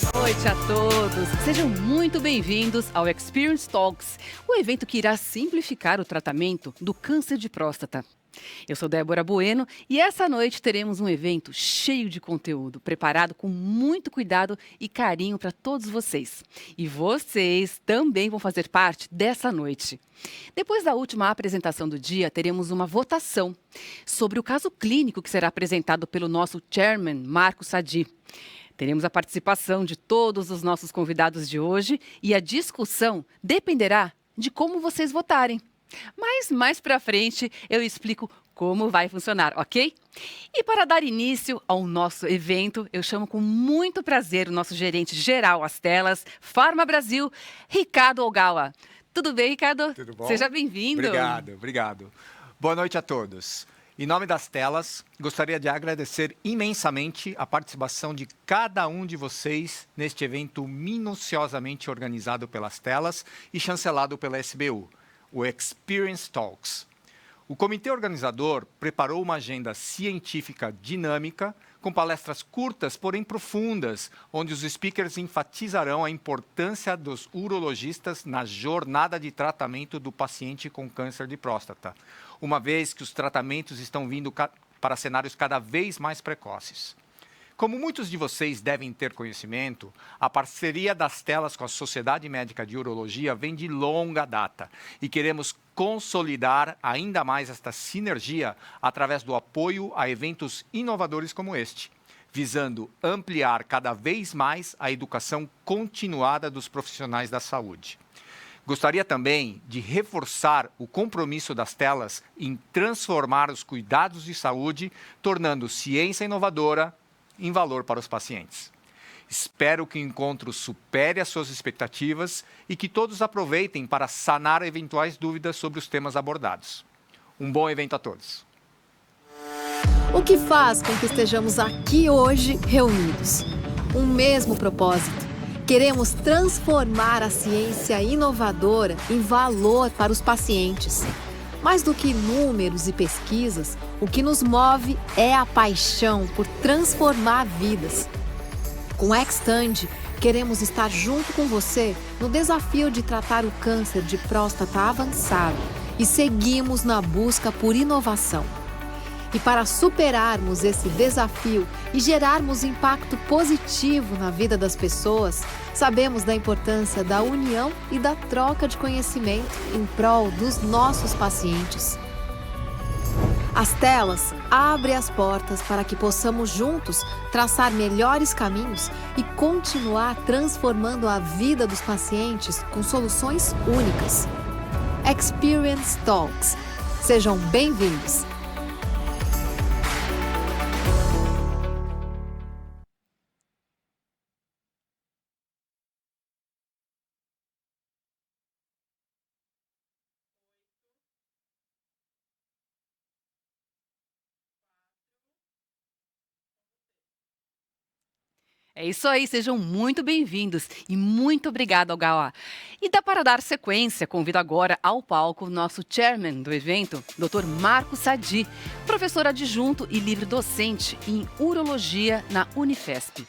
Boa noite a todos. Sejam muito bem-vindos ao Experience Talks, o evento que irá simplificar o tratamento do câncer de próstata. Eu sou Débora Bueno e essa noite teremos um evento cheio de conteúdo, preparado com muito cuidado e carinho para todos vocês. E vocês também vão fazer parte dessa noite. Depois da última apresentação do dia, teremos uma votação sobre o caso clínico que será apresentado pelo nosso chairman, Marco Sadi. Teremos a participação de todos os nossos convidados de hoje e a discussão dependerá de como vocês votarem. Mas mais para frente eu explico como vai funcionar, ok? E para dar início ao nosso evento, eu chamo com muito prazer o nosso gerente geral às telas, Pharma Brasil, Ricardo Ogawa. Tudo bem, Ricardo? Tudo bom? Seja bem-vindo. Obrigado. Boa noite a todos. Em nome das telas, gostaria de agradecer imensamente a participação de cada um de vocês neste evento minuciosamente organizado pelas telas e chancelado pela SBU, o Experience Talks. O comitê organizador preparou uma agenda científica dinâmica, com palestras curtas, porém profundas, onde os speakers enfatizarão a importância dos urologistas na jornada de tratamento do paciente com câncer de próstata, uma vez que os tratamentos estão vindo para cenários cada vez mais precoces. Como muitos de vocês devem ter conhecimento, a parceria das telas com a Sociedade Médica de Urologia vem de longa data e queremos consolidar ainda mais esta sinergia através do apoio a eventos inovadores como este, visando ampliar cada vez mais a educação continuada dos profissionais da saúde. Gostaria também de reforçar o compromisso das telas em transformar os cuidados de saúde, tornando ciência inovadora em valor para os pacientes. Espero que o encontro supere as suas expectativas e que todos aproveitem para sanar eventuais dúvidas sobre os temas abordados. Um bom evento a todos. O que faz com que estejamos aqui hoje reunidos? Um mesmo propósito. Queremos transformar a ciência inovadora em valor para os pacientes. Mais do que números e pesquisas, o que nos move é a paixão por transformar vidas. Com o Xtandi, queremos estar junto com você no desafio de tratar o câncer de próstata avançado e seguimos na busca por inovação. E para superarmos esse desafio e gerarmos impacto positivo na vida das pessoas, sabemos da importância da união e da troca de conhecimento em prol dos nossos pacientes. As telas abrem as portas para que possamos juntos traçar melhores caminhos e continuar transformando a vida dos pacientes com soluções únicas. Experience Talks. Sejam bem-vindos! É isso aí, sejam muito bem-vindos e muito obrigada, Ogawa. E dá para dar sequência, convido agora ao palco o nosso chairman do evento, Dr. Marco Sadi, professor adjunto e livre docente em urologia na Unifesp.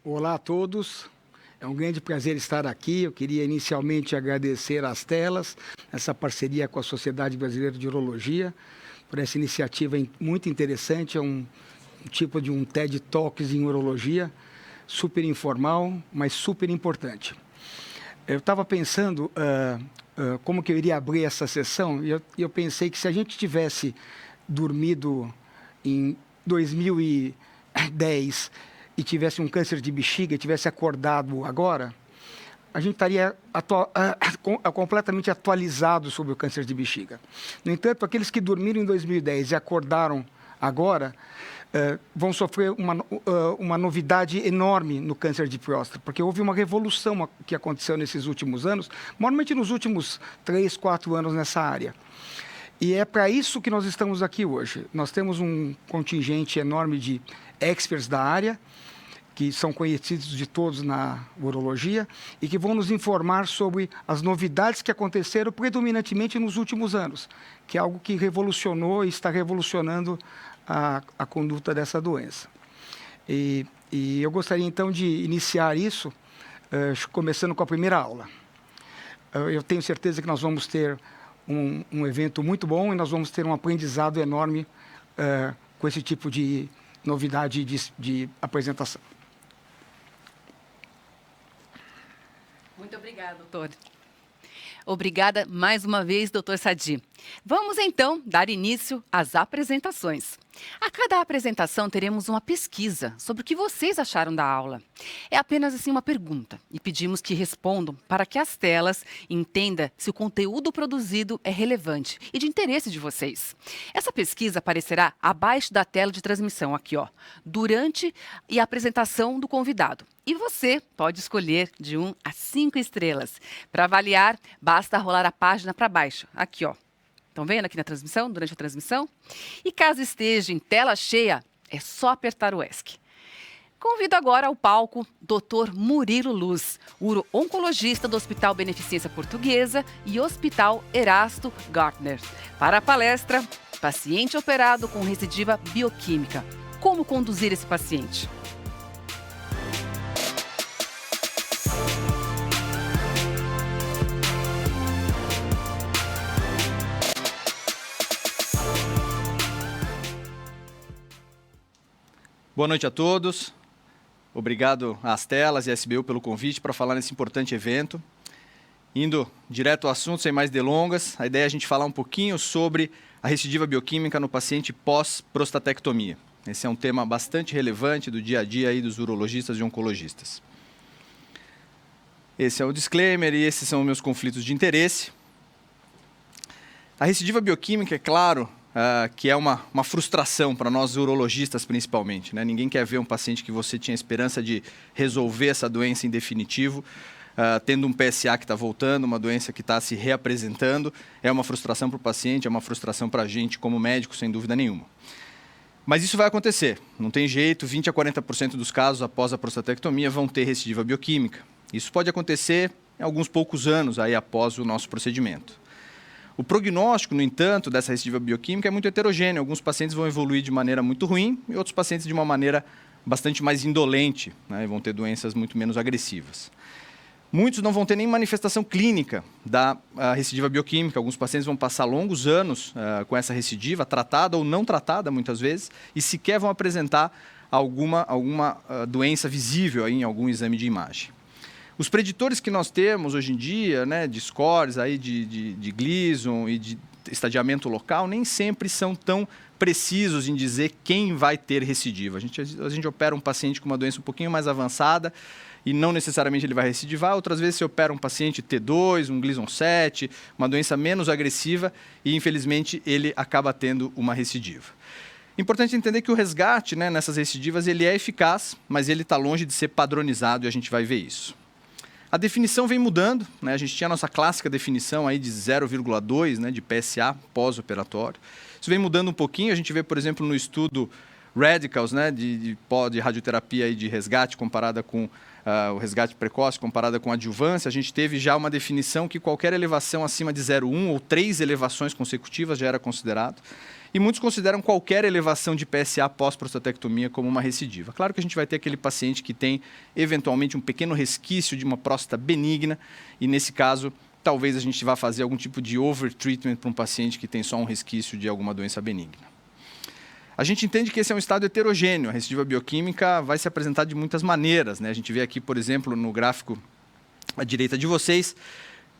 Olá a todos, é um grande prazer estar aqui. Eu queria inicialmente agradecer às telas, essa parceria com a Sociedade Brasileira de Urologia, por essa iniciativa muito interessante. É um tipo de um TED Talks em urologia, super informal, mas super importante. Eu estava pensando como que eu iria abrir essa sessão e eu pensei que se a gente tivesse dormido em 2010 e tivesse um câncer de bexiga e tivesse acordado agora, a gente estaria completamente atualizado sobre o câncer de bexiga. No entanto, aqueles que dormiram em 2010 e acordaram agora, vão sofrer uma novidade enorme no câncer de próstata, porque houve uma revolução que aconteceu nesses últimos anos, normalmente nos últimos 3, 4 anos nessa área. E é para isso que nós estamos aqui hoje. Nós temos um contingente enorme de experts da área, que são conhecidos de todos na urologia e que vão nos informar sobre as novidades que aconteceram predominantemente nos últimos anos, que é algo que revolucionou e está revolucionando a conduta dessa doença. E eu gostaria, então, de iniciar isso começando com a primeira aula. Eu tenho certeza que nós vamos ter um evento muito bom e nós vamos ter um aprendizado enorme com esse tipo de novidade de apresentação. Muito obrigada, doutor. Obrigada mais uma vez, doutor Sadi. Vamos então dar início às apresentações. A cada apresentação teremos uma pesquisa sobre o que vocês acharam da aula. É apenas assim uma pergunta e pedimos que respondam para que as telas entendam se o conteúdo produzido é relevante e de interesse de vocês. Essa pesquisa aparecerá abaixo da tela de transmissão aqui, ó, durante a apresentação do convidado. E você pode escolher de 1 a 5 estrelas. Para avaliar, basta rolar a página para baixo, aqui, ó. Estão vendo aqui na transmissão, durante a transmissão? E caso esteja em tela cheia, é só apertar o ESC. Convido agora ao palco Dr. Murilo Luz, uro-oncologista do Hospital Beneficência Portuguesa e Hospital Erasto Gartner, para a palestra Paciente operado com recidiva bioquímica. Como conduzir esse paciente? Boa noite a todos. Obrigado às telas e à SBU pelo convite para falar nesse importante evento. Indo direto ao assunto, sem mais delongas, a ideia é a gente falar um pouquinho sobre a recidiva bioquímica no paciente pós-prostatectomia. Esse é um tema bastante relevante do dia a dia aí dos urologistas e oncologistas. Esse é o disclaimer e esses são os meus conflitos de interesse. A recidiva bioquímica, é claro, que é uma frustração para nós urologistas principalmente, né? Ninguém quer ver um paciente que você tinha esperança de resolver essa doença em definitivo, tendo um PSA que está voltando, uma doença que está se reapresentando. É uma frustração para o paciente, é uma frustração para a gente como médico, sem dúvida nenhuma. Mas isso vai acontecer, não tem jeito, 20 a 40% dos casos após a prostatectomia vão ter recidiva bioquímica. Isso pode acontecer em alguns poucos anos aí após o nosso procedimento. O prognóstico, no entanto, dessa recidiva bioquímica é muito heterogêneo. Alguns pacientes vão evoluir de maneira muito ruim e outros pacientes de uma maneira bastante mais indolente, né, e vão ter doenças muito menos agressivas. Muitos não vão ter nem manifestação clínica da recidiva bioquímica. Alguns pacientes vão passar longos anos com essa recidiva, tratada ou não tratada muitas vezes, e sequer vão apresentar alguma doença visível aí em algum exame de imagem. Os preditores que nós temos hoje em dia, né, de scores aí de Gleason e de estadiamento local, nem sempre são tão precisos em dizer quem vai ter recidiva. A gente opera um paciente com uma doença um pouquinho mais avançada e não necessariamente ele vai recidivar. Outras vezes se opera um paciente T2, um Gleason 7, uma doença menos agressiva e, infelizmente, ele acaba tendo uma recidiva. Importante entender que o resgate, né, nessas recidivas ele é eficaz, mas ele está longe de ser padronizado e a gente vai ver isso. A definição vem mudando, né? A gente tinha a nossa clássica definição aí de 0,2, né, de PSA pós-operatório. Isso vem mudando um pouquinho, a gente vê, por exemplo, no estudo Radicals, né, de radioterapia e de resgate comparada com o resgate precoce, comparada com a adjuvância, a gente teve já uma definição que qualquer elevação acima de 0,1 ou 3 elevações consecutivas já era considerado. E muitos consideram qualquer elevação de PSA pós-prostatectomia como uma recidiva. Claro que a gente vai ter aquele paciente que tem, eventualmente, um pequeno resquício de uma próstata benigna, e nesse caso, talvez a gente vá fazer algum tipo de overtreatment para um paciente que tem só um resquício de alguma doença benigna. A gente entende que esse é um estado heterogêneo. A recidiva bioquímica vai se apresentar de muitas maneiras, né? A gente vê aqui, por exemplo, no gráfico à direita de vocês,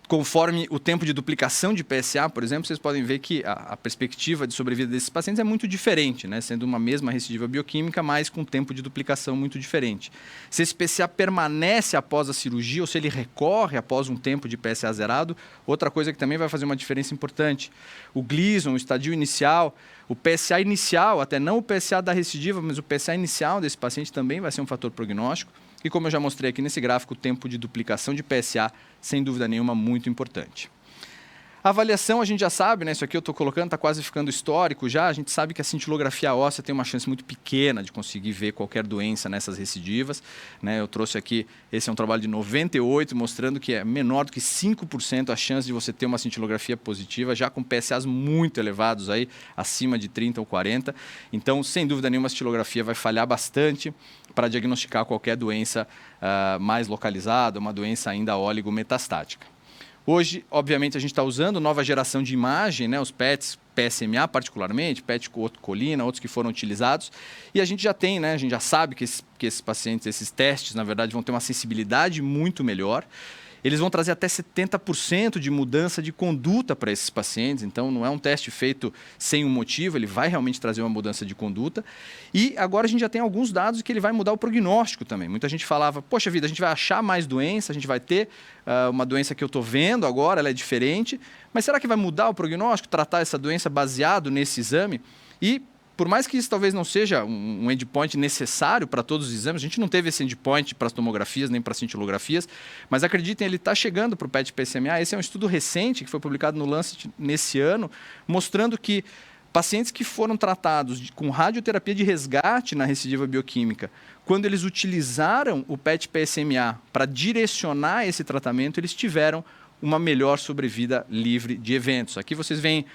conforme o tempo de duplicação de PSA, por exemplo, vocês podem ver que a perspectiva de sobrevida desses pacientes é muito diferente, né? Sendo uma mesma recidiva bioquímica, mas com tempo de duplicação muito diferente. Se esse PSA permanece após a cirurgia ou se ele recorre após um tempo de PSA zerado, outra coisa que também vai fazer uma diferença importante. O Gleason, o estadio inicial, o PSA inicial, até não o PSA da recidiva, mas o PSA inicial desse paciente também vai ser um fator prognóstico. E como eu já mostrei aqui nesse gráfico, o tempo de duplicação de PSA, sem dúvida nenhuma, muito importante. A avaliação a gente já sabe, né? Isso aqui eu estou colocando, está quase ficando histórico já. A gente sabe que a cintilografia óssea tem uma chance muito pequena de conseguir ver qualquer doença nessas recidivas, né? Eu trouxe aqui, esse é um trabalho de 98, mostrando que é menor do que 5% a chance de você ter uma cintilografia positiva, já com PSAs muito elevados, aí, acima de 30 ou 40. Então, sem dúvida nenhuma, a cintilografia vai falhar bastante para diagnosticar qualquer doença mais localizada, uma doença ainda oligometastática. Hoje, obviamente, a gente está usando nova geração de imagem, né, os PETs, PSMA particularmente, PET colina, outros que foram utilizados, e a gente já tem, né, a gente já sabe que esses pacientes, esses testes, na verdade, vão ter uma sensibilidade muito melhor. Eles vão trazer até 70% de mudança de conduta para esses pacientes, então não é um teste feito sem um motivo, ele vai realmente trazer uma mudança de conduta. E agora a gente já tem alguns dados que ele vai mudar o prognóstico também. Muita gente falava, poxa vida, a gente vai achar mais doença, a gente vai ter uma doença que eu estou vendo agora, ela é diferente, mas será que vai mudar o prognóstico, tratar essa doença baseado nesse exame? E por mais que isso talvez não seja um endpoint necessário para todos os exames, a gente não teve esse endpoint para as tomografias nem para as cintilografias, mas acreditem, ele está chegando para o PET-PSMA. Esse é um estudo recente que foi publicado no Lancet nesse ano, mostrando que pacientes que foram tratados com radioterapia de resgate na recidiva bioquímica, quando eles utilizaram o PET-PSMA para direcionar esse tratamento, eles tiveram uma melhor sobrevida livre de eventos. Aqui vocês veem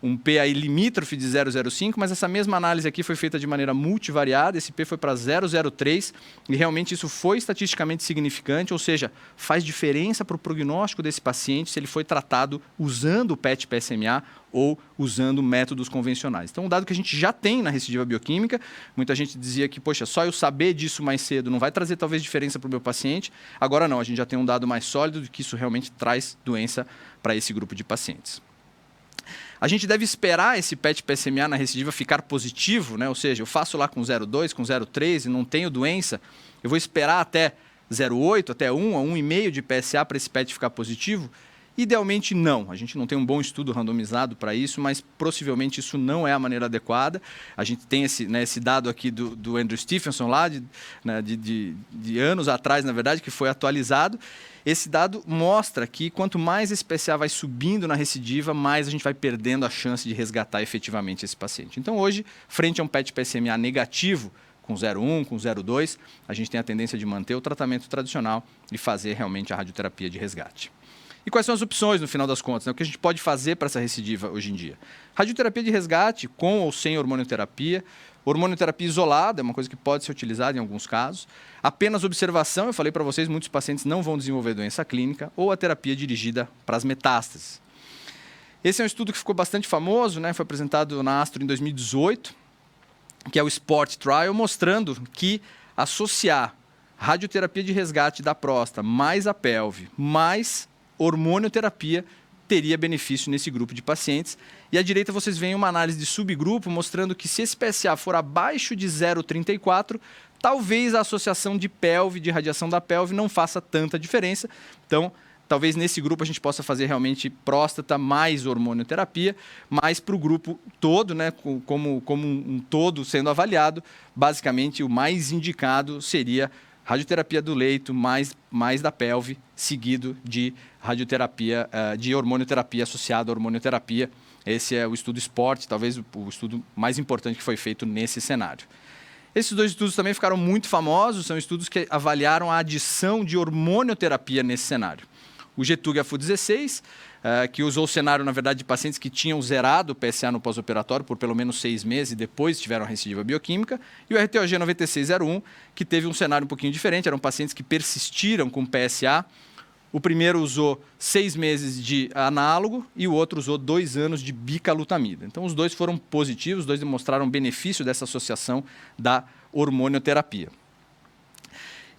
um PAI limítrofe de 0,05, mas essa mesma análise aqui foi feita de maneira multivariada, esse P foi para 0,03 e realmente isso foi estatisticamente significante, ou seja, faz diferença para o prognóstico desse paciente se ele foi tratado usando o PET-PSMA ou usando métodos convencionais. Então, um dado que a gente já tem na recidiva bioquímica, muita gente dizia que, poxa, só eu saber disso mais cedo não vai trazer talvez diferença para o meu paciente, agora não, a gente já tem um dado mais sólido de que isso realmente traz doença para esse grupo de pacientes. A gente deve esperar esse PET-PSMA na recidiva ficar positivo, né? Ou seja, eu faço lá com 0,2, com 0,3 e não tenho doença, eu vou esperar até 0,8, até 1 a 1,5 de PSA para esse PET ficar positivo? Idealmente não, a gente não tem um bom estudo randomizado para isso, mas possivelmente isso não é a maneira adequada. A gente tem esse dado aqui do Andrew Stephenson lá, de anos atrás, na verdade, que foi atualizado. Esse dado mostra que quanto mais esse PSA vai subindo na recidiva, mais a gente vai perdendo a chance de resgatar efetivamente esse paciente. Então hoje, frente a um PET-PSMA negativo, com 0,1, com 0,2, a gente tem a tendência de manter o tratamento tradicional e fazer realmente a radioterapia de resgate. E quais são as opções, no final das contas, né? O que a gente pode fazer para essa recidiva hoje em dia? Radioterapia de resgate, com ou sem hormonioterapia. Hormonioterapia isolada é uma coisa que pode ser utilizada em alguns casos. Apenas observação, eu falei para vocês, muitos pacientes não vão desenvolver doença clínica, ou a terapia dirigida para as metástases. Esse é um estudo que ficou bastante famoso, né? Foi apresentado na Astro em 2018, que é o SPORT Trial, mostrando que associar radioterapia de resgate da próstata mais a pelve, mais hormonioterapia, teria benefício nesse grupo de pacientes. E à direita vocês veem uma análise de subgrupo mostrando que se esse PSA for abaixo de 0,34, talvez a associação de pelve, de radiação da pelve, não faça tanta diferença. Então, talvez nesse grupo a gente possa fazer realmente próstata mais hormonioterapia, mas para o grupo todo, né, como um todo sendo avaliado, basicamente o mais indicado seria radioterapia do leito mais da pelve, seguido de radioterapia, de hormonioterapia associada à hormonioterapia. Esse é o estudo SPORT, talvez o estudo mais importante que foi feito nesse cenário. Esses dois estudos também ficaram muito famosos, são estudos que avaliaram a adição de hormonioterapia nesse cenário. O GETUG AFU16, que usou o cenário, na verdade, de pacientes que tinham zerado o PSA no pós-operatório por pelo menos 6 meses e depois tiveram a recidiva bioquímica, e o RTOG 9601, que teve um cenário um pouquinho diferente, eram pacientes que persistiram com PSA. O primeiro usou 6 meses de análogo e o outro usou 2 anos de bicalutamida. Então, os dois foram positivos, os dois demonstraram benefício dessa associação da hormonioterapia.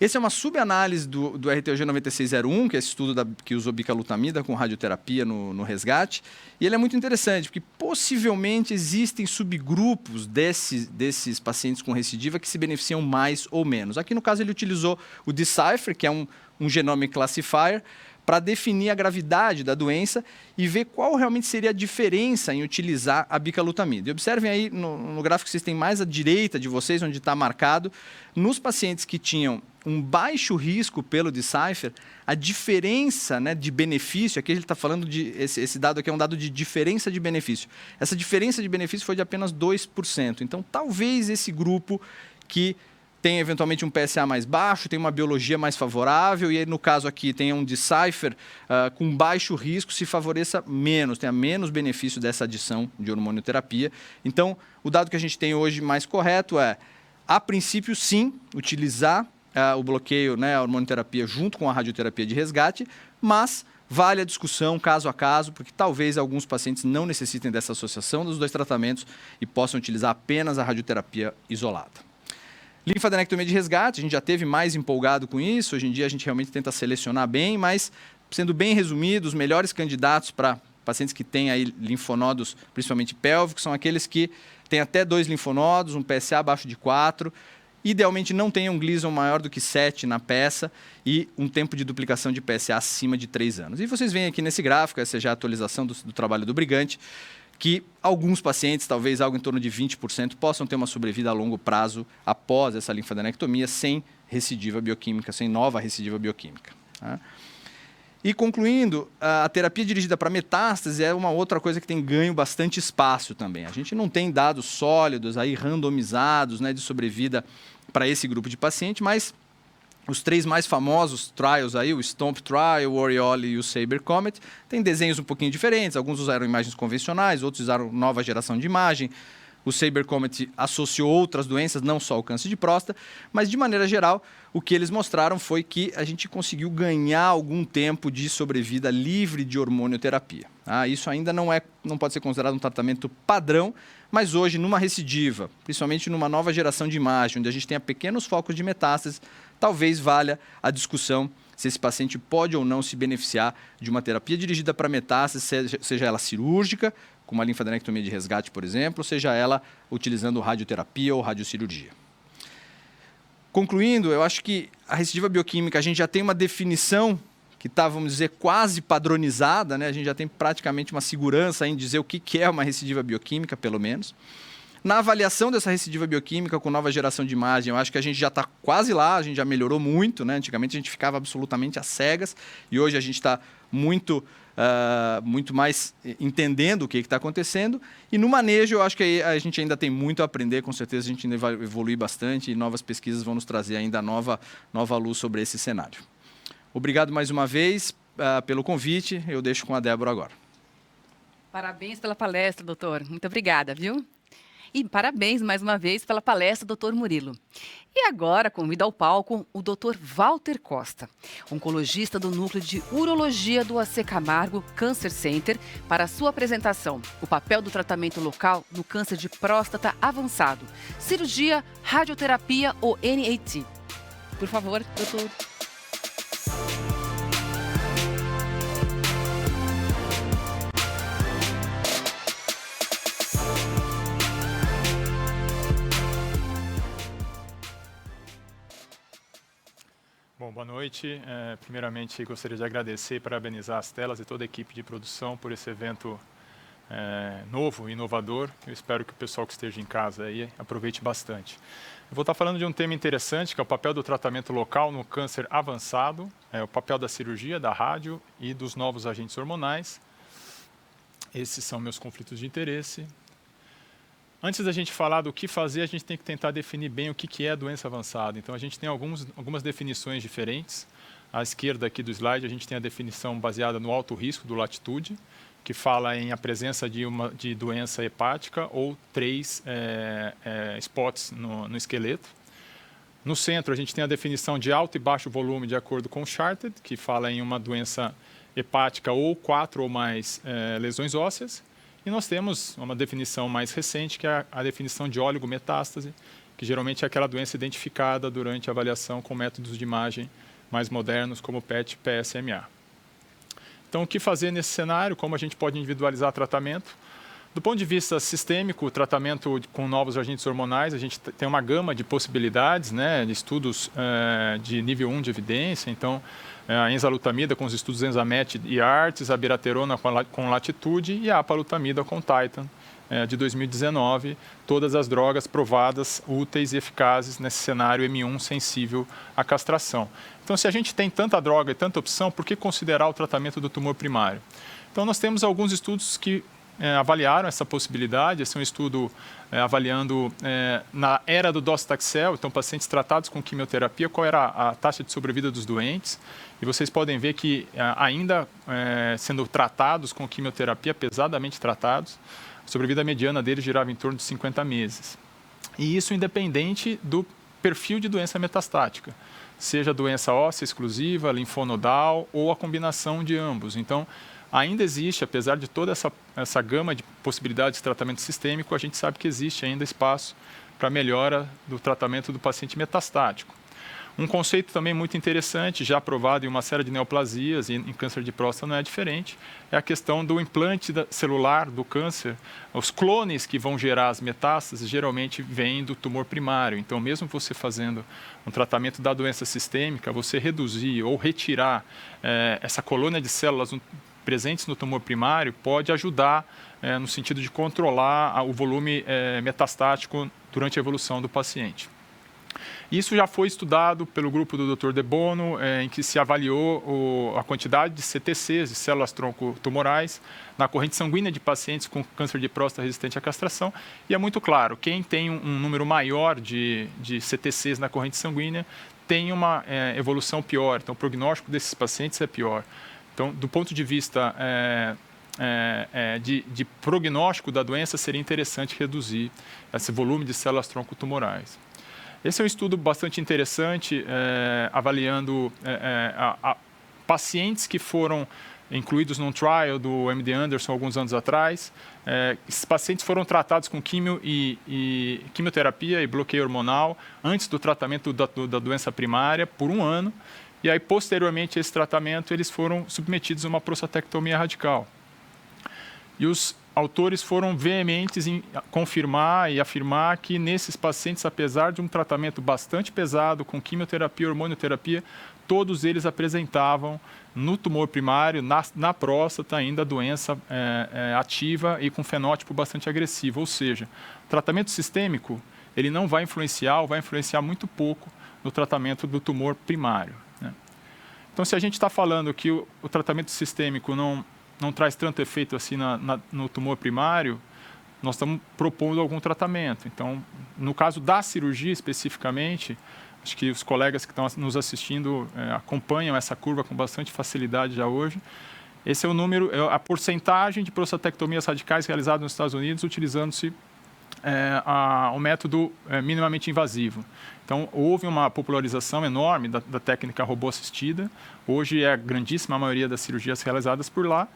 Essa é uma subanálise do RTOG 9601, que é esse estudo que usou bicalutamida com radioterapia no resgate. E ele é muito interessante, porque possivelmente existem subgrupos desses pacientes com recidiva que se beneficiam mais ou menos. Aqui, no caso, ele utilizou o Decipher, que é um Genomic Classifier, para definir a gravidade da doença e ver qual realmente seria a diferença em utilizar a bicalutamida. E observem aí no gráfico que vocês têm mais à direita de vocês, onde está marcado, nos pacientes que tinham um baixo risco pelo Decipher, a diferença, né, de benefício, aqui ele está falando esse dado aqui é um dado de diferença de benefício. Essa diferença de benefício foi de apenas 2%. Então, talvez esse grupo que tem eventualmente um PSA mais baixo, tem uma biologia mais favorável, e aí, no caso aqui tem um Decipher com baixo risco, se favoreça menos, tenha menos benefício dessa adição de hormonioterapia. Então, o dado que a gente tem hoje mais correto é, a princípio, sim, utilizar o bloqueio, né, a hormonioterapia junto com a radioterapia de resgate, mas vale a discussão caso a caso, porque talvez alguns pacientes não necessitem dessa associação dos dois tratamentos e possam utilizar apenas a radioterapia isolada. Linfadenectomia de resgate, a gente já teve mais empolgado com isso, hoje em dia a gente realmente tenta selecionar bem, mas, sendo bem resumido, os melhores candidatos para pacientes que têm aí linfonodos, principalmente pélvicos, são aqueles que têm até 2 linfonodos, um PSA abaixo de 4, idealmente não tenham um Gleason maior do que 7 na peça e um tempo de duplicação de PSA acima de 3 anos. E vocês veem aqui nesse gráfico, essa já é a atualização do trabalho do Brigante, que alguns pacientes, talvez algo em torno de 20%, possam ter uma sobrevida a longo prazo após essa linfadenectomia sem recidiva bioquímica, sem nova recidiva bioquímica. Tá? E concluindo, a terapia dirigida para metástase é uma outra coisa que tem ganho bastante espaço também. A gente não tem dados sólidos, aí, randomizados, né, de sobrevida para esse grupo de paciente, mas os 3 mais famosos trials aí, o STOMP Trial, o Oriole e o Saber Comet, têm desenhos um pouquinho diferentes. Alguns usaram imagens convencionais, outros usaram nova geração de imagem. O Saber Comet associou outras doenças, não só o câncer de próstata, mas de maneira geral, o que eles mostraram foi que a gente conseguiu ganhar algum tempo de sobrevida livre de hormonioterapia. Isso ainda não pode ser considerado um tratamento padrão, mas hoje, numa recidiva, principalmente numa nova geração de imagem, onde a gente tenha pequenos focos de metástase, talvez valha a discussão se esse paciente pode ou não se beneficiar de uma terapia dirigida para metástase, seja ela cirúrgica, com uma linfadenectomia de resgate, por exemplo, seja ela utilizando radioterapia ou radiocirurgia. Concluindo, eu acho que a recidiva bioquímica, a gente já tem uma definição que está, vamos dizer, quase padronizada, né? A gente já tem praticamente uma segurança em dizer o que é uma recidiva bioquímica, pelo menos. Na avaliação dessa recidiva bioquímica com nova geração de imagem, eu acho que a gente já está quase lá, a gente já melhorou muito, né? Antigamente a gente ficava absolutamente às cegas e hoje a gente está muito mais entendendo o que está acontecendo. E no manejo, eu acho que a gente ainda tem muito a aprender, com certeza a gente ainda vai evoluir bastante e novas pesquisas vão nos trazer ainda nova luz sobre esse cenário. Obrigado mais uma vez pelo convite, eu deixo com a Débora agora. Parabéns pela palestra, doutor. Muito obrigada, viu? E parabéns mais uma vez pela palestra, doutor Murilo. E agora convido ao palco o doutor Walter Costa, oncologista do Núcleo de Urologia do AC Camargo Cancer Center, para a sua apresentação, o papel do tratamento local no câncer de próstata avançado, cirurgia, radioterapia ou NAT. Por favor, doutor. Bom, boa noite. Primeiramente, gostaria de agradecer e parabenizar as telas e toda a equipe de produção por esse evento novo e inovador. Eu espero que o pessoal que esteja em casa aí aproveite bastante. Eu vou estar falando de um tema interessante, que é o papel do tratamento local no câncer avançado, o papel da cirurgia, da rádio e dos novos agentes hormonais. Esses são meus conflitos de interesse. Antes da gente falar do que fazer, a gente tem que tentar definir bem o que é a doença avançada. Então, a gente tem algumas definições diferentes. À esquerda aqui do slide, a gente tem a definição baseada no alto risco do Latitude, que fala em a presença de doença hepática ou 3 spots no esqueleto. No centro, a gente tem a definição de alto e baixo volume de acordo com o Charted, que fala em uma doença hepática ou 4 ou mais lesões ósseas. E nós temos uma definição mais recente, que é a definição de oligometástase, que geralmente é aquela doença identificada durante a avaliação com métodos de imagem mais modernos, como PET e PSMA. Então, o que fazer nesse cenário? Como a gente pode individualizar o tratamento? Do ponto de vista sistêmico, o tratamento com novos agentes hormonais, a gente tem uma gama de possibilidades, né, de estudos de nível 1 de evidência. Então, a enzalutamida com os estudos Enzamet e ARTES, a abiraterona com Latitude e a apalutamida com Titan, de 2019. Todas as drogas provadas, úteis e eficazes nesse cenário M1 sensível à castração. Então, se a gente tem tanta droga e tanta opção, por que considerar o tratamento do tumor primário? Então, nós temos alguns estudos que avaliaram essa possibilidade. Esse é um estudo avaliando na era do docetaxel, então pacientes tratados com quimioterapia, qual era a taxa de sobrevida dos doentes. E vocês podem ver que ainda sendo tratados com quimioterapia, pesadamente tratados, a sobrevida mediana deles girava em torno de 50 meses. E isso independente do perfil de doença metastática, seja doença óssea exclusiva, linfonodal ou a combinação de ambos. Então, ainda existe, apesar de toda essa gama de possibilidades de tratamento sistêmico, a gente sabe que existe ainda espaço para melhora do tratamento do paciente metastático. Um conceito também muito interessante, já aprovado em uma série de neoplasias e em câncer de próstata não é diferente, é a questão do implante celular do câncer. Os clones que vão gerar as metástases geralmente vêm do tumor primário. Então, mesmo você fazendo um tratamento da doença sistêmica, você reduzir ou retirar essa colônia de células presentes no tumor primário pode ajudar no sentido de controlar o volume metastático durante a evolução do paciente. Isso já foi estudado pelo grupo do Dr. De Bono, em que se avaliou a quantidade de CTCs, de células tronco tumorais, na corrente sanguínea de pacientes com câncer de próstata resistente à castração. E é muito claro, quem tem um número maior de CTCs na corrente sanguínea tem uma evolução pior. Então, o prognóstico desses pacientes é pior. Então, do ponto de vista de prognóstico da doença, seria interessante reduzir esse volume de células tronco tumorais. Esse é um estudo bastante interessante, avaliando pacientes que foram incluídos num trial do MD Anderson alguns anos atrás. Esses pacientes foram tratados com quimioterapia e bloqueio hormonal antes do tratamento da doença primária por 1 ano. E aí, posteriormente a esse tratamento, eles foram submetidos a uma prostatectomia radical. E os autores foram veementes em confirmar e afirmar que nesses pacientes, apesar de um tratamento bastante pesado com quimioterapia e hormonioterapia, todos eles apresentavam no tumor primário, na próstata, ainda a doença ativa e com fenótipo bastante agressivo. Ou seja, o tratamento sistêmico ele não vai influenciar ou vai influenciar muito pouco no tratamento do tumor primário, né? Então, se a gente está falando que o tratamento sistêmico não traz tanto efeito assim no tumor primário, nós estamos propondo algum tratamento. Então, no caso da cirurgia especificamente, acho que os colegas que estão nos assistindo acompanham essa curva com bastante facilidade já hoje. Esse é o número, a porcentagem de prostatectomias radicais realizadas nos Estados Unidos utilizando-se o método minimamente invasivo. Então, houve uma popularização enorme da técnica robô-assistida. Hoje é a grandíssima maioria das cirurgias realizadas por lá.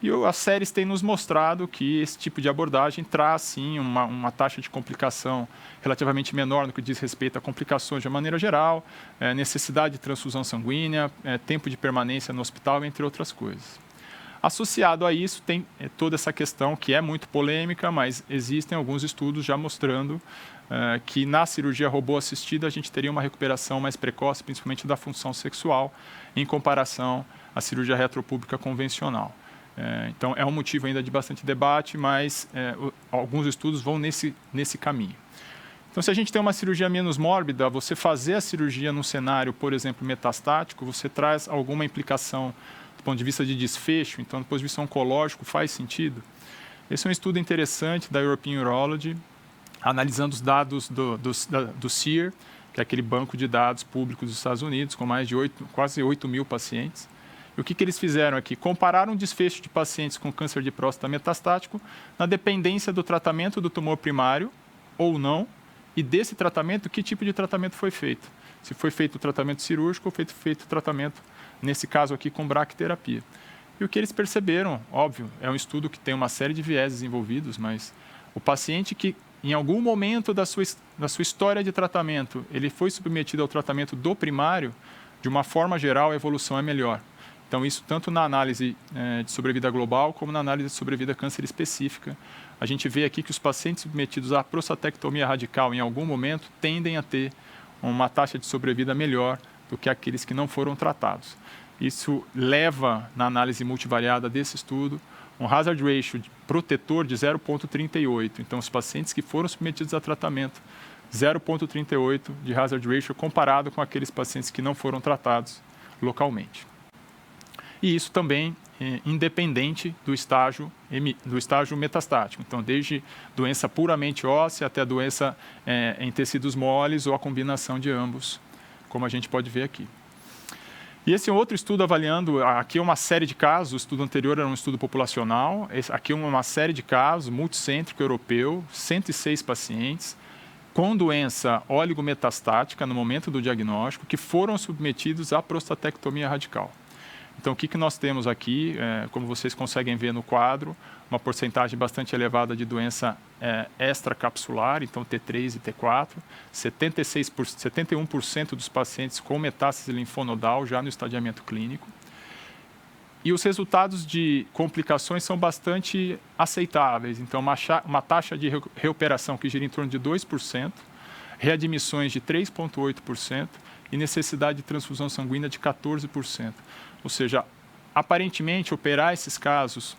E as séries têm nos mostrado que esse tipo de abordagem traz, sim, uma taxa de complicação relativamente menor no que diz respeito a complicações de maneira geral, necessidade de transfusão sanguínea, tempo de permanência no hospital, entre outras coisas. Associado a isso, tem toda essa questão que é muito polêmica, mas existem alguns estudos já mostrando que na cirurgia robô-assistida a gente teria uma recuperação mais precoce, principalmente da função sexual, em comparação à cirurgia retropúbica convencional. Então, é um motivo ainda de bastante debate, mas alguns estudos vão nesse caminho. Então, se a gente tem uma cirurgia menos mórbida, você fazer a cirurgia num cenário, por exemplo, metastático, você traz alguma implicação do ponto de vista de desfecho. Então, do ponto de vista oncológico, faz sentido. Esse é um estudo interessante da European Urology, analisando os dados do SEER, que é aquele banco de dados públicos dos Estados Unidos, com mais de quase 8 mil pacientes. E o que eles fizeram aqui? Compararam o desfecho de pacientes com câncer de próstata metastático na dependência do tratamento do tumor primário ou não, e desse tratamento, que tipo de tratamento foi feito. Se foi feito o tratamento cirúrgico ou feito o tratamento, nesse caso aqui, com bracterapia. E o que eles perceberam, óbvio, é um estudo que tem uma série de vieses envolvidos, mas o paciente que em algum momento da sua história de tratamento, ele foi submetido ao tratamento do primário, de uma forma geral, a evolução é melhor. Então, isso tanto na análise de sobrevida global, como na análise de sobrevida câncer específica. A gente vê aqui que os pacientes submetidos à prostatectomia radical, em algum momento, tendem a ter uma taxa de sobrevida melhor do que aqueles que não foram tratados. Isso leva, na análise multivariada desse estudo, um hazard ratio protetor de 0,38. Então, os pacientes que foram submetidos a tratamento, 0,38 de hazard ratio comparado com aqueles pacientes que não foram tratados localmente. E isso também independente do estágio metastático. Então, desde doença puramente óssea até doença em tecidos moles ou a combinação de ambos, como a gente pode ver aqui. E esse é outro estudo avaliando, aqui é uma série de casos, o estudo anterior era um estudo populacional, aqui é uma série de casos, multicêntrico europeu, 106 pacientes, com doença oligometastática no momento do diagnóstico, que foram submetidos à prostatectomia radical. Então, o que nós temos aqui, como vocês conseguem ver no quadro, uma porcentagem bastante elevada de doença extracapsular, então T3 e T4, 71% dos pacientes com metástase linfonodal já no estadiamento clínico. E os resultados de complicações são bastante aceitáveis. Então, uma taxa de recuperação que gira em torno de 2%, readmissões de 3,8% e necessidade de transfusão sanguínea de 14%. Ou seja, aparentemente, operar esses casos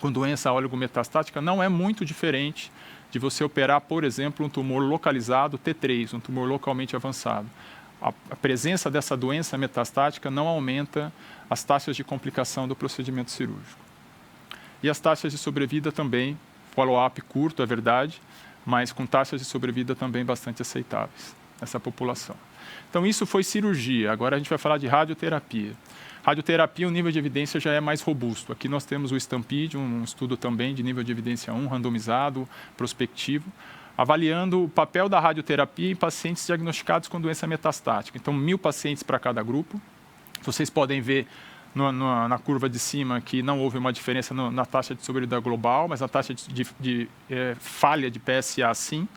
com doença oligometastática não é muito diferente de você operar, por exemplo, um tumor localizado T3, um tumor localmente avançado. A presença dessa doença metastática não aumenta as taxas de complicação do procedimento cirúrgico. E as taxas de sobrevida também, follow-up curto, é verdade, mas com taxas de sobrevida também bastante aceitáveis nessa população. Então, isso foi cirurgia. Agora a gente vai falar de radioterapia. Radioterapia, o nível de evidência já é mais robusto. Aqui nós temos o STAMPEDE, um estudo também de nível de evidência 1, randomizado, prospectivo, avaliando o papel da radioterapia em pacientes diagnosticados com doença metastática. Então, 1.000 pacientes para cada grupo. Vocês podem ver na curva de cima que não houve uma diferença na taxa de sobrevida global, mas na taxa de falha de PSA, sim.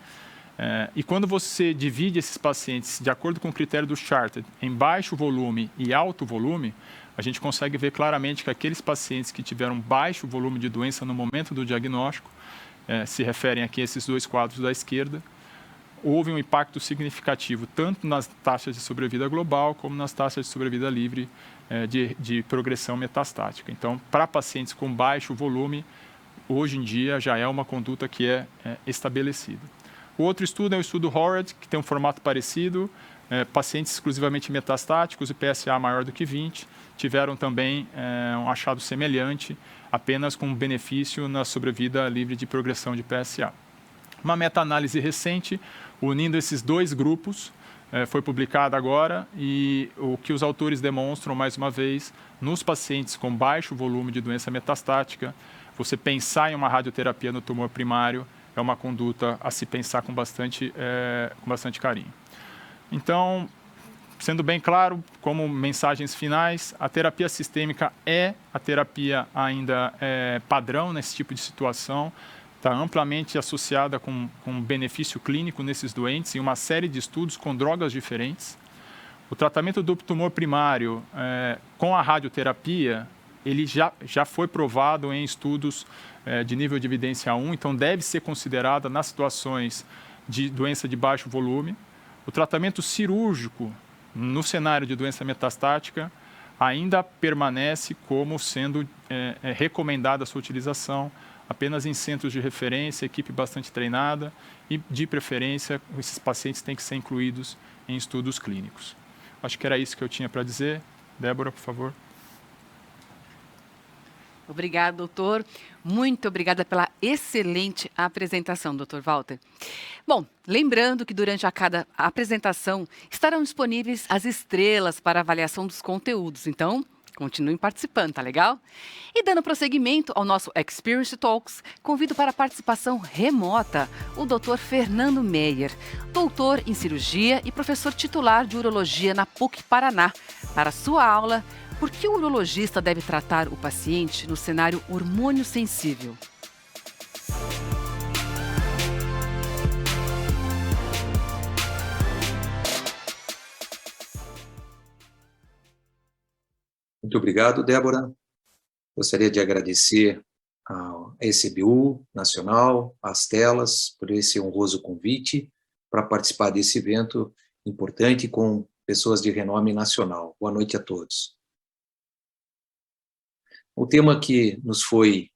E quando você divide esses pacientes de acordo com o critério do Charted em baixo volume e alto volume, a gente consegue ver claramente que aqueles pacientes que tiveram baixo volume de doença no momento do diagnóstico, se referem aqui a esses dois quadros da esquerda, houve um impacto significativo tanto nas taxas de sobrevida global como nas taxas de sobrevida livre de progressão metastática. Então, para pacientes com baixo volume, hoje em dia já é uma conduta que é estabelecida. O outro estudo é o estudo HORAD, que tem um formato parecido, pacientes exclusivamente metastáticos e PSA maior do que 20, tiveram também um achado semelhante, apenas com benefício na sobrevida livre de progressão de PSA. Uma meta-análise recente, unindo esses dois grupos, foi publicada agora e o que os autores demonstram, mais uma vez, nos pacientes com baixo volume de doença metastática, você pensar em uma radioterapia no tumor primário é uma conduta a se pensar com bastante carinho. Então, sendo bem claro, como mensagens finais, a terapia sistêmica é a terapia ainda padrão nesse tipo de situação, está amplamente associada com benefício clínico nesses doentes em uma série de estudos com drogas diferentes. O tratamento do tumor primário com a radioterapia, ele já foi provado em estudos de nível de evidência 1, então deve ser considerada nas situações de doença de baixo volume. O tratamento cirúrgico no cenário de doença metastática ainda permanece como sendo recomendada a sua utilização apenas em centros de referência, equipe bastante treinada e, de preferência, esses pacientes têm que ser incluídos em estudos clínicos. Acho que era isso que eu tinha para dizer. Débora, por favor. Obrigada, doutor. Muito obrigada pela excelente apresentação, doutor Walter. Bom, lembrando que durante cada apresentação estarão disponíveis as estrelas para avaliação dos conteúdos. Então, continuem participando, tá legal? E dando prosseguimento ao nosso Experience Talks, convido para a participação remota o Dr. Fernando Meyer, doutor em cirurgia e professor titular de urologia na PUC Paraná, para a sua aula Por que o urologista deve tratar o paciente no cenário hormônio sensível? Muito obrigado, Débora. Gostaria de agradecer ao ECBU Nacional, às telas, por esse honroso convite para participar desse evento importante com pessoas de renome nacional. Boa noite a todos. O tema que nos foi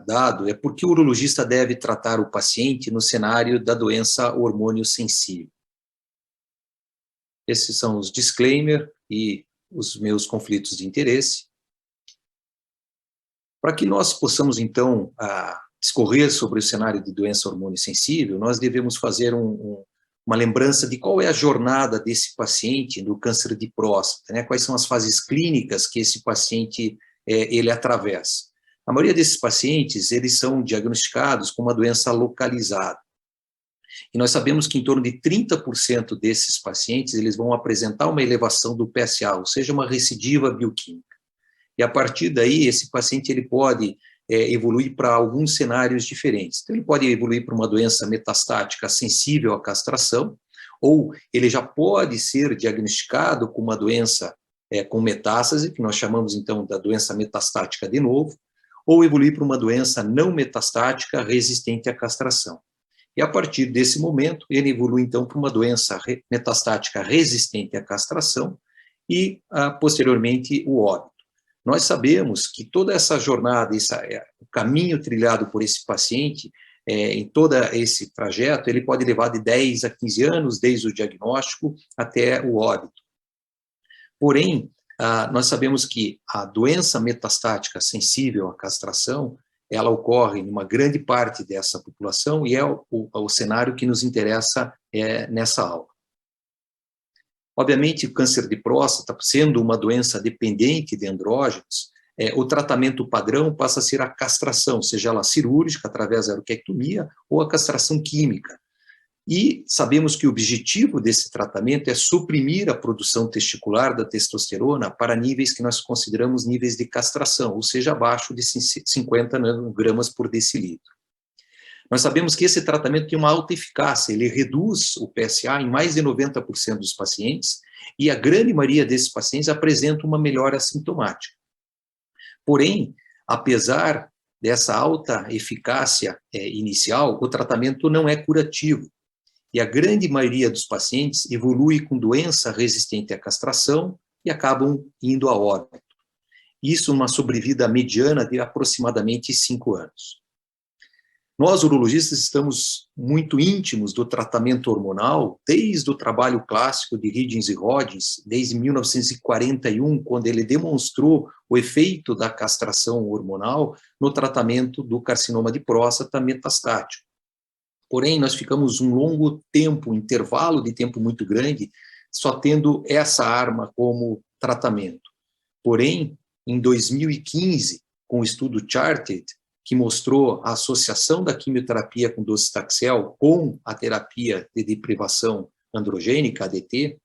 dado é por que o urologista deve tratar o paciente no cenário da doença hormônio sensível. Esses são os disclaimers e os meus conflitos de interesse. Para que nós possamos, então, discorrer sobre o cenário de doença hormônio sensível, nós devemos fazer uma lembrança de qual é a jornada desse paciente no câncer de próstata, né? Quais são as fases clínicas que esse paciente ele atravessa. A maioria desses pacientes, eles são diagnosticados com uma doença localizada. E nós sabemos que em torno de 30% desses pacientes, eles vão apresentar uma elevação do PSA, ou seja, uma recidiva bioquímica. E a partir daí, esse paciente ele pode evoluir para alguns cenários diferentes. Então, ele pode evoluir para uma doença metastática sensível à castração, ou ele já pode ser diagnosticado com uma doença com metástase, que nós chamamos então da doença metastática de novo, ou evoluir para uma doença não metastática resistente à castração. E a partir desse momento, ele evolui então para uma doença metastática resistente à castração e, posteriormente, o óbito. Nós sabemos que toda essa jornada, o caminho trilhado por esse paciente, em todo esse trajeto, ele pode levar de 10 a 15 anos, desde o diagnóstico até o óbito. Porém, nós sabemos que a doença metastática sensível à castração, ela ocorre em uma grande parte dessa população e é o cenário que nos interessa nessa aula. Obviamente, o câncer de próstata, sendo uma doença dependente de andrógenos, o tratamento padrão passa a ser a castração, seja ela cirúrgica, através da uroquectomia, ou a castração química. E sabemos que o objetivo desse tratamento é suprimir a produção testicular da testosterona para níveis que nós consideramos níveis de castração, ou seja, abaixo de 50 nanogramas por decilitro. Nós sabemos que esse tratamento tem uma alta eficácia, ele reduz o PSA em mais de 90% dos pacientes, e a grande maioria desses pacientes apresenta uma melhora sintomática. Porém, apesar dessa alta eficácia inicial, o tratamento não é curativo. E a grande maioria dos pacientes evolui com doença resistente à castração e acabam indo a óbito. Isso uma sobrevida mediana de aproximadamente 5 anos. Nós, urologistas, estamos muito íntimos do tratamento hormonal desde o trabalho clássico de Higgins e Rodgers, desde 1941, quando ele demonstrou o efeito da castração hormonal no tratamento do carcinoma de próstata metastático. Porém, nós ficamos um longo tempo, um intervalo de tempo muito grande, só tendo essa arma como tratamento. Porém, em 2015, com o estudo Charted, que mostrou a associação da quimioterapia com docetaxel com a terapia de deprivação androgênica, ADT,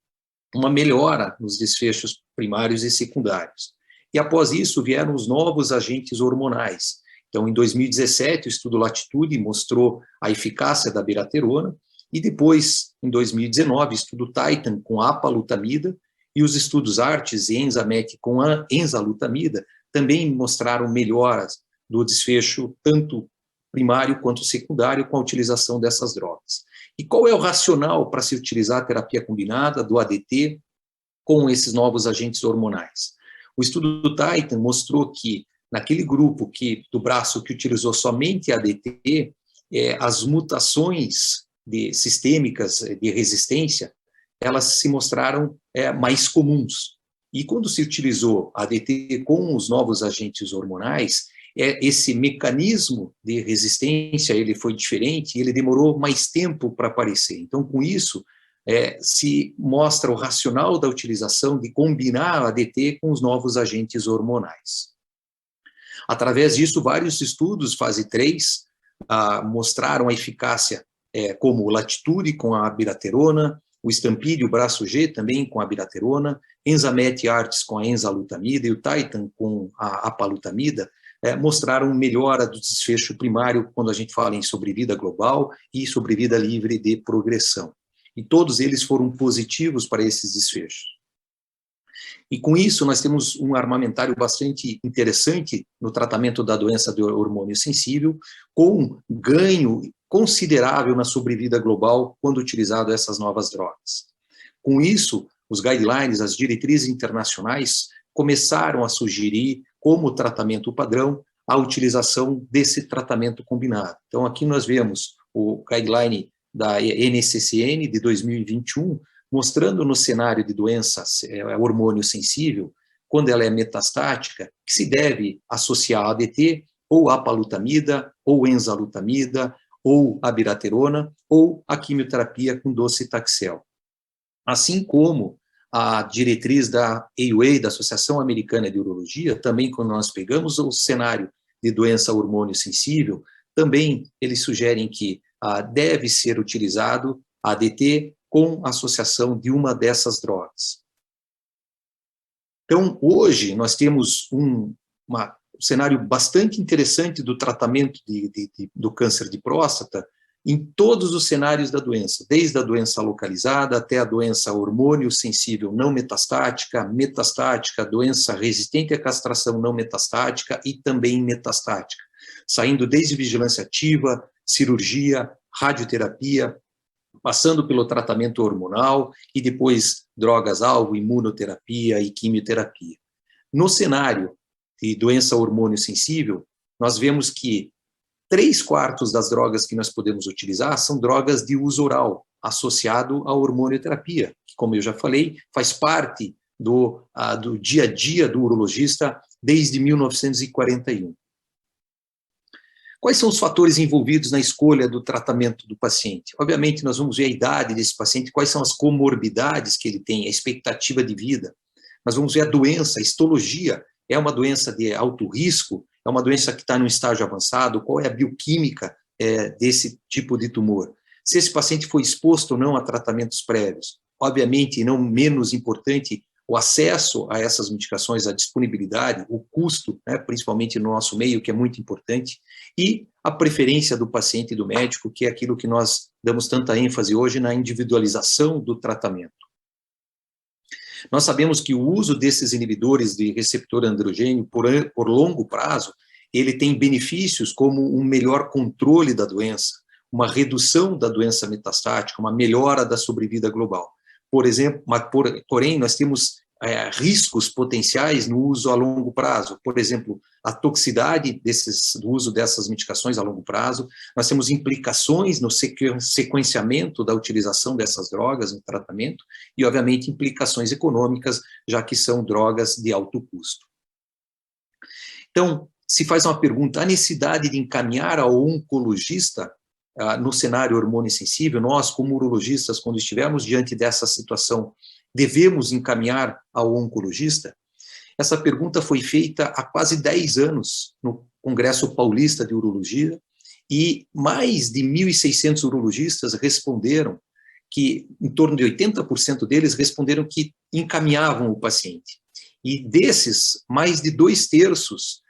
uma melhora nos desfechos primários e secundários. E após isso vieram os novos agentes hormonais. Então, em 2017, o estudo Latitude mostrou a eficácia da abiraterona, e depois, em 2019, o estudo Titan com a apalutamida, e os estudos Artes e Enzamet com a enzalutamida também mostraram melhoras do desfecho, tanto primário quanto secundário, com a utilização dessas drogas. E qual é o racional para se utilizar a terapia combinada do ADT com esses novos agentes hormonais? O estudo do Titan mostrou que, naquele grupo do braço que utilizou somente a ADT, as mutações sistêmicas de resistência, elas se mostraram mais comuns. E quando se utilizou a ADT com os novos agentes hormonais, esse mecanismo de resistência ele foi diferente e ele demorou mais tempo para aparecer. Então, com isso, se mostra o racional da utilização de combinar a ADT com os novos agentes hormonais. Através disso, vários estudos, fase 3, mostraram a eficácia como o Latitude com a abiraterona, o Stampede, o braço G, também com a abiraterona, Enzamet Artes com a enzalutamida e o Titan com a apalutamida, mostraram melhora do desfecho primário quando a gente fala em sobrevida global e sobrevida livre de progressão. E todos eles foram positivos para esses desfechos. E com isso nós temos um armamentário bastante interessante no tratamento da doença do hormônio sensível, com ganho considerável na sobrevida global quando utilizado essas novas drogas. Com isso, os guidelines, as diretrizes internacionais, começaram a sugerir como tratamento padrão a utilização desse tratamento combinado. Então, aqui nós vemos o guideline da NCCN de 2021, mostrando no cenário de doença hormônio sensível, quando ela é metastática, que se deve associar a ADT, ou a apalutamida, ou enzalutamida, ou a abiraterona, ou a quimioterapia com docetaxel. Assim como a diretriz da AUA, da Associação Americana de Urologia, também quando nós pegamos o cenário de doença hormônio sensível, também eles sugerem que deve ser utilizado a ADT com associação de uma dessas drogas. Então, hoje, nós temos um cenário bastante interessante do tratamento do câncer de próstata em todos os cenários da doença, desde a doença localizada até a doença hormônio sensível não metastática, metastática, doença resistente à castração não metastática e também metastática, saindo desde vigilância ativa, cirurgia, radioterapia, passando pelo tratamento hormonal e depois drogas-alvo, imunoterapia e quimioterapia. No cenário de doença hormônio sensível, nós vemos que 3/4 das drogas que nós podemos utilizar são drogas de uso oral, associado à hormonioterapia, que, como eu já falei, faz parte do dia a dia do urologista desde 1941. Quais são os fatores envolvidos na escolha do tratamento do paciente? Obviamente, nós vamos ver a idade desse paciente, quais são as comorbidades que ele tem, a expectativa de vida. Nós vamos ver a doença, a histologia, é uma doença de alto risco, é uma doença que está no estágio avançado, qual é a bioquímica desse tipo de tumor. Se esse paciente foi exposto ou não a tratamentos prévios. Obviamente, e não menos importante, o acesso a essas medicações, a disponibilidade, o custo, né, principalmente no nosso meio, que é muito importante, e a preferência do paciente e do médico, que é aquilo que nós damos tanta ênfase hoje na individualização do tratamento. Nós sabemos que o uso desses inibidores de receptor androgênio por longo prazo, ele tem benefícios como um melhor controle da doença, uma redução da doença metastática, uma melhora da sobrevida global. Por exemplo, porém, nós temos riscos potenciais no uso a longo prazo. Por exemplo, a toxicidade do uso dessas medicações a longo prazo. Nós temos implicações no sequenciamento da utilização dessas drogas no tratamento e, obviamente, implicações econômicas, já que são drogas de alto custo. Então, se faz uma pergunta, a necessidade de encaminhar ao oncologista no cenário hormônio sensível, nós, como urologistas, quando estivermos diante dessa situação, devemos encaminhar ao oncologista? Essa pergunta foi feita há quase 10 anos no Congresso Paulista de Urologia e mais de 1.600 urologistas responderam que, em torno de 80% deles, responderam que encaminhavam o paciente. E desses, mais de 2/3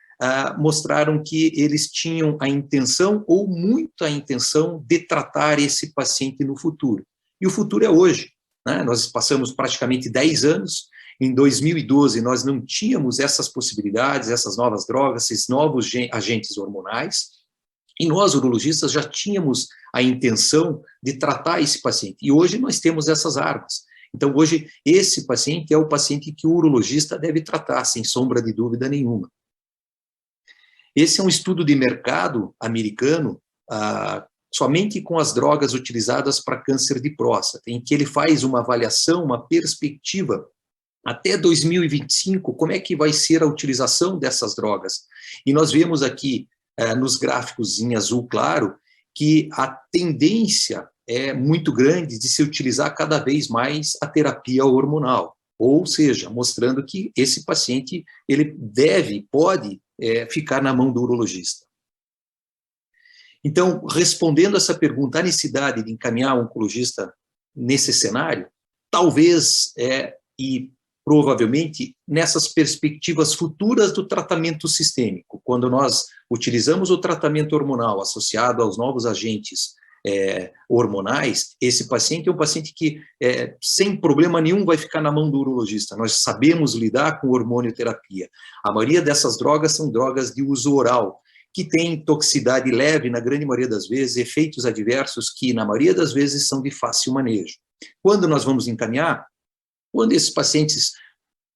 mostraram que eles tinham a intenção, ou muita intenção, de tratar esse paciente no futuro. E o futuro é hoje, né? Nós passamos praticamente 10 anos, em 2012 nós não tínhamos essas possibilidades, essas novas drogas, esses novos agentes hormonais, e nós, urologistas, já tínhamos a intenção de tratar esse paciente, e hoje nós temos essas armas. Então, hoje, esse paciente é o paciente que o urologista deve tratar, sem sombra de dúvida nenhuma. Esse é um estudo de mercado americano, somente com as drogas utilizadas para câncer de próstata, em que ele faz uma avaliação, uma perspectiva, até 2025, como é que vai ser a utilização dessas drogas. E nós vemos aqui, nos gráficos em azul claro, que a tendência é muito grande de se utilizar cada vez mais a terapia hormonal, ou seja, mostrando que esse paciente, ele pode ficar na mão do urologista. Então, respondendo essa pergunta, a necessidade de encaminhar um oncologista nesse cenário, talvez e provavelmente nessas perspectivas futuras do tratamento sistêmico, quando nós utilizamos o tratamento hormonal associado aos novos agentes hormonais, esse paciente é um paciente que, sem problema nenhum, vai ficar na mão do urologista. Nós sabemos lidar com hormonioterapia. A maioria dessas drogas são drogas de uso oral, que têm toxicidade leve, na grande maioria das vezes, efeitos adversos que, na maioria das vezes, são de fácil manejo. Quando nós vamos encaminhar, quando esses pacientes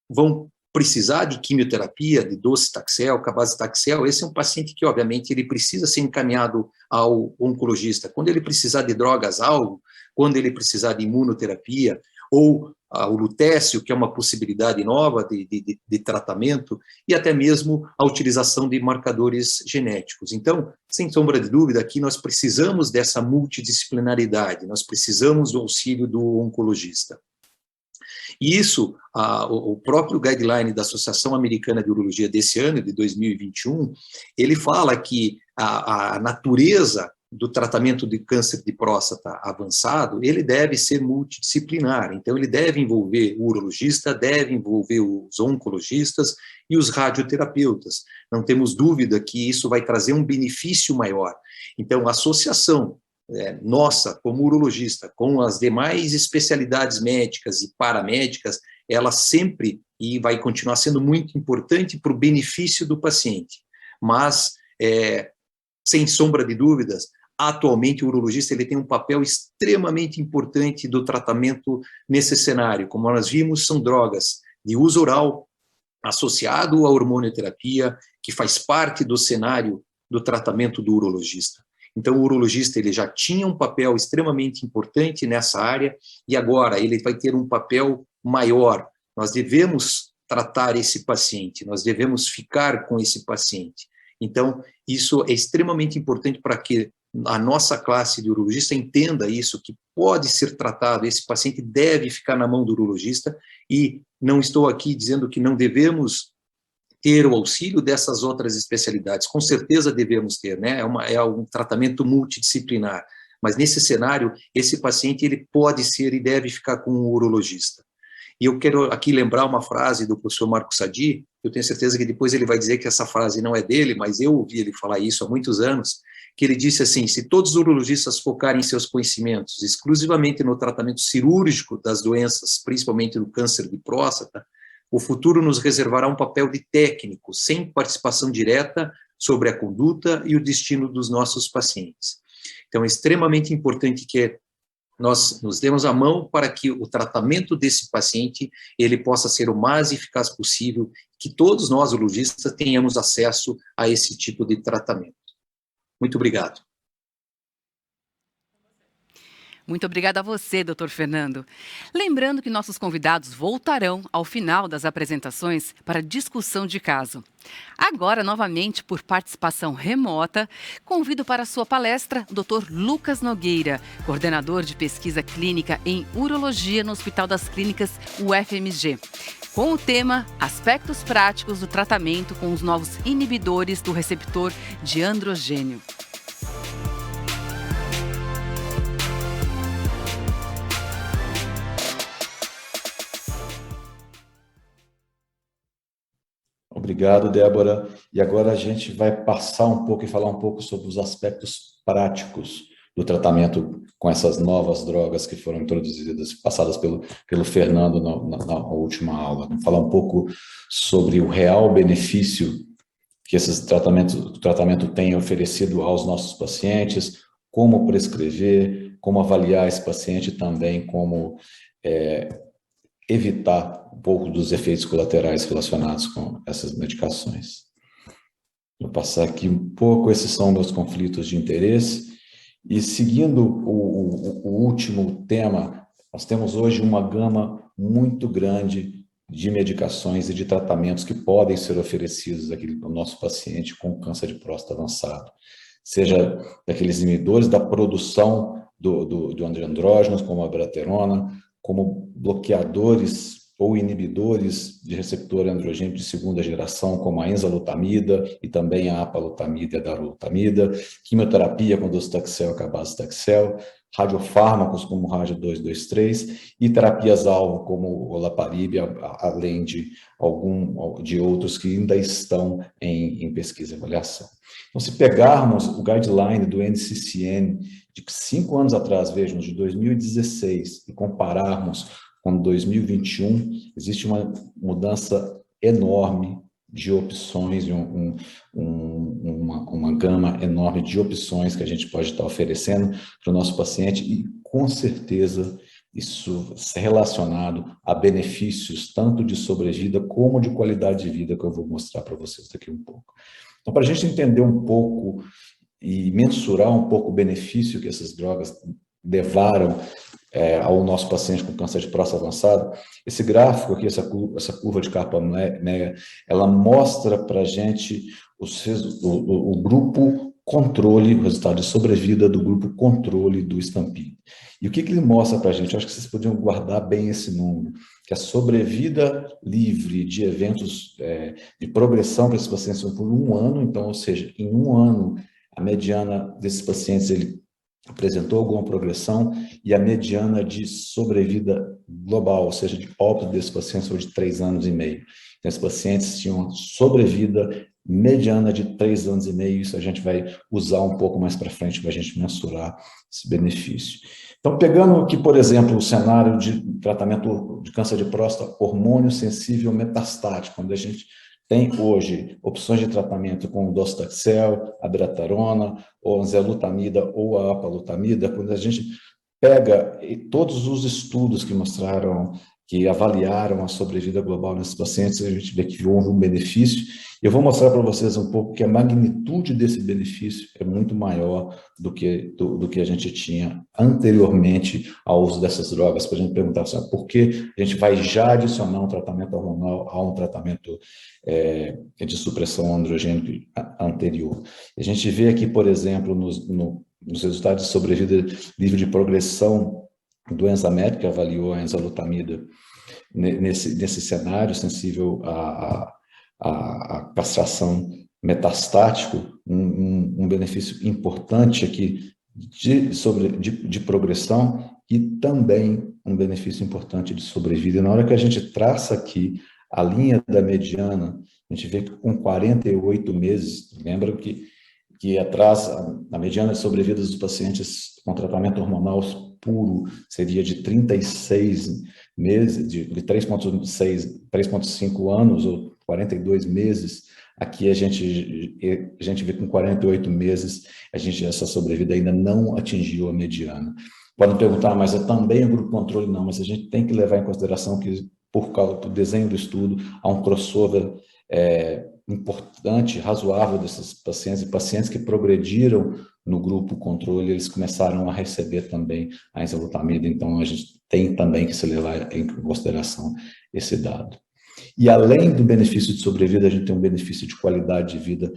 vão precisar de quimioterapia, de docetaxel, cabazitaxel, esse é um paciente que, obviamente, ele precisa ser encaminhado ao oncologista. Quando ele precisar de drogas-alvo, quando ele precisar de imunoterapia, ou o lutécio, que é uma possibilidade nova de tratamento, e até mesmo a utilização de marcadores genéticos. Então, sem sombra de dúvida, aqui nós precisamos dessa multidisciplinaridade, nós precisamos do auxílio do oncologista. E isso, o próprio guideline da Associação Americana de Urologia desse ano, de 2021, ele fala que a natureza do tratamento de câncer de próstata avançado, ele deve ser multidisciplinar. Então, ele deve envolver o urologista, deve envolver os oncologistas e os radioterapeutas. Não temos dúvida que isso vai trazer um benefício maior. Então, a associação nossa, como urologista, com as demais especialidades médicas e paramédicas, ela sempre e vai continuar sendo muito importante para o benefício do paciente. Mas, sem sombra de dúvidas, atualmente o urologista ele tem um papel extremamente importante do tratamento nesse cenário. Como nós vimos, são drogas de uso oral associado à hormonioterapia, que faz parte do cenário do tratamento do urologista. Então, o urologista ele já tinha um papel extremamente importante nessa área e agora ele vai ter um papel maior. Nós devemos tratar esse paciente, nós devemos ficar com esse paciente. Então, isso é extremamente importante para que a nossa classe de urologista entenda isso, que pode ser tratado, esse paciente deve ficar na mão do urologista, e não estou aqui dizendo que não devemos ter o auxílio dessas outras especialidades, com certeza devemos ter, né? É um tratamento multidisciplinar, mas nesse cenário, esse paciente ele pode ser e deve ficar com um urologista. E eu quero aqui lembrar uma frase do professor Marco Sadi, eu tenho certeza que depois ele vai dizer que essa frase não é dele, mas eu ouvi ele falar isso há muitos anos, que ele disse assim: se todos os urologistas focarem seus conhecimentos exclusivamente no tratamento cirúrgico das doenças, principalmente do câncer de próstata, o futuro nos reservará um papel de técnico, sem participação direta sobre a conduta e o destino dos nossos pacientes. Então, é extremamente importante que nós nos demos a mão para que o tratamento desse paciente ele possa ser o mais eficaz possível, que todos nós, urologistas, tenhamos acesso a esse tipo de tratamento. Muito obrigado. Muito obrigada a você, Dr. Fernando. Lembrando que nossos convidados voltarão ao final das apresentações para discussão de caso. Agora, novamente, por participação remota, convido para a sua palestra o Dr. Lucas Nogueira, coordenador de pesquisa clínica em urologia no Hospital das Clínicas UFMG, com o tema Aspectos práticos do tratamento com os novos inibidores do receptor de androgênio. Obrigado, Débora. E agora a gente vai passar um pouco e falar um pouco sobre os aspectos práticos do tratamento com essas novas drogas que foram introduzidas, passadas pelo Fernando na última aula. Vamos falar um pouco sobre o real benefício que esse tratamento tem oferecido aos nossos pacientes, como prescrever, como avaliar esse paciente também, como evitar um pouco dos efeitos colaterais relacionados com essas medicações. Vou passar aqui um pouco, esses são meus conflitos de interesse. E seguindo o último tema, nós temos hoje uma gama muito grande de medicações e de tratamentos que podem ser oferecidos aqui ao nosso paciente com câncer de próstata avançado. Seja daqueles inibidores da produção de andrógenos, como a abiraterona, como bloqueadores ou inibidores de receptor androgênico de segunda geração, como a enzalutamida e também a apalutamida e a darolutamida, quimioterapia com docetaxel e cabazitaxel, radiofármacos como o rádio 223 e terapias-alvo como o olaparib, além de outros que ainda estão em pesquisa e avaliação. Então, se pegarmos o guideline do NCCN de 5 anos atrás, vejam, de 2016, e compararmos com 2021, existe uma mudança enorme de opções, uma gama enorme de opções que a gente pode estar oferecendo para o nosso paciente e, com certeza, isso é relacionado a benefícios tanto de sobrevida como de qualidade de vida, que eu vou mostrar para vocês daqui um pouco. Então, para a gente entender um pouco e mensurar um pouco o benefício que essas drogas levaram ao nosso paciente com câncer de próstata avançado, esse gráfico aqui, essa curva de Kaplan-Meier, ela mostra para a gente o grupo controle, o resultado de sobrevida do grupo controle do Stampede. E o que ele mostra para a gente? Eu acho que vocês podiam guardar bem esse número, que a sobrevida livre de eventos de progressão para esses pacientes por 1 ano, então, ou seja, em 1 ano, a mediana desses pacientes, ele apresentou alguma progressão, e a mediana de sobrevida global, ou seja, de óbito desses pacientes, foi de 3,5 anos. Então, esses pacientes tinham sobrevida mediana de 3,5 anos, isso a gente vai usar um pouco mais para frente para a gente mensurar esse benefício. Então, pegando aqui, por exemplo, o cenário de tratamento de câncer de próstata hormônio sensível metastático, onde a gente tem hoje opções de tratamento com docetaxel, abiraterona, ou enzalutamida ou a apalutamida. Quando a gente pega todos os estudos que mostraram, que avaliaram a sobrevida global nesses pacientes, a gente vê que houve um benefício. Eu vou mostrar para vocês um pouco que a magnitude desse benefício é muito maior do que a gente tinha anteriormente ao uso dessas drogas. Para a gente perguntar assim, por que a gente vai já adicionar um tratamento hormonal a um tratamento de supressão androgênica anterior. A gente vê aqui, por exemplo, nos resultados de sobrevida livre de progressão, doença médica avaliou a enzalutamida nesse cenário sensível à castração metastático, um benefício importante aqui de progressão e também um benefício importante de sobrevida. E na hora que a gente traça aqui a linha da mediana, a gente vê que com 48 meses, lembra que atrás a mediana de sobrevida dos pacientes com tratamento hormonal puro seria de 36 meses, de 3,5 anos ou 42 meses. Aqui a gente vê que com 48 meses essa sobrevida ainda não atingiu a mediana. Podem perguntar, mas é também o grupo controle? Não, mas a gente tem que levar em consideração que, por causa do desenho do estudo, há um crossover importante, razoável desses pacientes, e pacientes que progrediram no grupo controle, eles começaram a receber também a enzalutamida, então a gente tem também que se levar em consideração esse dado. E além do benefício de sobrevida, a gente tem um benefício de qualidade de vida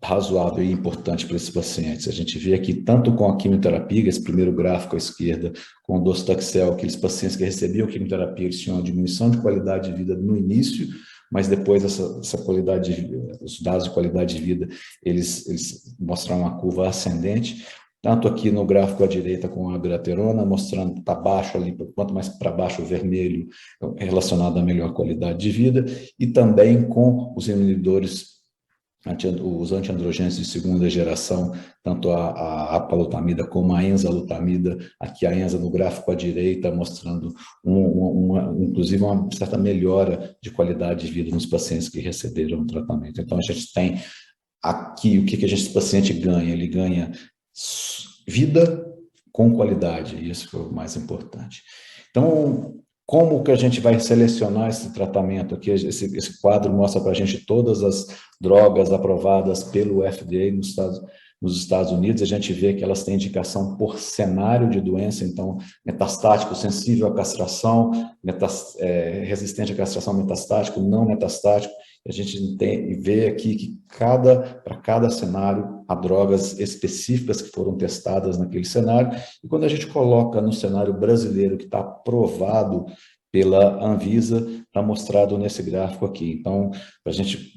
razoável e importante para esses pacientes. A gente vê aqui, tanto com a quimioterapia, esse primeiro gráfico à esquerda, com o docetaxel, aqueles pacientes que recebiam quimioterapia, eles tinham uma diminuição de qualidade de vida no início, mas depois essa qualidade, os dados de qualidade de vida, eles mostraram uma curva ascendente, tanto aqui no gráfico à direita com a abiraterona, mostrando está baixo ali, quanto mais para baixo o vermelho, relacionado à melhor qualidade de vida, e também com os inibidores, os antiandrogênicos de segunda geração, tanto a apalutamida como a enzalutamida, aqui a enza no gráfico à direita, mostrando inclusive uma certa melhora de qualidade de vida nos pacientes que receberam o tratamento. Então, a gente tem aqui o que esse paciente ganha, ele ganha vida com qualidade, e isso foi o mais importante. Então, como que a gente vai selecionar esse tratamento aqui? Esse quadro mostra para a gente todas as drogas aprovadas pelo FDA nos Estados Unidos. A gente vê que elas têm indicação por cenário de doença, então metastático, sensível à castração, resistente à castração metastático, não metastático. A gente vê aqui que para cada cenário há drogas específicas que foram testadas naquele cenário, e quando a gente coloca no cenário brasileiro que está aprovado pela Anvisa, está mostrado nesse gráfico aqui. Então, para a gente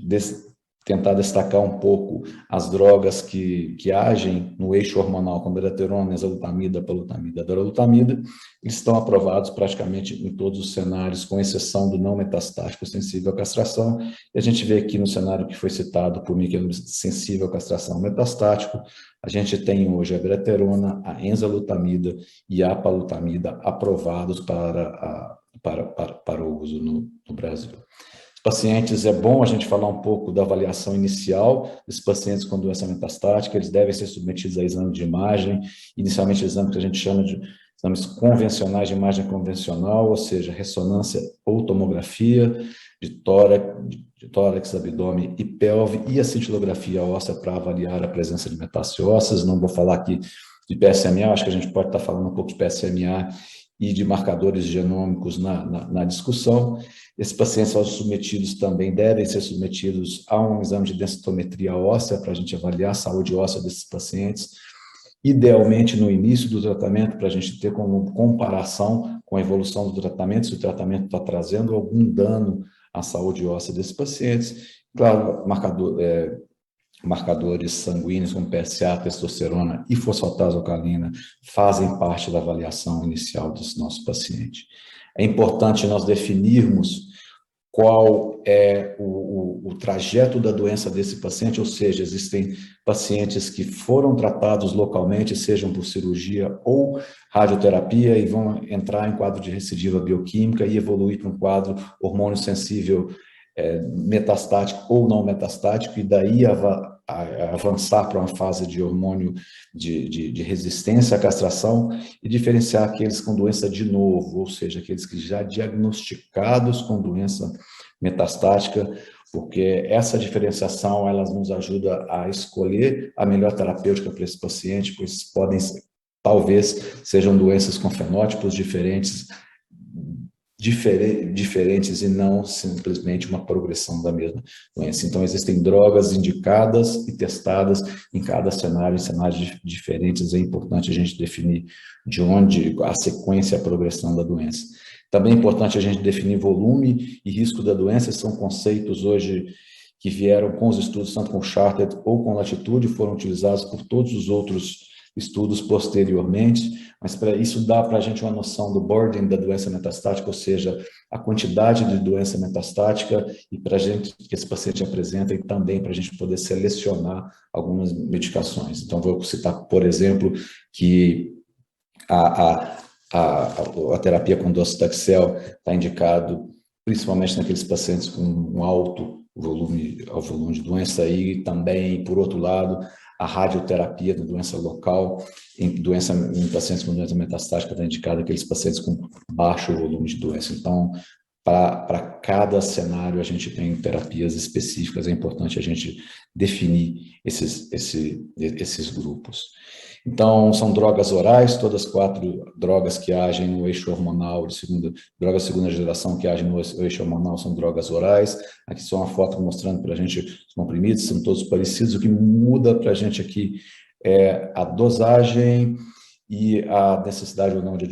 tentar destacar um pouco as drogas que agem no eixo hormonal, como abiraterona, exalutamida, palutamida, daralutamida, eles estão aprovados praticamente em todos os cenários, com exceção do não metastático sensível à castração. E a gente vê aqui no cenário que foi citado por mim, que é sensível à castração metastático, a gente tem hoje a abiraterona, a enzalutamida e a palutamida aprovados para o uso no Brasil. Pacientes, é bom a gente falar um pouco da avaliação inicial desses pacientes com doença metastática, eles devem ser submetidos a exame de imagem, inicialmente exame que a gente chama de exames convencionais de imagem convencional, ou seja, ressonância ou tomografia de tórax, abdômen e pelve, e a cintilografia óssea para avaliar a presença de metástases ósseas. Não vou falar aqui de PSMA, acho que a gente pode estar falando um pouco de PSMA e de marcadores genômicos na discussão. Esses pacientes são submetidos também, devem ser submetidos a um exame de densitometria óssea para a gente avaliar a saúde óssea desses pacientes, idealmente no início do tratamento, para a gente ter como comparação com a evolução do tratamento, se o tratamento está trazendo algum dano à saúde óssea desses pacientes. Claro, marcadores sanguíneos como PSA, testosterona e fosfatase alcalina fazem parte da avaliação inicial desse nosso paciente. É importante nós definirmos qual é o trajeto da doença desse paciente, ou seja, existem pacientes que foram tratados localmente, sejam por cirurgia ou radioterapia, e vão entrar em quadro de recidiva bioquímica e evoluir para um quadro hormônio sensível metastático ou não metastático, e daí avançar para uma fase de hormônio de resistência à castração, e diferenciar aqueles com doença de novo, ou seja, aqueles que já diagnosticados com doença metastática, porque essa diferenciação ela nos ajuda a escolher a melhor terapêutica para esse paciente, pois talvez sejam doenças com fenótipos diferentes e não simplesmente uma progressão da mesma doença. Então, existem drogas indicadas e testadas em cada cenário, em cenários diferentes. É importante a gente definir de onde a sequência e a progressão da doença. Também é importante a gente definir volume e risco da doença. São conceitos hoje que vieram com os estudos, tanto com Charted ou com Latitude, foram utilizados por todos os outros estudos posteriormente, mas para isso dá para a gente uma noção do burden da doença metastática, ou seja, a quantidade de doença metastática, e para a gente que esse paciente apresenta, e também para a gente poder selecionar algumas medicações. Então, vou citar, por exemplo, que a terapia com docetaxel está indicado principalmente naqueles pacientes com um alto volume de doença, e também, por outro lado, a radioterapia da doença local, em pacientes com doença metastática, está indicada aqueles pacientes com baixo volume de doença. Então, para cada cenário, a gente tem terapias específicas, é importante a gente definir esses grupos. Então, são drogas orais, todas 4 drogas que agem no eixo hormonal, drogas de segunda geração que agem no eixo hormonal são drogas orais. Aqui só uma foto mostrando para a gente os comprimidos, são todos parecidos. O que muda para a gente aqui é a dosagem e a necessidade ou não de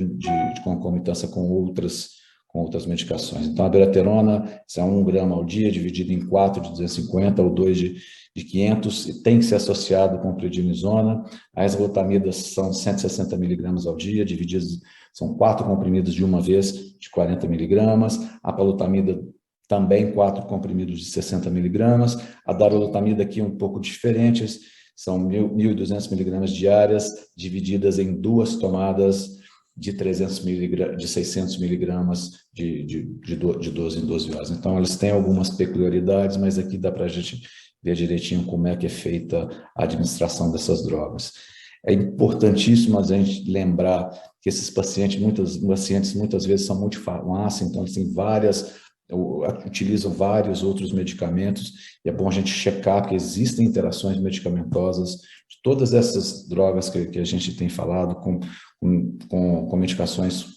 concomitância com outras medicações. Então, a abiraterona é 1 grama ao dia, dividido em 4 de 250 ou 2 de 500, e tem que ser associado com prednisona. As glutamidas são 160 miligramas ao dia, divididos, são 4 comprimidos de uma vez, de 40 miligramas. A palutamida também 4 comprimidos de 60 miligramas. A darolutamida aqui um pouco diferentes, são 1.200 miligramas diárias, divididas em 2 tomadas de 600 miligramas de 12 em 12 horas. Então, elas têm algumas peculiaridades, mas aqui dá para a gente ver direitinho como é que é feita a administração dessas drogas. É importantíssimo a gente lembrar que esses pacientes muitas vezes são multifarmácia, então eles têm utilizam vários outros medicamentos, e é bom a gente checar que existem interações medicamentosas de todas essas drogas que a gente tem falado com medicações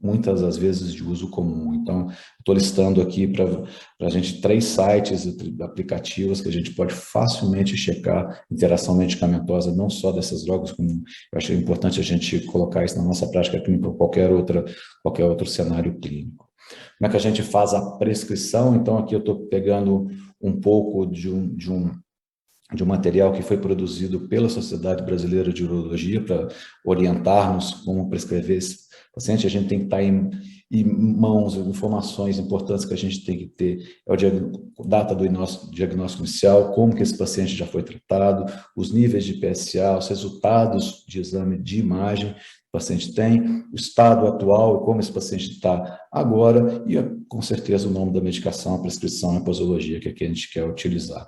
muitas das vezes de uso comum. Então, estou listando aqui para a gente 3 sites aplicativos que a gente pode facilmente checar interação medicamentosa, não só dessas drogas, como eu acho importante a gente colocar isso na nossa prática clínica ou qualquer outro cenário clínico. Como é que a gente faz a prescrição? Então, aqui eu estou pegando um pouco de um material que foi produzido pela Sociedade Brasileira de Urologia para orientar-nos como prescrever esse paciente. A gente tem que estar em mãos, informações importantes que a gente tem que ter, é o data do nosso diagnóstico inicial, como que esse paciente já foi tratado, os níveis de PSA, os resultados de exame de imagem que o paciente tem, o estado atual, como esse paciente está agora e, com certeza, o nome da medicação, a prescrição e a posologia que a gente quer utilizar.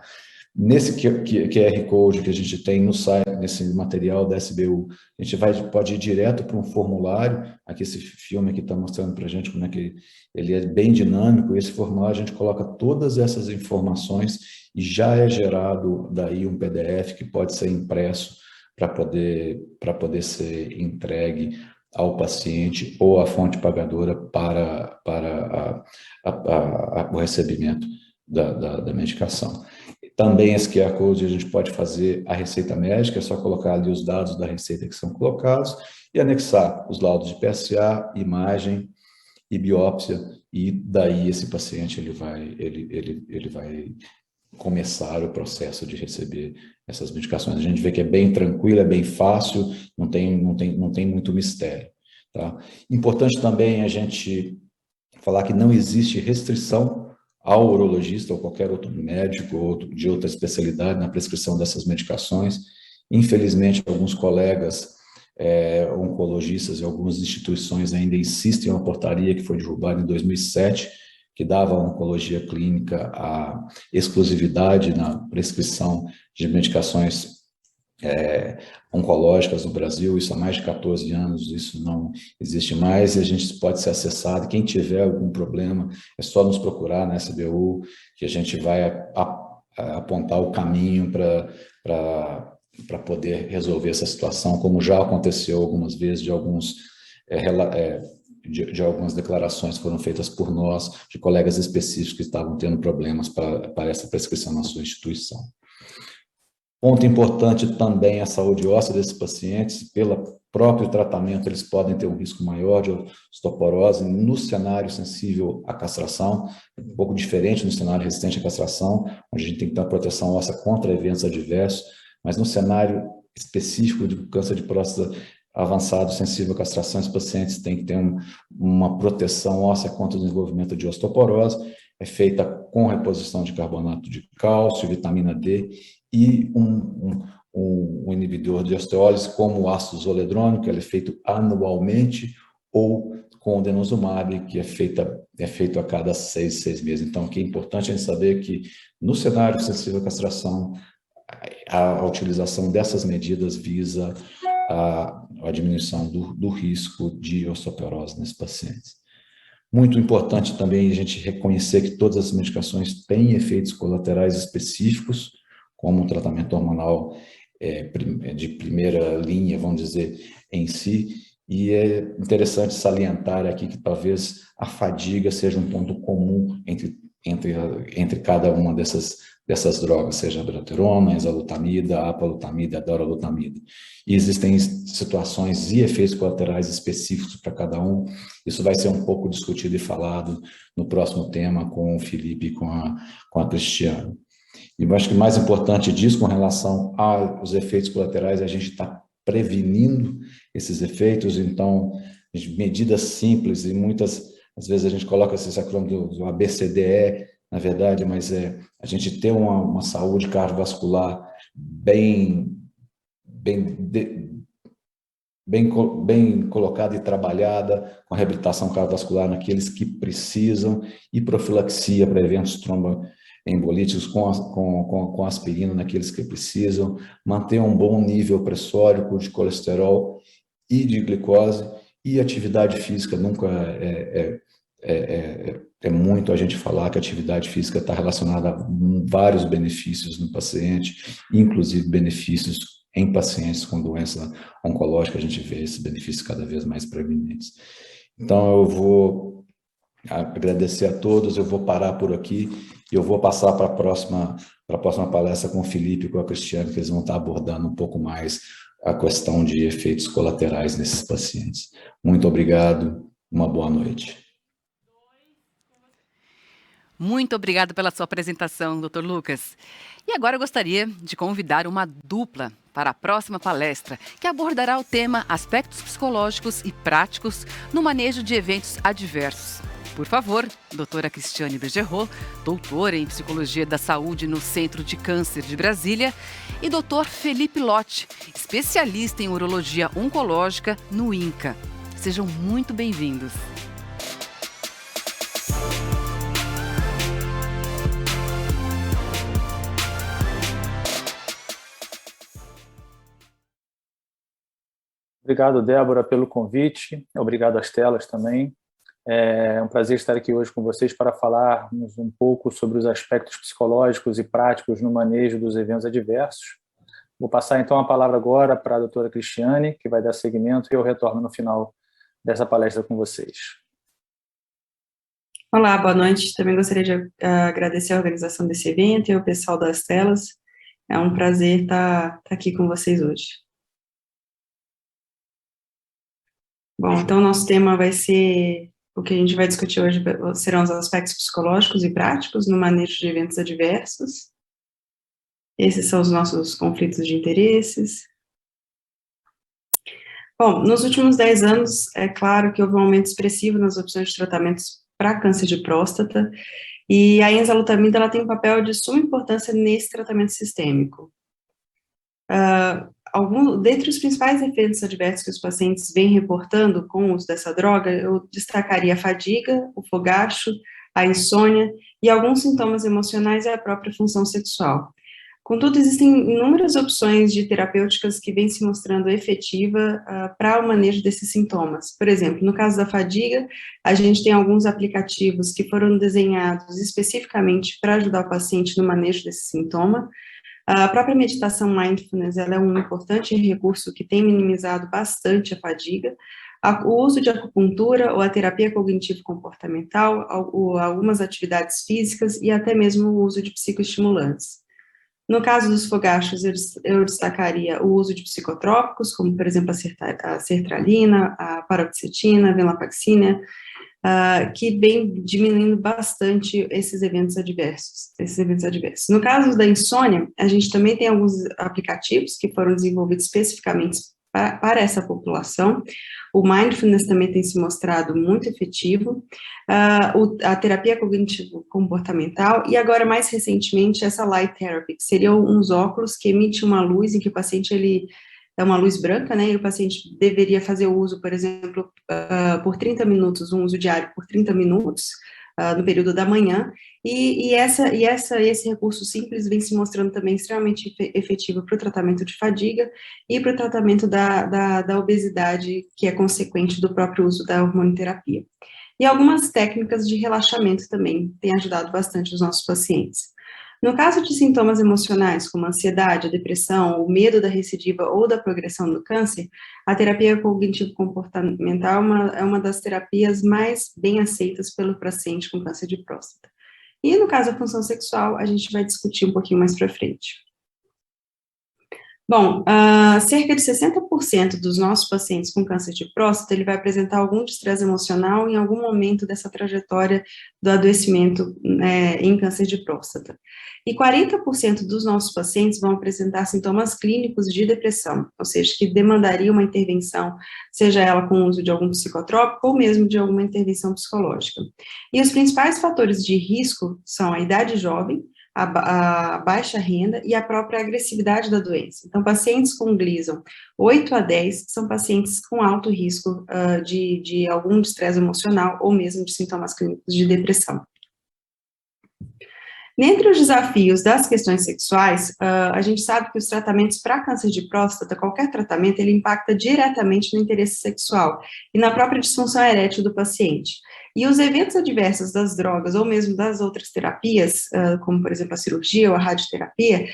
Nesse QR Code que a gente tem no site, nesse material da SBU, a gente pode ir direto para um formulário. Aqui esse filme aqui está mostrando para a gente como é que ele é bem dinâmico. Esse formulário a gente coloca todas essas informações e já é gerado daí um PDF que pode ser impresso para poder ser entregue ao paciente ou à fonte pagadora para o recebimento da medicação. Também esse QR Code a gente pode fazer a receita médica, é só colocar ali os dados da receita que são colocados e anexar os laudos de PSA, imagem e biópsia, e daí esse paciente ele vai começar o processo de receber essas medicações. A gente vê que é bem tranquilo, é bem fácil, não tem muito mistério. Tá? Importante também a gente falar que não existe restrição ao urologista ou qualquer outro médico ou de outra especialidade na prescrição dessas medicações. Infelizmente, alguns colegas oncologistas e algumas instituições ainda insistem em uma portaria que foi divulgada em 2007, que dava à oncologia clínica a exclusividade na prescrição de medicações oncológicas no Brasil. Isso há mais de 14 anos, isso não existe mais, e a gente pode ser acessado. Quem tiver algum problema, é só nos procurar na SBU, que a gente vai apontar o caminho para poder resolver essa situação, como já aconteceu algumas vezes de algumas declarações que foram feitas por nós, de colegas específicos que estavam tendo problemas para essa prescrição na sua instituição. Ponto importante também, a saúde óssea desses pacientes. Pelo próprio tratamento, eles podem ter um risco maior de osteoporose no cenário sensível à castração, um pouco diferente no cenário resistente à castração, onde a gente tem que ter uma proteção óssea contra eventos adversos, mas no cenário específico de câncer de próstata avançado, sensível à castração, os pacientes têm que ter uma proteção óssea contra o desenvolvimento de osteoporose. É feita com reposição de carbonato de cálcio, vitamina D e um inibidor de osteólise, como o ácido zoledrônico, que ele é feito anualmente, ou com o denosumab, que é feito a cada 6 meses. Então, o que é importante a gente saber que, no cenário sensível à castração, a utilização dessas medidas visa a diminuição do risco de osteoporose nesses pacientes. Muito importante também a gente reconhecer que todas as medicações têm efeitos colaterais específicos, como o tratamento hormonal de primeira linha, vamos dizer, em si, e é interessante salientar aqui que talvez a fadiga seja um ponto comum entre cada uma dessas drogas, seja a droterona, a exalutamida, a apalutamida, a doralutamida. E existem situações e efeitos colaterais específicos para cada um. Isso vai ser um pouco discutido e falado no próximo tema com o Felipe e com a Cristiane. E eu acho que o mais importante disso, com relação aos efeitos colaterais, é a gente estar prevenindo esses efeitos. Então, medidas simples, e às vezes a gente coloca esse acrônimo do ABCDE, na verdade, mas a gente ter uma saúde cardiovascular bem colocada e trabalhada, com reabilitação cardiovascular naqueles que precisam, e profilaxia para eventos tromboembolíticos com aspirina naqueles que precisam, manter um bom nível pressórico de colesterol e de glicose, e atividade física. Nunca é muito a gente falar que a atividade física está relacionada a vários benefícios no paciente, inclusive benefícios em pacientes com doença oncológica. A gente vê esses benefícios cada vez mais preeminentes. Então, eu vou agradecer a todos, eu vou parar por aqui e eu vou passar para a próxima palestra com o Felipe e com a Cristiane, que eles vão estar abordando um pouco mais a questão de efeitos colaterais nesses pacientes. Muito obrigado, uma boa noite. Muito obrigada pela sua apresentação, Dr. Lucas. E agora eu gostaria de convidar uma dupla para a próxima palestra, que abordará o tema Aspectos Psicológicos e Práticos no Manejo de Eventos Adversos. Por favor, doutora Cristiane Bergerot, doutora em Psicologia da Saúde no Centro de Câncer de Brasília, e doutor Felipe Lotti, especialista em Urologia Oncológica no INCA. Sejam muito bem-vindos. Obrigado, Débora, pelo convite. Obrigado às telas também. É um prazer estar aqui hoje com vocês para falarmos um pouco sobre os aspectos psicológicos e práticos no manejo dos eventos adversos. Vou passar então a palavra agora para a doutora Cristiane, que vai dar seguimento, e eu retorno no final dessa palestra com vocês. Olá, boa noite. Também gostaria de agradecer a organização desse evento e ao pessoal das telas. É um prazer estar aqui com vocês hoje. Bom, então o nosso tema vai ser, o que a gente vai discutir hoje serão os aspectos psicológicos e práticos no manejo de eventos adversos. Esses são os nossos conflitos de interesses. Bom, nos últimos 10 anos, é claro que houve um aumento expressivo nas opções de tratamentos para câncer de próstata, e a enzalutamida ela tem um papel de suma importância nesse tratamento sistêmico. Dentre os principais efeitos adversos que os pacientes vêm reportando com o uso dessa droga, eu destacaria a fadiga, o fogacho, a insônia e alguns sintomas emocionais e a própria função sexual. Contudo, existem inúmeras opções de terapêuticas que vêm se mostrando efetiva para o manejo desses sintomas. Por exemplo, no caso da fadiga, a gente tem alguns aplicativos que foram desenhados especificamente para ajudar o paciente no manejo desse sintoma. A própria meditação mindfulness, ela é um importante recurso que tem minimizado bastante a fadiga. O uso de acupuntura ou a terapia cognitivo-comportamental, algumas atividades físicas e até mesmo o uso de psicoestimulantes. No caso dos fogachos, eu destacaria o uso de psicotrópicos, como, por exemplo, a sertralina, a paroxetina, a venlafaxina, que vem diminuindo bastante esses eventos adversos. No caso da insônia, a gente também tem alguns aplicativos que foram desenvolvidos especificamente para essa população. O mindfulness também tem se mostrado muito efetivo, a terapia cognitivo-comportamental, e agora, mais recentemente, essa light therapy, que seriam uns óculos que emitem uma luz em que o paciente, é uma luz branca, né, e o paciente deveria fazer o uso, por exemplo, por 30 minutos, um uso diário por 30 minutos, no período da manhã, e esse recurso simples vem se mostrando também extremamente efetivo para o tratamento de fadiga e para o tratamento da obesidade, que é consequente do próprio uso da hormonioterapia. E algumas técnicas de relaxamento também têm ajudado bastante os nossos pacientes. No caso de sintomas emocionais, como a ansiedade, a depressão, o medo da recidiva ou da progressão do câncer, a terapia cognitivo-comportamental é uma das terapias mais bem aceitas pelo paciente com câncer de próstata. E no caso da função sexual, a gente vai discutir um pouquinho mais para frente. Bom, cerca de 60% dos nossos pacientes com câncer de próstata, ele vai apresentar algum estresse emocional em algum momento dessa trajetória do adoecimento em câncer de próstata. E 40% dos nossos pacientes vão apresentar sintomas clínicos de depressão, ou seja, que demandaria uma intervenção, seja ela com o uso de algum psicotrópico ou mesmo de alguma intervenção psicológica. E os principais fatores de risco são a idade jovem, a baixa renda e a própria agressividade da doença. Então, pacientes com Gleason 8 a 10 são pacientes com alto risco de algum estresse emocional ou mesmo de sintomas clínicos de depressão. Dentre os desafios das questões sexuais, a gente sabe que os tratamentos para câncer de próstata, qualquer tratamento, ele impacta diretamente no interesse sexual e na própria disfunção erétil do paciente. E os eventos adversos das drogas ou mesmo das outras terapias, como por exemplo a cirurgia ou a radioterapia,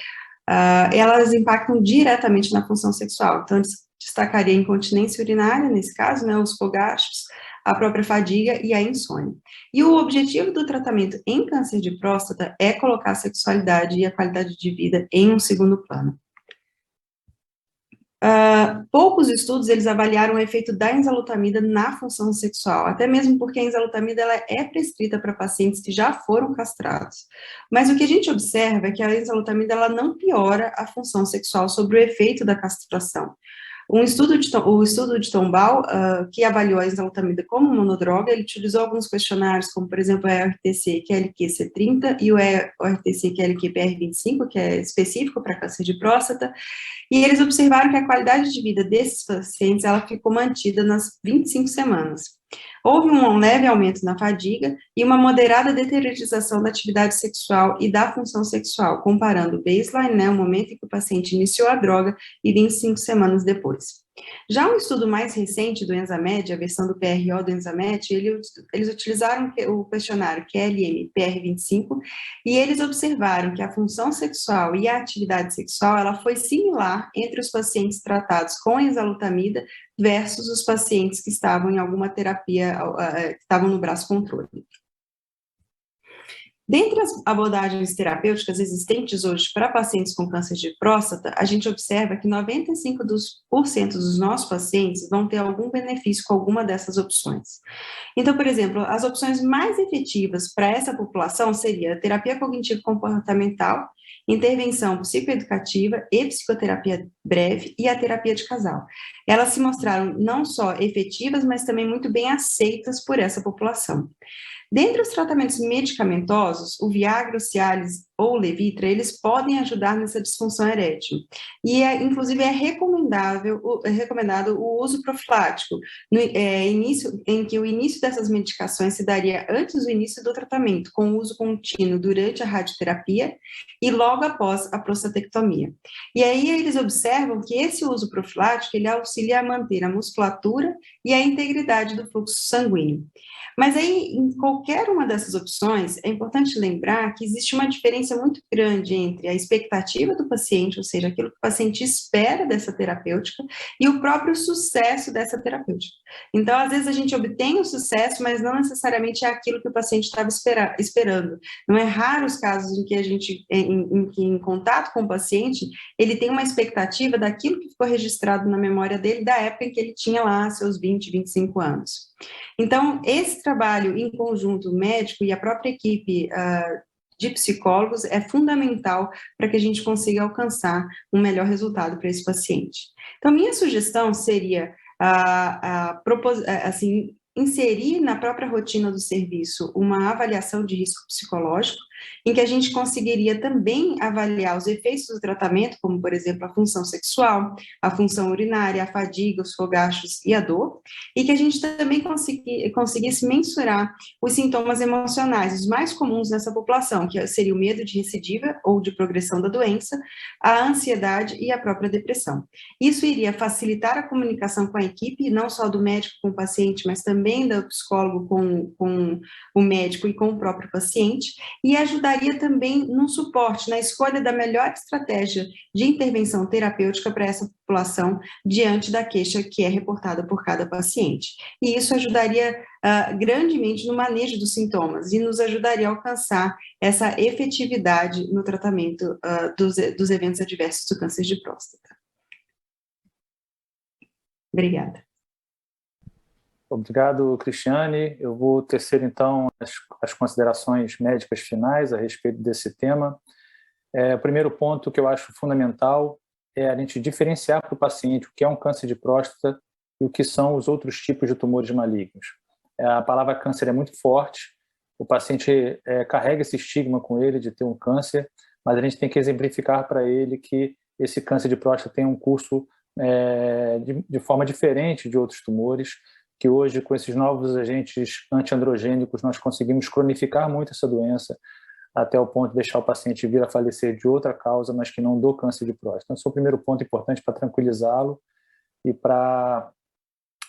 elas impactam diretamente na função sexual. Então, destacaria a incontinência urinária, nesse caso, né, os fogachos, a própria fadiga e a insônia. E o objetivo do tratamento em câncer de próstata é colocar a sexualidade e a qualidade de vida em um segundo plano. Poucos estudos eles avaliaram o efeito da enzalutamida na função sexual, até mesmo porque a enzalutamida ela é prescrita para pacientes que já foram castrados. Mas o que a gente observa é que a enzalutamida ela não piora a função sexual sobre o efeito da castração. O estudo de Tomball, que avaliou a enzalutamida como monodroga, ele utilizou alguns questionários, como, por exemplo, o ERTC-QLQ-C30 e o ERTC-QLQ-PR25, que é específico para câncer de próstata, e eles observaram que a qualidade de vida desses pacientes, ela ficou mantida nas 25 semanas. Houve um leve aumento na fadiga e uma moderada deteriorização da atividade sexual e da função sexual, comparando o baseline, né, o momento em que o paciente iniciou a droga, e 25 semanas depois. Já um estudo mais recente do Enzamed, a versão do PRO do Enzamed, eles utilizaram o questionário QLM-PR25 e eles observaram que a função sexual e a atividade sexual ela foi similar entre os pacientes tratados com enzalutamida versus os pacientes que estavam em alguma terapia, que estavam no braço controle. Dentre as abordagens terapêuticas existentes hoje para pacientes com câncer de próstata, a gente observa que 95% dos nossos pacientes vão ter algum benefício com alguma dessas opções. Então, por exemplo, as opções mais efetivas para essa população seria a terapia cognitivo-comportamental, intervenção psicoeducativa e psicoterapia breve e a terapia de casal. Elas se mostraram não só efetivas, mas também muito bem aceitas por essa população. Dentre os tratamentos medicamentosos, o Viagra, o Cialis ou o Levitra, eles podem ajudar nessa disfunção erétil. E, inclusive, é recomendado o uso profilático, em que o início dessas medicações se daria antes do início do tratamento, com o uso contínuo durante a radioterapia e logo após a prostatectomia. E aí eles observam que esse uso profilático, ele auxilia a manter a musculatura e a integridade do fluxo sanguíneo. Mas aí, em qualquer uma dessas opções, é importante lembrar que existe uma diferença muito grande entre a expectativa do paciente, ou seja, aquilo que o paciente espera dessa terapêutica, e o próprio sucesso dessa terapêutica. Então, às vezes, a gente obtém o sucesso, mas não necessariamente é aquilo que o paciente estava esperando. Não é raro os casos em que a gente, em contato com o paciente, ele tem uma expectativa daquilo que ficou registrado na memória dele da época em que ele tinha lá seus 20, 25 anos. Então, esse trabalho em conjunto, médico e a própria equipe de psicólogos é fundamental para que a gente consiga alcançar um melhor resultado para esse paciente. Então, minha sugestão seria, inserir na própria rotina do serviço uma avaliação de risco psicológico, em que a gente conseguiria também avaliar os efeitos do tratamento, como, por exemplo, a função sexual, a função urinária, a fadiga, os fogachos e a dor, e que a gente também conseguisse mensurar os sintomas emocionais, os mais comuns nessa população, que seria o medo de recidiva ou de progressão da doença, a ansiedade e a própria depressão. Isso iria facilitar a comunicação com a equipe, não só do médico com o paciente, mas também do psicólogo com o médico e com o próprio paciente, e ajudaria também no suporte, na escolha da melhor estratégia de intervenção terapêutica para essa população diante da queixa que é reportada por cada paciente. E isso ajudaria grandemente no manejo dos sintomas e nos ajudaria a alcançar essa efetividade no tratamento dos eventos adversos do câncer de próstata. Obrigada. Obrigado, Cristiane. Eu vou tecer, então, as considerações médicas finais a respeito desse tema. O primeiro ponto que eu acho fundamental é a gente diferenciar para o paciente o que é um câncer de próstata e o que são os outros tipos de tumores malignos. A palavra câncer é muito forte, o paciente carrega esse estigma com ele de ter um câncer, mas a gente tem que exemplificar para ele que esse câncer de próstata tem um curso de forma diferente de outros tumores, que hoje, com esses novos agentes antiandrogênicos, nós conseguimos cronificar muito essa doença, até o ponto de deixar o paciente vir a falecer de outra causa, mas que não do câncer de próstata. Então, esse é o primeiro ponto importante para tranquilizá-lo e para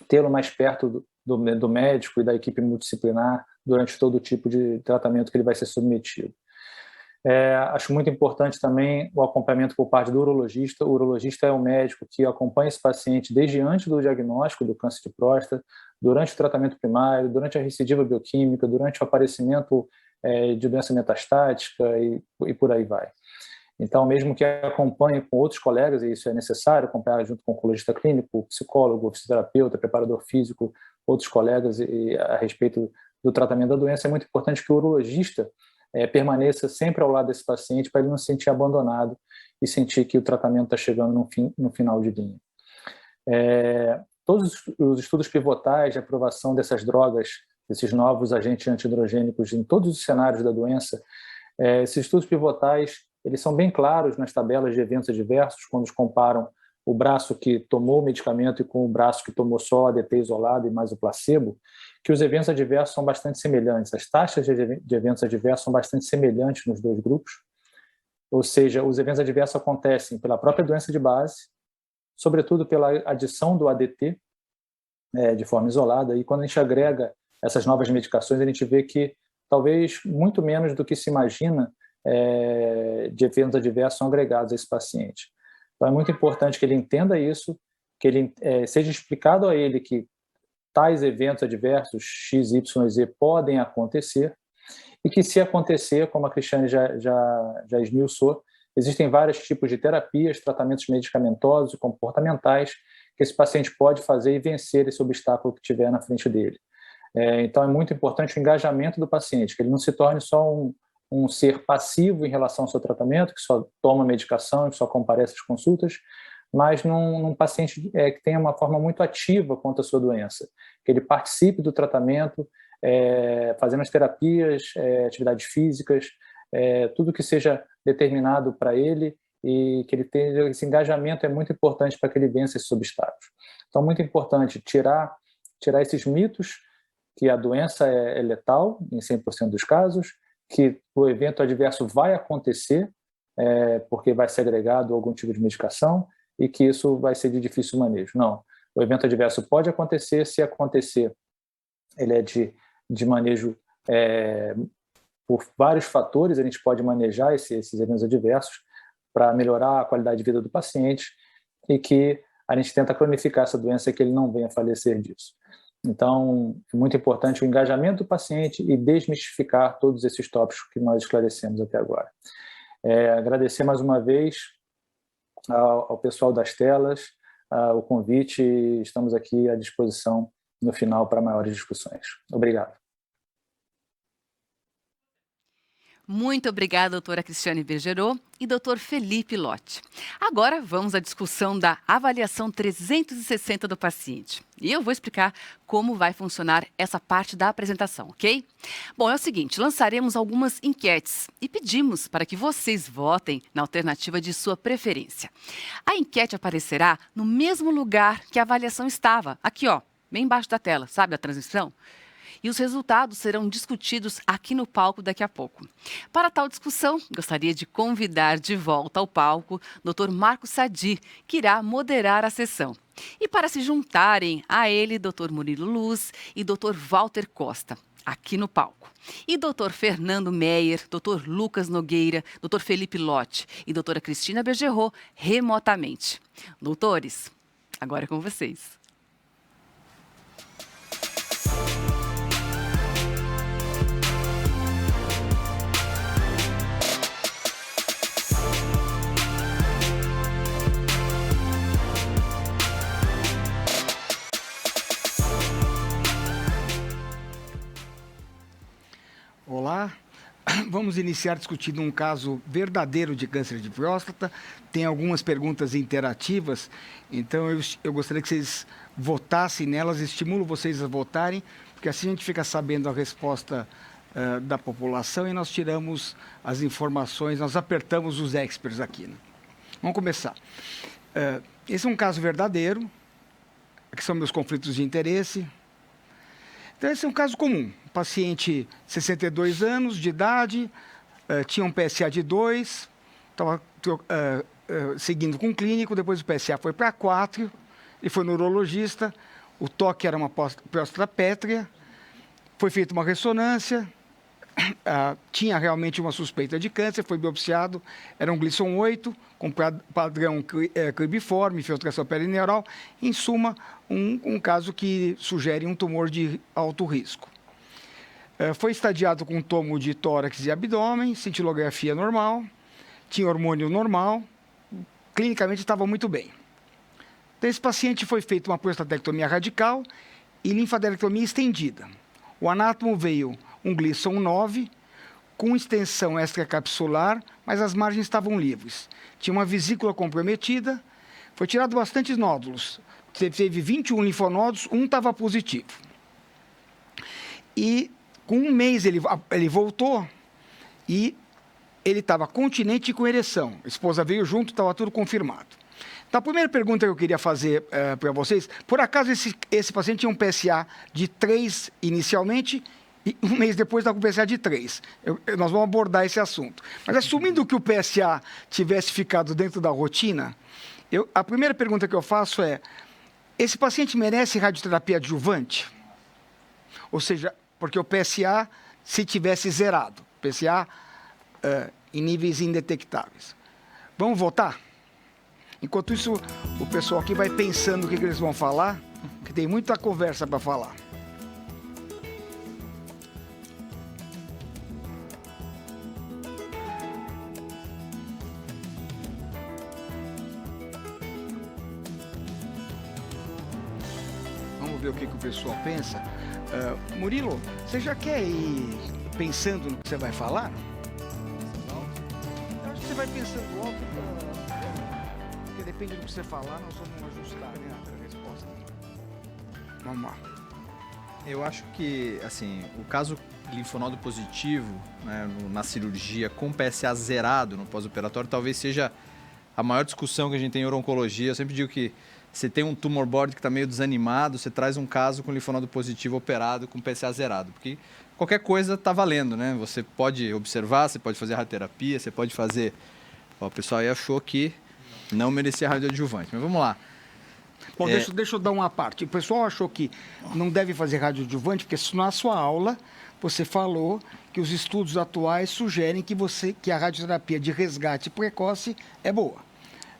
tê-lo mais perto do médico e da equipe multidisciplinar durante todo o tipo de tratamento que ele vai ser submetido. Acho muito importante também o acompanhamento por parte do urologista. O urologista é o médico que acompanha esse paciente desde antes do diagnóstico do câncer de próstata, durante o tratamento primário, durante a recidiva bioquímica, durante o aparecimento de doença metastática e por aí vai. Então, mesmo que acompanhe com outros colegas, e isso é necessário, acompanhar junto com o oncologista clínico, psicólogo, fisioterapeuta, preparador físico, outros colegas a respeito do tratamento da doença, é muito importante que o urologista permaneça sempre ao lado desse paciente para ele não se sentir abandonado e sentir que o tratamento está chegando no final de linha. Todos os estudos pivotais de aprovação dessas drogas, desses novos agentes antihidrogênicos em todos os cenários da doença, esses estudos pivotais, eles são bem claros nas tabelas de eventos adversos, quando eles comparam o braço que tomou o medicamento e com o braço que tomou só a ADT isolado e mais o placebo, que os eventos adversos são bastante semelhantes. As taxas de eventos adversos são bastante semelhantes nos dois grupos, ou seja, os eventos adversos acontecem pela própria doença de base, sobretudo pela adição do ADT de forma isolada, e quando a gente agrega essas novas medicações, a gente vê que talvez muito menos do que se imagina de eventos adversos são agregados a esse paciente. Então é muito importante que ele entenda isso, que ele seja explicado a ele que tais eventos adversos X, Y e Z podem acontecer e que, se acontecer, como a Cristiane já esmiuçou, existem vários tipos de terapias, tratamentos medicamentosos e comportamentais que esse paciente pode fazer e vencer esse obstáculo que tiver na frente dele. Então é muito importante o engajamento do paciente, que ele não se torne só um ser passivo em relação ao seu tratamento, que só toma medicação, que só comparece às consultas, mas num paciente que tenha uma forma muito ativa contra a sua doença, que ele participe do tratamento, fazendo as terapias, atividades físicas, tudo que seja determinado para ele, e que ele tenha esse engajamento é muito importante para que ele vença esses obstáculos. Então, muito importante tirar esses mitos que a doença é letal em 100% dos casos, que o evento adverso vai acontecer porque vai ser agregado algum tipo de medicação e que isso vai ser de difícil manejo. Não, o evento adverso pode acontecer, se acontecer, ele é de manejo por vários fatores, a gente pode manejar esses eventos adversos para melhorar a qualidade de vida do paciente e que a gente tenta cronificar essa doença e que ele não venha a falecer disso. Então, é muito importante o engajamento do paciente e desmistificar todos esses tópicos que nós esclarecemos até agora. Agradecer mais uma vez ao pessoal das telas o convite e estamos aqui à disposição no final para maiores discussões. Obrigado. Muito obrigada, doutora Cristiane Bergerot e doutor Felipe Lotti. Agora vamos à discussão da avaliação 360 do paciente. E eu vou explicar como vai funcionar essa parte da apresentação, ok? Bom, é o seguinte, lançaremos algumas enquetes e pedimos para que vocês votem na alternativa de sua preferência. A enquete aparecerá no mesmo lugar que a avaliação estava, aqui ó, bem embaixo da tela, sabe a transmissão? E os resultados serão discutidos aqui no palco daqui a pouco. Para tal discussão, gostaria de convidar de volta ao palco o Dr. Marco Sadi, que irá moderar a sessão. E para se juntarem a ele, Dr. Murilo Luz e Dr. Walter Costa, aqui no palco. E Dr. Fernando Meyer, Dr. Lucas Nogueira, Dr. Felipe Lotti e Dra. Cristina Bergerot, remotamente. Doutores, agora é com vocês. Olá, vamos iniciar discutindo um caso verdadeiro de câncer de próstata. Tem algumas perguntas interativas, então eu gostaria que vocês votassem nelas, estimulo vocês a votarem, porque assim a gente fica sabendo a resposta da população e nós tiramos as informações, nós apertamos os experts aqui, né? Vamos começar. Esse é um caso verdadeiro, aqui são meus conflitos de interesse. Então, esse é um caso comum. Paciente, 62 anos de idade, tinha um PSA de 2, estava seguindo com o clínico, depois o PSA foi para 4, ele foi no urologista, o toque era uma próstata pétrea, foi feita uma ressonância, tinha realmente uma suspeita de câncer, foi biopsiado, era um Gleason 8, com padrão cribiforme, infiltração perineural, em suma, um caso que sugere um tumor de alto risco. Foi estadiado com tomo de tórax e abdômen, cintilografia normal, tinha hormônio normal, clinicamente estava muito bem. Então, esse paciente foi feita uma prostatectomia radical e linfadenectomia estendida. O anátomo veio um Gleason 9, com extensão extracapsular, mas as margens estavam livres. Tinha uma vesícula comprometida, foi tirado bastantes nódulos. Teve 21 linfonodos, um estava positivo. E com um mês ele voltou e ele estava continente e com ereção. A esposa veio junto, estava tudo confirmado. Então, a primeira pergunta que eu queria fazer para vocês, por acaso esse paciente tinha um PSA de 3 inicialmente, e um mês depois está com PSA de 3. Nós vamos abordar esse assunto. Mas assumindo que o PSA tivesse ficado dentro da rotina, a primeira pergunta que eu faço é, esse paciente merece radioterapia adjuvante? Ou seja, porque o PSA, se tivesse zerado, PSA em níveis indetectáveis. Vamos votar? Enquanto isso, o pessoal aqui vai pensando o que eles vão falar, que tem muita conversa para falar. Vamos ver o que o pessoal pensa. Murilo, você já quer ir pensando no que você vai falar? Eu acho que você vai pensando alto, porque depende do que você falar, nós vamos ajustar, né, a resposta. Vamos lá. Eu acho que, assim, o caso linfonodo positivo, né, na cirurgia com PSA zerado no pós-operatório, talvez seja a maior discussão que a gente tem em oncologia. Eu sempre digo que você tem um tumor board que está meio desanimado, você traz um caso com linfonodo positivo operado com PSA zerado, porque qualquer coisa está valendo, né? Você pode observar, você pode fazer radioterapia, você pode fazer... Ó, o pessoal aí achou que não merecia radioadjuvante, mas vamos lá. Bom, deixa eu dar uma parte. O pessoal achou que não deve fazer radioadjuvante, porque na sua aula você falou que os estudos atuais sugerem que a radioterapia de resgate precoce é boa.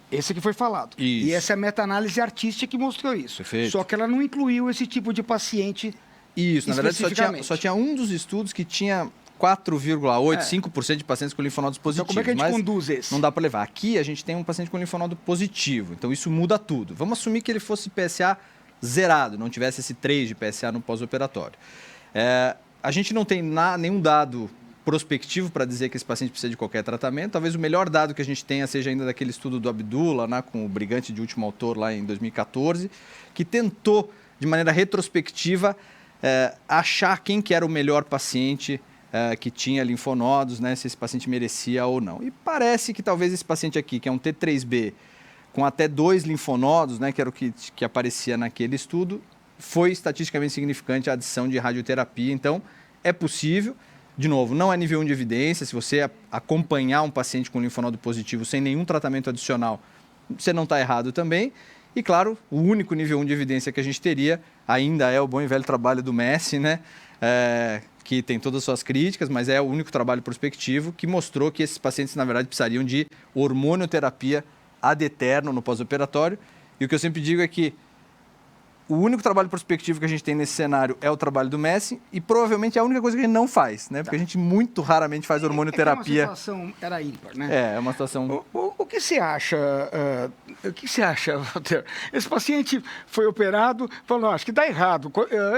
Esse que foi falado. Isso. E essa é a meta-análise artística que mostrou isso. Perfeito. Só que ela não incluiu esse tipo de paciente. Isso, na verdade só tinha um dos estudos que tinha 5% de pacientes com linfonodos positivos. Então como é que a gente conduz esse? Não dá para levar. Aqui a gente tem um paciente com linfonodo positivo, então isso muda tudo. Vamos assumir que ele fosse PSA zerado, não tivesse esse 3 de PSA no pós-operatório. A gente não tem nenhum dado prospectivo para dizer que esse paciente precisa de qualquer tratamento. Talvez o melhor dado que a gente tenha seja ainda daquele estudo do Abdullah, né, com o Brigante de último autor lá em 2014, que tentou, de maneira retrospectiva, achar quem que era o melhor paciente que tinha linfonodos, né, se esse paciente merecia ou não. E parece que talvez esse paciente aqui, que é um T3B, com até 2 linfonodos, né, que era o que aparecia naquele estudo, foi estatisticamente significante a adição de radioterapia. Então, é possível. De novo, não é nível 1 de evidência. Se você acompanhar um paciente com linfonodo positivo sem nenhum tratamento adicional, você não está errado também. E, claro, o único nível 1 de evidência que a gente teria ainda é o bom e velho trabalho do Messi, né? Que tem todas as suas críticas, mas é o único trabalho prospectivo que mostrou que esses pacientes, na verdade, precisariam de hormonioterapia ad eterno no pós-operatório. E o que eu sempre digo é que o único trabalho prospectivo que a gente tem nesse cenário é o trabalho do Messi e provavelmente é a única coisa que a gente não faz, né? Porque a gente muito raramente faz hormonioterapia. Uma situação era ímpar, né? É uma situação... O que você acha, Walter? Esse paciente foi operado, falou, acho que dá errado,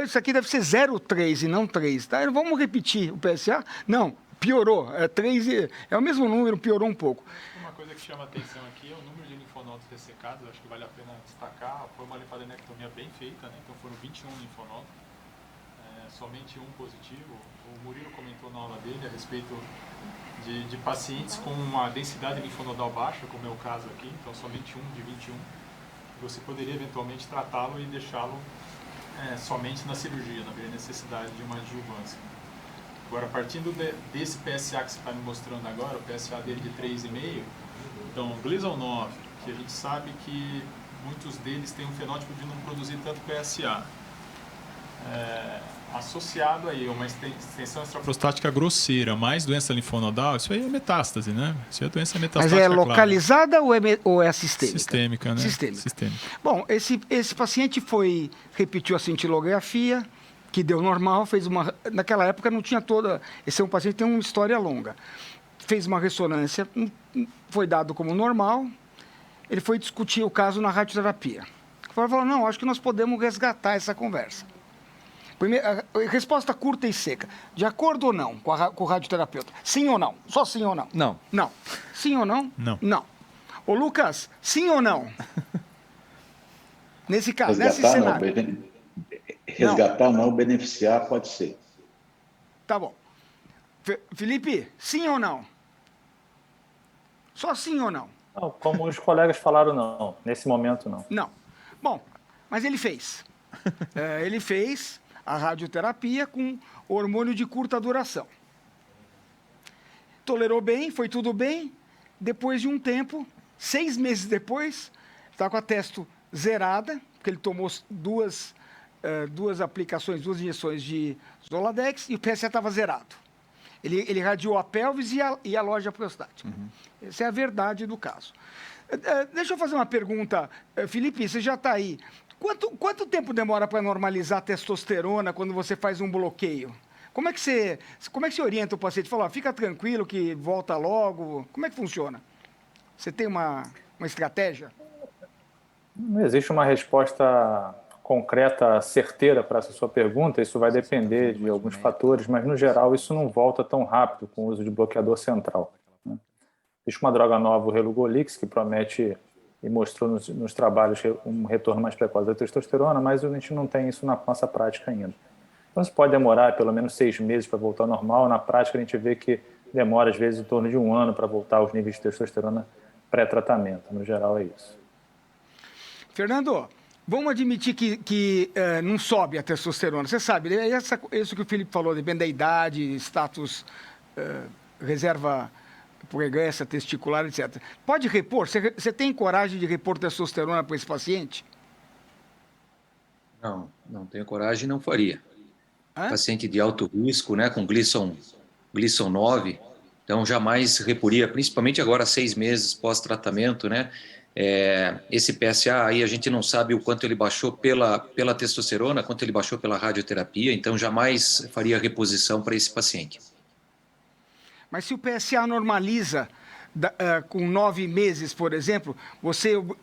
isso aqui deve ser 0,3 e não 3, tá? Vamos repetir o PSA? Não, piorou, 3, é o mesmo número, piorou um pouco. Uma coisa que chama atenção aqui é o número de linfonodos ressecados, acho que vale a pena destacar, foi uma linfadenectomia bem feita, né? Então foram 21 linfonodos, somente um positivo. O Murilo comentou na aula dele a respeito de pacientes com uma densidade linfonodal baixa, como é o caso aqui, então somente um de 21. Você poderia eventualmente tratá-lo e deixá-lo somente na cirurgia, não haveria necessidade de uma adjuvância. Agora, partindo desse PSA que você está me mostrando agora, o PSA dele de 3,5, então, Gleason 9, que a gente sabe que muitos deles têm um fenótipo de não produzir tanto PSA. Associado aí a uma extensão extraprostática grosseira, mais doença linfonodal, isso aí é metástase, né? Isso é doença metastática. Mas é localizada ou é sistêmica? Sistêmica, né? Sistêmica. Bom, esse paciente repetiu a cintilografia, que deu normal, naquela época não tinha toda... Esse é um paciente que tem uma história longa. fez uma ressonância, foi dado como normal, ele foi discutir o caso na radioterapia. Falou, não, acho que nós podemos resgatar essa conversa. Resposta curta e seca. De acordo ou não com o radioterapeuta? Sim ou não? Só sim ou não? Não. Não. Sim ou não? Não. Não. Ô, Lucas, sim ou não? Nesse caso, nesse Resgatar cenário. Resgatar não, beneficiar pode ser. Tá bom. Felipe, sim ou não? Só sim ou não? Não, como os colegas falaram, não. Nesse momento, não. Não. Bom, mas ele fez. Ele fez a radioterapia com hormônio de curta duração. Tolerou bem, foi tudo bem. Depois de um tempo, 6 meses depois, está com a testo zerada, porque ele tomou duas aplicações, 2 injeções de Zoladex e o PSA estava zerado. Ele irradiou a pelvis e a loja prostática. Essa é a verdade do caso. Deixa eu fazer uma pergunta. Felipe, você já está aí. Quanto tempo demora para normalizar a testosterona quando você faz um bloqueio? Como é que você orienta o paciente? Fala, fica tranquilo que volta logo. Como é que funciona? Você tem uma estratégia? Não existe uma resposta concreta, certeira para essa sua pergunta. Isso vai depender de alguns fatores, mas, no geral, isso não volta tão rápido com o uso de bloqueador central, né? Existe uma droga nova, o Relugolix, que promete e mostrou nos trabalhos um retorno mais precoce da testosterona, mas a gente não tem isso na nossa prática ainda. Então, isso pode demorar pelo menos 6 meses para voltar ao normal. Na prática, a gente vê que demora, às vezes, em torno de 1 ano para voltar aos níveis de testosterona pré-tratamento. No geral, é isso. Fernando, vamos admitir que não sobe a testosterona. Você sabe, isso que o Felipe falou, depende da idade, status, reserva pregressa, testicular, etc. Pode repor? Você tem coragem de repor testosterona para esse paciente? Não tenho coragem e não faria. Paciente de alto risco, né, com Gleason 9, então jamais reporia, principalmente agora 6 meses pós-tratamento, né? Esse PSA aí a gente não sabe o quanto ele baixou pela testosterona, quanto ele baixou pela radioterapia, então jamais faria reposição para esse paciente. Mas se o PSA normaliza com 9 meses, por exemplo,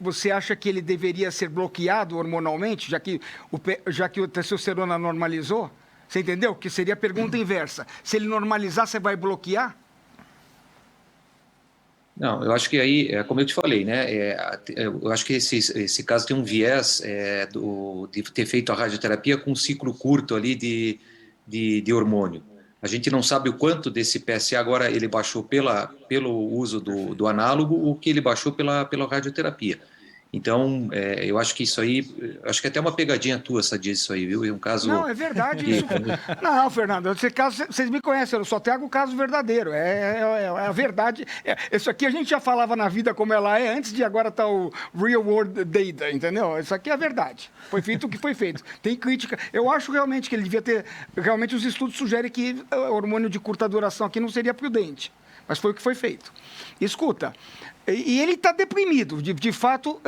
você acha que ele deveria ser bloqueado hormonalmente, já que o testosterona normalizou? Você entendeu? Que seria a pergunta inversa. Se ele normalizar, você vai bloquear? Não, eu acho que aí, como eu te falei, né, eu acho que esse caso tem um viés de ter feito a radioterapia com um ciclo curto ali de hormônio. A gente não sabe o quanto desse PSA agora ele baixou pelo uso do análogo ou que ele baixou pela radioterapia. Então, eu acho que isso aí, acho que até uma pegadinha tua sadia isso aí, viu? É um caso... Não, é verdade isso. Não, Fernando, vocês me conhecem, eu só trago o caso verdadeiro, é a verdade. Isso aqui a gente já falava na vida como ela é, antes de agora estar o real world data, entendeu? Isso aqui é a verdade. Foi feito o que foi feito. Tem crítica. Eu acho realmente que ele devia ter... Realmente os estudos sugerem que o hormônio de curta duração aqui não seria prudente, mas foi o que foi feito. Escuta... E ele está deprimido, de fato,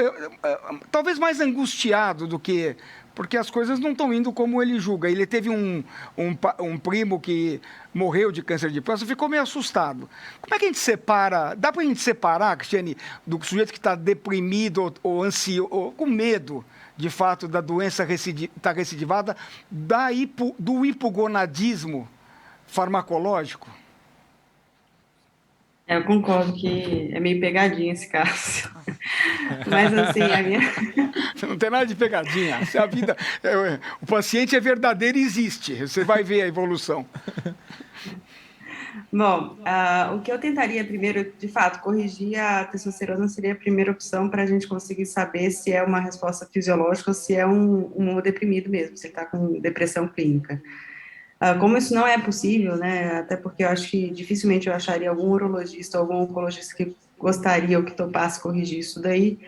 talvez mais angustiado do que... Porque as coisas não estão indo como ele julga. Ele teve um primo que morreu de câncer de próstata, ficou meio assustado. Como é que a gente separa... Dá para a gente separar, Cristiane, do sujeito que está deprimido ou ansioso, ou com medo, de fato, da doença estar recidivada, do hipogonadismo farmacológico? Eu concordo que é meio pegadinha esse caso. Mas, assim, a minha... Não tem nada de pegadinha. A vida, o paciente é verdadeiro e existe. Você vai ver a evolução. Bom, o que eu tentaria primeiro, de fato, corrigir a testosterona seria a primeira opção para a gente conseguir saber se é uma resposta fisiológica ou se é um deprimido mesmo, se ele está com depressão clínica. Como isso não é possível, né, até porque eu acho que dificilmente eu acharia algum urologista ou algum oncologista que gostaria ou que topasse corrigir isso daí,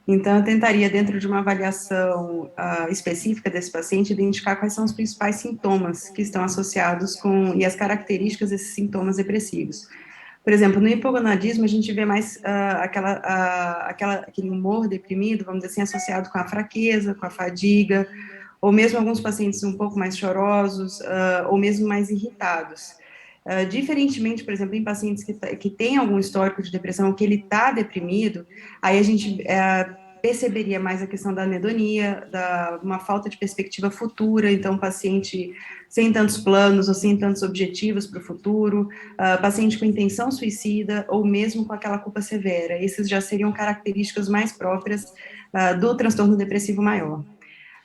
então eu tentaria, dentro de uma avaliação específica desse paciente, identificar quais são os principais sintomas que estão associados e as características desses sintomas depressivos. Por exemplo, no hipogonadismo a gente vê mais aquele humor deprimido, vamos dizer assim, associado com a fraqueza, com a fadiga, ou mesmo alguns pacientes um pouco mais chorosos, ou mesmo mais irritados. Diferentemente, por exemplo, em pacientes que têm algum histórico de depressão, que ele está deprimido, aí a gente perceberia mais a questão da anedonia, uma falta de perspectiva futura, então o paciente sem tantos planos ou sem tantos objetivos para o futuro, paciente com intenção suicida ou mesmo com aquela culpa severa. Esses já seriam características mais próprias do transtorno depressivo maior.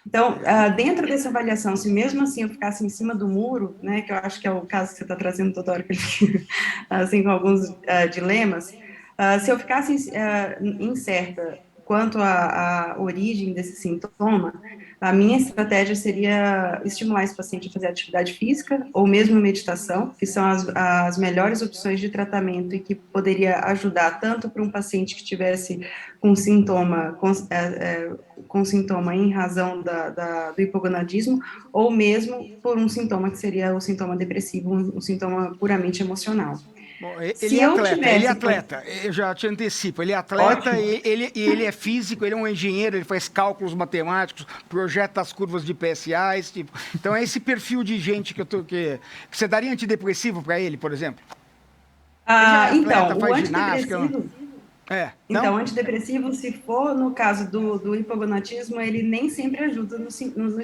Então, dentro dessa avaliação, se mesmo assim eu ficasse em cima do muro, né, que eu acho que é o caso que você está trazendo toda hora, assim, com alguns dilemas, se eu ficasse incerta quanto à origem desse sintoma, a minha estratégia seria estimular esse paciente a fazer atividade física ou mesmo meditação, que são as melhores opções de tratamento e que poderia ajudar tanto para um paciente que tivesse com sintoma em razão do hipogonadismo, ou mesmo por um sintoma que seria o sintoma depressivo, um sintoma puramente emocional. Bom, ele é atleta, eu já te antecipo, ele é atleta, ele é físico, ele é um engenheiro, ele faz cálculos matemáticos, projeta as curvas de PSA, esse tipo. Então é esse perfil de gente que você daria antidepressivo para ele, por exemplo? Então, o antidepressivo... Então, antidepressivo, se for no caso do hipogonatismo, ele nem sempre ajuda nos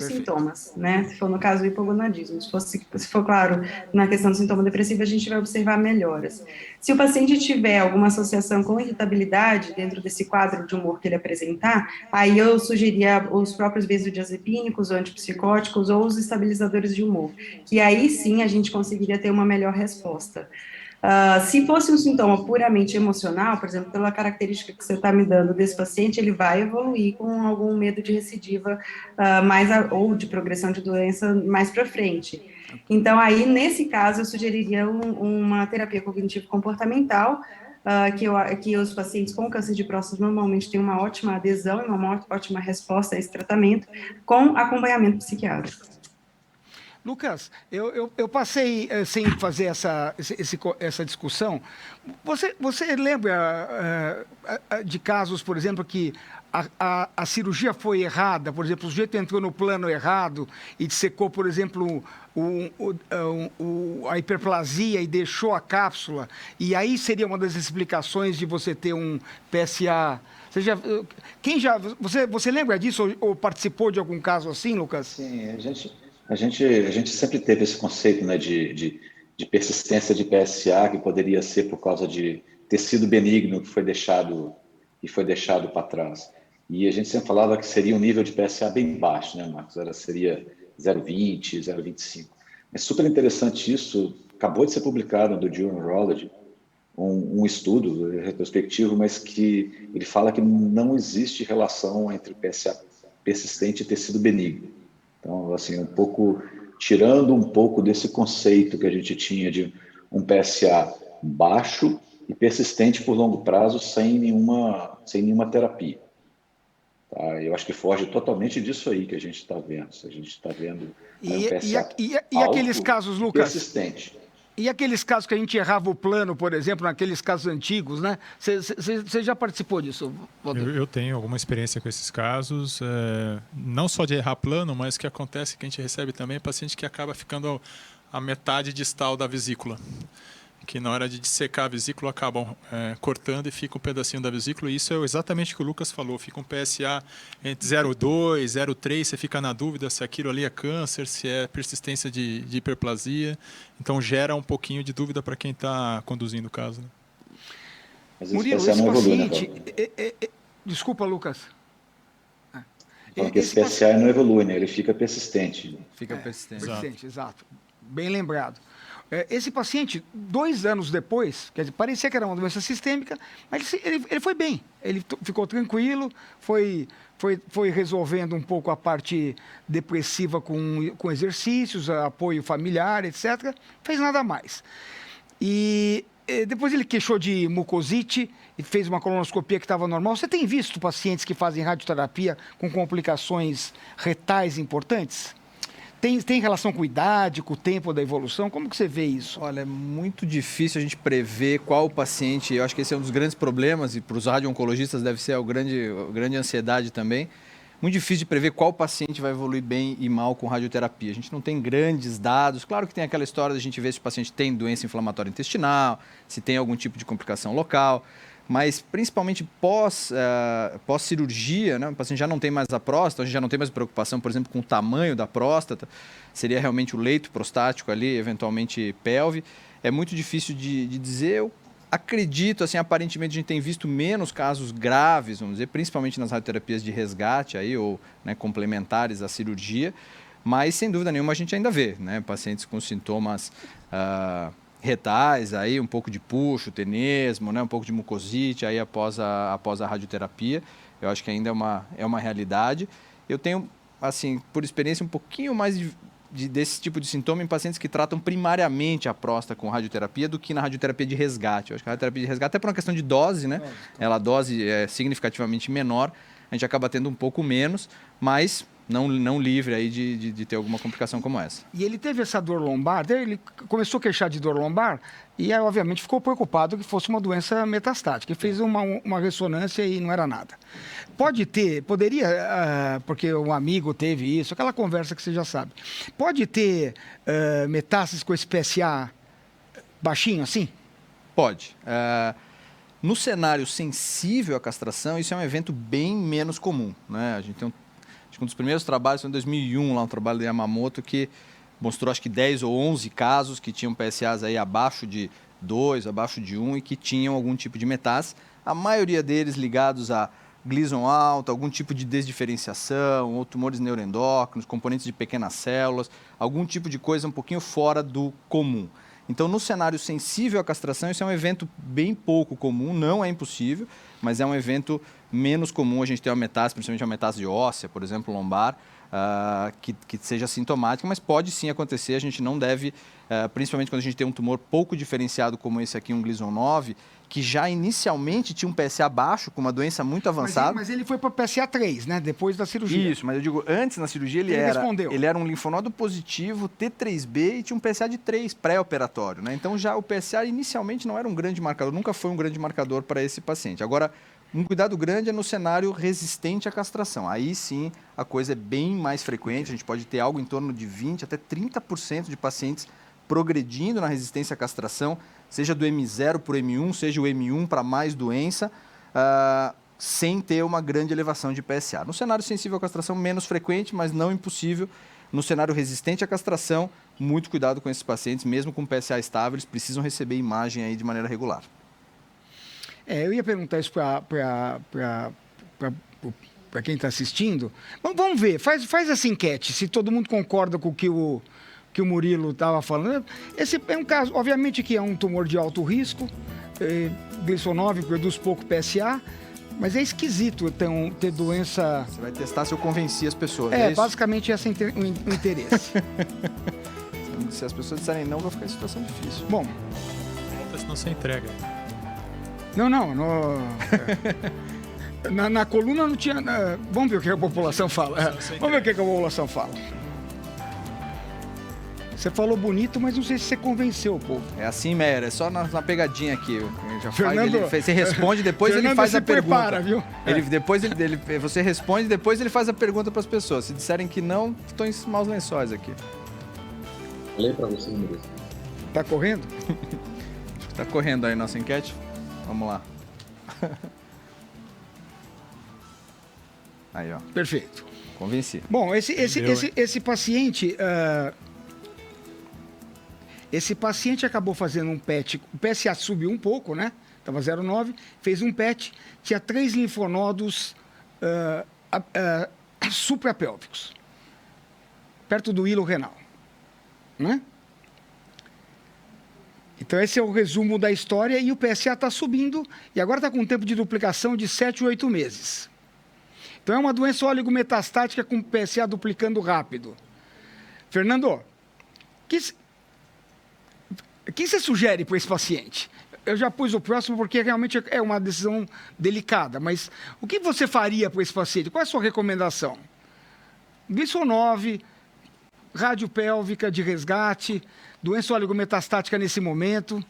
sintomas, né? Se for no caso do hipogonadismo. Se for, claro, na questão do sintoma depressivo, a gente vai observar melhoras. Se o paciente tiver alguma associação com irritabilidade dentro desse quadro de humor que ele apresentar, aí eu sugeria os próprios benzodiazepínicos, ou antipsicóticos, ou os estabilizadores de humor, que aí sim a gente conseguiria ter uma melhor resposta. Se fosse um sintoma puramente emocional, por exemplo, pela característica que você está me dando desse paciente, ele vai evoluir com algum medo de recidiva ou de progressão de doença mais para frente. Então, aí, nesse caso, eu sugeriria uma terapia cognitivo-comportamental, que os pacientes com câncer de próstata normalmente têm uma ótima adesão e uma ótima resposta a esse tratamento, com acompanhamento psiquiátrico. Lucas, eu passei sem fazer essa discussão. Você lembra de casos, por exemplo, que a cirurgia foi errada? Por exemplo, o sujeito entrou no plano errado e dissecou, por exemplo, a hiperplasia e deixou a cápsula. E aí seria uma das explicações de você ter um PSA... Você lembra disso ou participou de algum caso assim, Lucas? Sim, a gente sempre teve esse conceito, né, de persistência de PSA, que poderia ser por causa de tecido benigno que foi deixado para trás. E a gente sempre falava que seria um nível de PSA bem baixo, né, Marcos? Seria 0,20, 0,25. É super interessante isso. Acabou de ser publicado no Journal Neurology um estudo retrospectivo, mas que ele fala que não existe relação entre PSA persistente e tecido benigno. Então, assim, tirando um pouco desse conceito que a gente tinha de um PSA baixo e persistente por longo prazo sem nenhuma terapia. Tá? Eu acho que foge totalmente disso aí que a gente está vendo. A gente está vendo um PSA e aqueles casos, Lucas, persistente. E aqueles casos que a gente errava o plano, por exemplo, naqueles casos antigos, né? Você já participou disso, Valdir? Eu tenho alguma experiência com esses casos, não só de errar plano, mas que acontece que a gente recebe também paciente que acaba ficando a metade distal da vesícula, que na hora de dissecar a vesícula acabam cortando e fica um pedacinho da vesícula, e isso é exatamente o que o Lucas falou, fica um PSA entre 0,2, 0,3, você fica na dúvida se aquilo ali é câncer, se é persistência de hiperplasia, então gera um pouquinho de dúvida para quem está conduzindo o caso. Né? Mas Murilo, esse paciente... Desculpa, Lucas. Porque esse PSA não evolui, né? Ele fica persistente. Fica persistente. Exato. Bem lembrado. Esse paciente, 2 anos depois, quer dizer, parecia que era uma doença sistêmica, mas ele foi bem, ele ficou tranquilo, foi resolvendo um pouco a parte depressiva com exercícios, apoio familiar, etc. Fez nada mais. E depois ele queixou de mucosite e fez uma colonoscopia que estava normal. Você tem visto pacientes que fazem radioterapia com complicações retais importantes? Tem relação com idade, com o tempo da evolução? Como que você vê isso? Olha, é muito difícil a gente prever qual paciente. Eu acho que esse é um dos grandes problemas, e para os radio-oncologistas deve ser a grande ansiedade também. muito difícil de prever qual paciente vai evoluir bem e mal com radioterapia. A gente não tem grandes dados. Claro que tem aquela história da gente ver se o paciente tem doença inflamatória intestinal, se tem algum tipo de complicação local, mas principalmente pós-cirurgia, né? O paciente já não tem mais a próstata, a gente já não tem mais preocupação, por exemplo, com o tamanho da próstata, seria realmente o leito prostático ali, eventualmente pelve. É muito difícil de dizer. Eu acredito, assim, aparentemente a gente tem visto menos casos graves, vamos dizer, principalmente nas radioterapias de resgate aí, ou, né, complementares à cirurgia, mas sem dúvida nenhuma a gente ainda vê, né, pacientes com sintomas retais, aí, um pouco de puxo, tenesmo, né, um pouco de mucosite aí após a radioterapia. Eu acho que ainda é uma realidade. Eu tenho, assim, por experiência, um pouquinho mais desse tipo de sintoma em pacientes que tratam primariamente a próstata com radioterapia do que na radioterapia de resgate. Eu acho que a radioterapia de resgate, até por uma questão de dose, né? A dose é significativamente menor, a gente acaba tendo um pouco menos, mas não livre aí de ter alguma complicação como essa. E ele teve essa dor lombar, ele começou a queixar de dor lombar e, obviamente, ficou preocupado que fosse uma doença metastática. Ele fez uma ressonância e não era nada. Poderia, porque um amigo teve isso, aquela conversa que você já sabe. Pode ter metástases com esse PSA baixinho assim? Pode. No cenário sensível à castração, isso é um evento bem menos comum, né? A gente tem um dos primeiros trabalhos foi em 2001, lá um trabalho de Yamamoto, que mostrou acho que 10 ou 11 casos que tinham PSAs aí abaixo de 2, abaixo de 1 e que tinham algum tipo de metástase. A maioria deles ligados a Gleason alta, algum tipo de desdiferenciação, ou tumores neuroendócrinos, componentes de pequenas células, algum tipo de coisa um pouquinho fora do comum. Então, no cenário sensível à castração, isso é um evento bem pouco comum, não é impossível, mas é um evento menos comum a gente ter uma metástase, principalmente uma metástase óssea, por exemplo, lombar, que seja sintomática, mas pode sim acontecer, a gente não deve, principalmente quando a gente tem um tumor pouco diferenciado como esse aqui, um Gleason 9, que já inicialmente tinha um PSA baixo, com uma doença muito avançada. Mas ele foi para PSA 3, né? Depois da cirurgia. Isso, mas eu digo, antes na cirurgia ele era um linfonodo positivo, T3B, e tinha um PSA de 3 pré-operatório, né? Então já o PSA inicialmente não era um grande marcador, nunca foi um grande marcador para esse paciente. Agora, um cuidado grande é no cenário resistente à castração. Aí sim a coisa é bem mais frequente, a gente pode ter algo em torno de 20% até 30% de pacientes progredindo na resistência à castração, seja do M0 para o M1, seja o M1 para mais doença, sem ter uma grande elevação de PSA. No cenário sensível à castração, menos frequente, mas não impossível. No cenário resistente à castração, muito cuidado com esses pacientes, mesmo com PSA estável, eles precisam receber imagem aí de maneira regular. Eu ia perguntar isso para quem está assistindo. Vamos ver, faz essa enquete, se todo mundo concorda com o que o Murilo estava falando. Esse é um caso, obviamente que é um tumor de alto risco, Gleason 9 produz pouco PSA, mas é esquisito ter doença... Você vai testar se eu convenci as pessoas, é isso? Basicamente esse é o interesse. Se as pessoas disserem não, vai ficar em situação difícil. Bom... Senão você entrega. Não. Na coluna não tinha... Vamos ver o que a população fala. Vamos ver o que a população fala. Você falou bonito, mas não sei se você convenceu o povo. É assim, Meyer, é só na pegadinha aqui. Você responde, depois Fernando ele faz a pergunta. Prepara, viu? Você responde, depois ele faz a pergunta para as pessoas. Se disserem que não, estou em maus lençóis aqui. Falei para você, Murilo. Tá correndo? Acho que tá correndo aí a nossa enquete. Vamos lá. Aí, ó. Perfeito. Convenci. Bom, esse paciente... Esse paciente acabou fazendo um PET, o PSA subiu um pouco, né? Estava 0,9, fez um PET, tinha 3 linfonodos suprapélvicos, perto do hilo renal, né? Então esse é o resumo da história e o PSA está subindo e agora está com um tempo de duplicação de 7 ou 8 meses. Então é uma doença oligometastática com PSA duplicando rápido. Fernando, o que você sugere para esse paciente? Eu já pus o próximo porque realmente é uma decisão delicada, mas o que você faria para esse paciente? Qual é a sua recomendação? Gleason 9, radiopélvica de resgate, doença oligometastática nesse momento,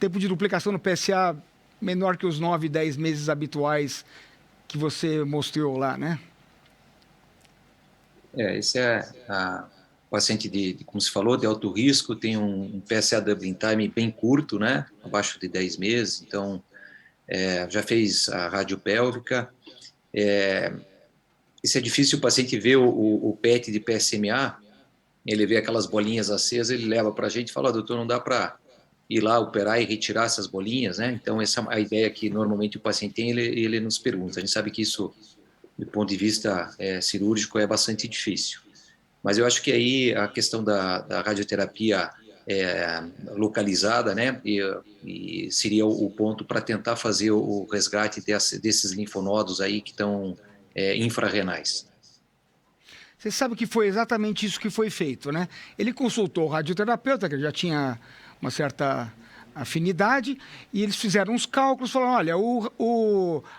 tempo de duplicação no PSA menor que os 9, 10 meses habituais que você mostrou lá, né? Esse é o paciente como se falou, de alto risco, tem um PSA doubling time bem curto, né? Abaixo de 10 meses, então já fez a radiopélvica. Isso é difícil o paciente ver o PET de PSMA, ele vê aquelas bolinhas acesas, ele leva para a gente e fala, doutor, não dá para ir lá operar e retirar essas bolinhas, né? Então, essa é a ideia que normalmente o paciente tem, ele nos pergunta. A gente sabe que isso, do ponto de vista cirúrgico, é bastante difícil. Mas eu acho que aí a questão da radioterapia localizada, né? E seria o ponto para tentar fazer o resgate desses linfonodos aí que estão infrarrenais. Você sabe que foi exatamente isso que foi feito, né? Ele consultou o radioterapeuta, que já tinha uma certa afinidade, e eles fizeram uns cálculos, falaram, olha,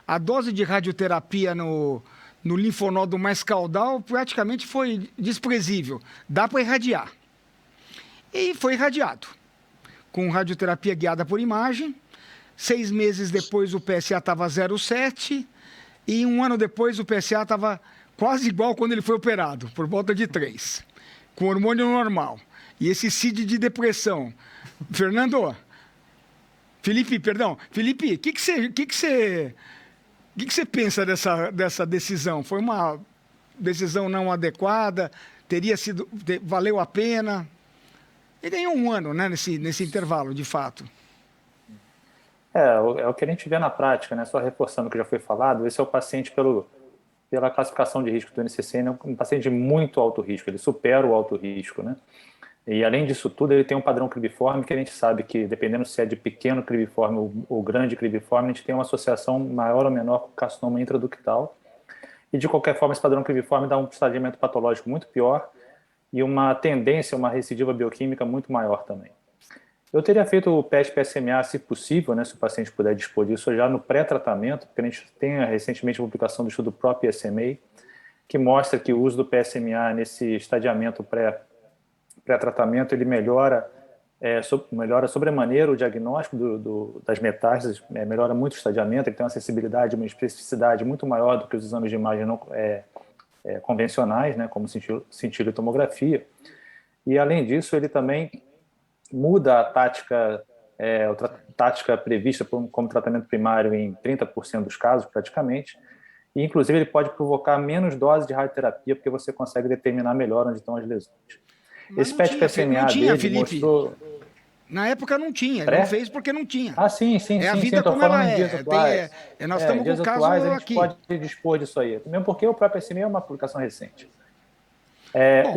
a dose de radioterapia no linfonodo mais caudal praticamente foi desprezível, dá para irradiar. E foi irradiado, com radioterapia guiada por imagem. 6 meses depois o PSA estava 0,7 e 1 ano depois o PSA estava quase igual quando ele foi operado, por volta de 3, com hormônio normal. E esse CID de depressão. Felipe, o que você pensa dessa decisão? Foi uma decisão não adequada? Valeu a pena? Ele ganhou 1 ano, né, nesse intervalo, de fato. É o que a gente vê na prática, né? Só reforçando o que já foi falado, esse é o paciente pela classificação de risco do NCCN, é um paciente de muito alto risco, ele supera o alto risco, né? E além disso tudo, ele tem um padrão cribiforme que a gente sabe que, dependendo se é de pequeno cribiforme ou grande cribiforme, a gente tem uma associação maior ou menor com carcinoma intraductal. E, de qualquer forma, esse padrão cribiforme dá um estadiamento patológico muito pior e uma tendência, uma recidiva bioquímica muito maior também. Eu teria feito o PET-PSMA, se possível, né, se o paciente puder dispor disso, já no pré-tratamento, porque a gente tem recentemente a publicação do estudo pró-PSMA, que mostra que o uso do PSMA nesse estadiamento pré-tratamento, ele melhora sobremaneira o diagnóstico das metástases, melhora muito o estadiamento, ele tem uma sensibilidade, uma especificidade muito maior do que os exames de imagem convencionais, né, como cintilotomografia. E, além disso, ele também muda a tática prevista como tratamento primário em 30% dos casos, praticamente, e, inclusive, ele pode provocar menos dose de radioterapia, porque você consegue determinar melhor onde estão as lesões. Esse PET-PSMA dele Felipe. mostrou... Na época não tinha, ele não fez porque não tinha. Sim. A vida como ela é. Dias atuais. Nós estamos com o caso atuais, a gente aqui. pode dispor disso aí, mesmo porque o próprio PSMA é uma publicação recente.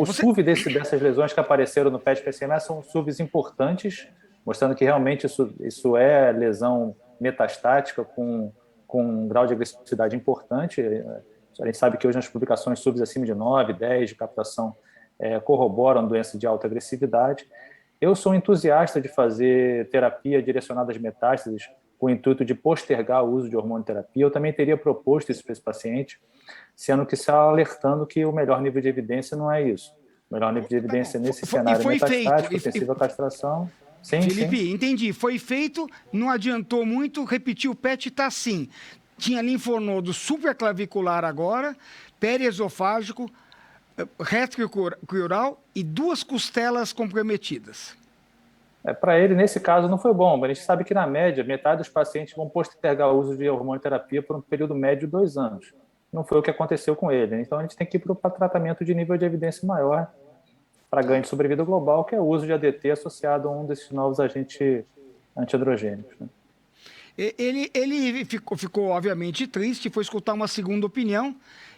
SUV dessas lesões que apareceram no PET-PSMA são SUVs importantes, mostrando que realmente isso é lesão metastática com um grau de agressividade importante. A gente sabe que hoje nas publicações SUVs acima de 9, 10 de captação corroboram doença de alta agressividade. Eu sou entusiasta de fazer terapia direcionada às metástases com o intuito de postergar o uso de hormonioterapia. Eu também teria proposto isso para esse paciente, sendo que está alertando que o melhor nível de evidência não é isso. O melhor nível de evidência nesse cenário metastático, sensível à castração... Felipe, entendi. Foi feito, não adiantou muito, repetiu o PET, está assim. Tinha linfonodo supraclavicular agora, periesofágico, retrocural e 2 costelas comprometidas. Para ele, nesse caso, não foi bom, mas a gente sabe que, na média, metade dos pacientes vão postergar o uso de hormonioterapia por um período médio de 2 anos. Não foi o que aconteceu com ele. Então, a gente tem que ir para o tratamento de nível de evidência maior para ganho de sobrevida global, que é o uso de ADT associado a um desses novos agentes antiandrogênicos, né? Ele ficou, obviamente, triste, foi escutar uma segunda opinião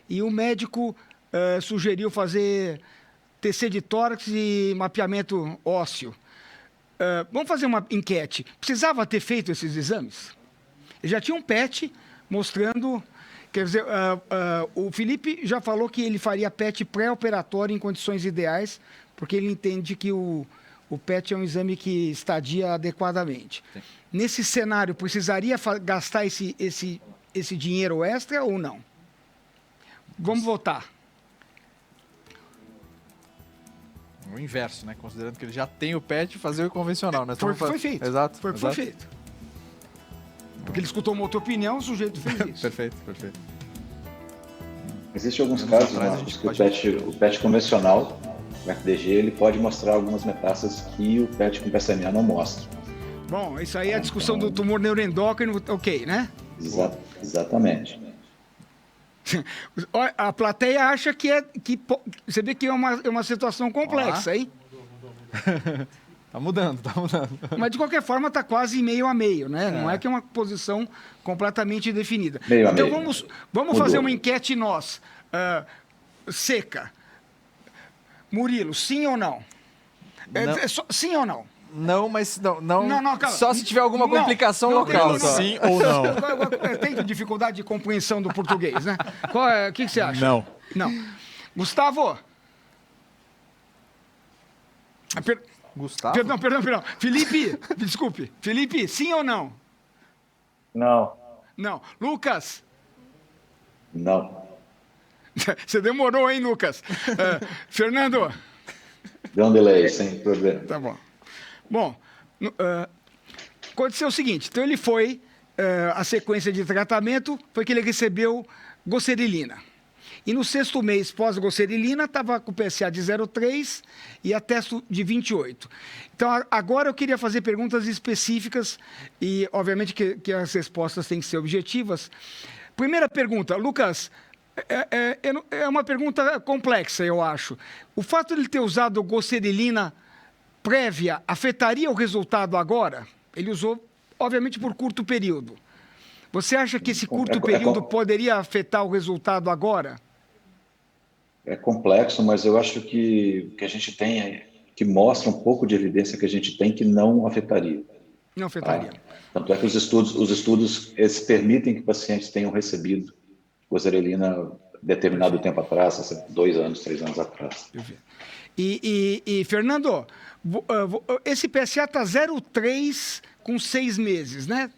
e o médico sugeriu fazer TC de tórax e mapeamento ósseo. Vamos fazer uma enquete. Precisava ter feito esses exames? Ele já tinha um PET mostrando... Quer dizer, o Felipe já falou que ele faria PET pré-operatório em condições ideais, porque ele entende que o PET é um exame que estadia adequadamente. Sim. Nesse cenário, precisaria gastar esse dinheiro extra ou não? Vamos votar. O inverso, né? Considerando que ele já tem o PET, fazer o convencional. Né? Foi feito. Exato. Foi feito. Porque ele escutou uma outra opinião, o sujeito fez isso. Perfeito. Existem alguns casos, Marcos, que o PET convencional, o FDG, ele pode mostrar algumas metástases que o PET com PSMA não mostra. Bom, isso aí é a discussão do tumor neuroendócrino, ok, né? Exatamente. A plateia acha que você vê que é uma situação complexa, hein? Tá mudando. Mas, de qualquer forma, está quase meio a meio, né? Não é que é uma posição completamente definida. Meio a então, meio. vamos fazer uma enquete nós. Seca. Murilo, sim ou não? Sim ou não? Não, mas não, calma. só se tiver alguma complicação local. Sim ou não? Tem dificuldade de compreensão do português, né? O que você acha? Não. Gustavo? Gustavo? Perdão. Felipe, desculpe. Felipe, sim ou não? Não. Lucas? Não. Você demorou, hein, Lucas? Fernando? Deu um delay, sem problema. Tá bom. Bom, aconteceu o seguinte, então ele foi, a sequência de tratamento foi que ele recebeu gocerilina. E no 6º mês pós-gocerilina, estava com PSA de 0,3 e a testo de 28. Então, agora eu queria fazer perguntas específicas e, obviamente, que as respostas têm que ser objetivas. Primeira pergunta, Lucas, é uma pergunta complexa, eu acho. O fato de ele ter usado gocerilina prévia afetaria o resultado agora? Ele usou, obviamente, por curto período. Você acha que esse curto período poderia afetar o resultado agora? É complexo, mas eu acho que a gente tem, que mostra um pouco de evidência que a gente tem que não afetaria. Não afetaria. Tanto é que os estudos eles permitem que pacientes tenham recebido goserelina determinado tempo atrás, 2 anos, 3 anos atrás. E Fernando, esse PSA está 0,3 com 6 meses, né?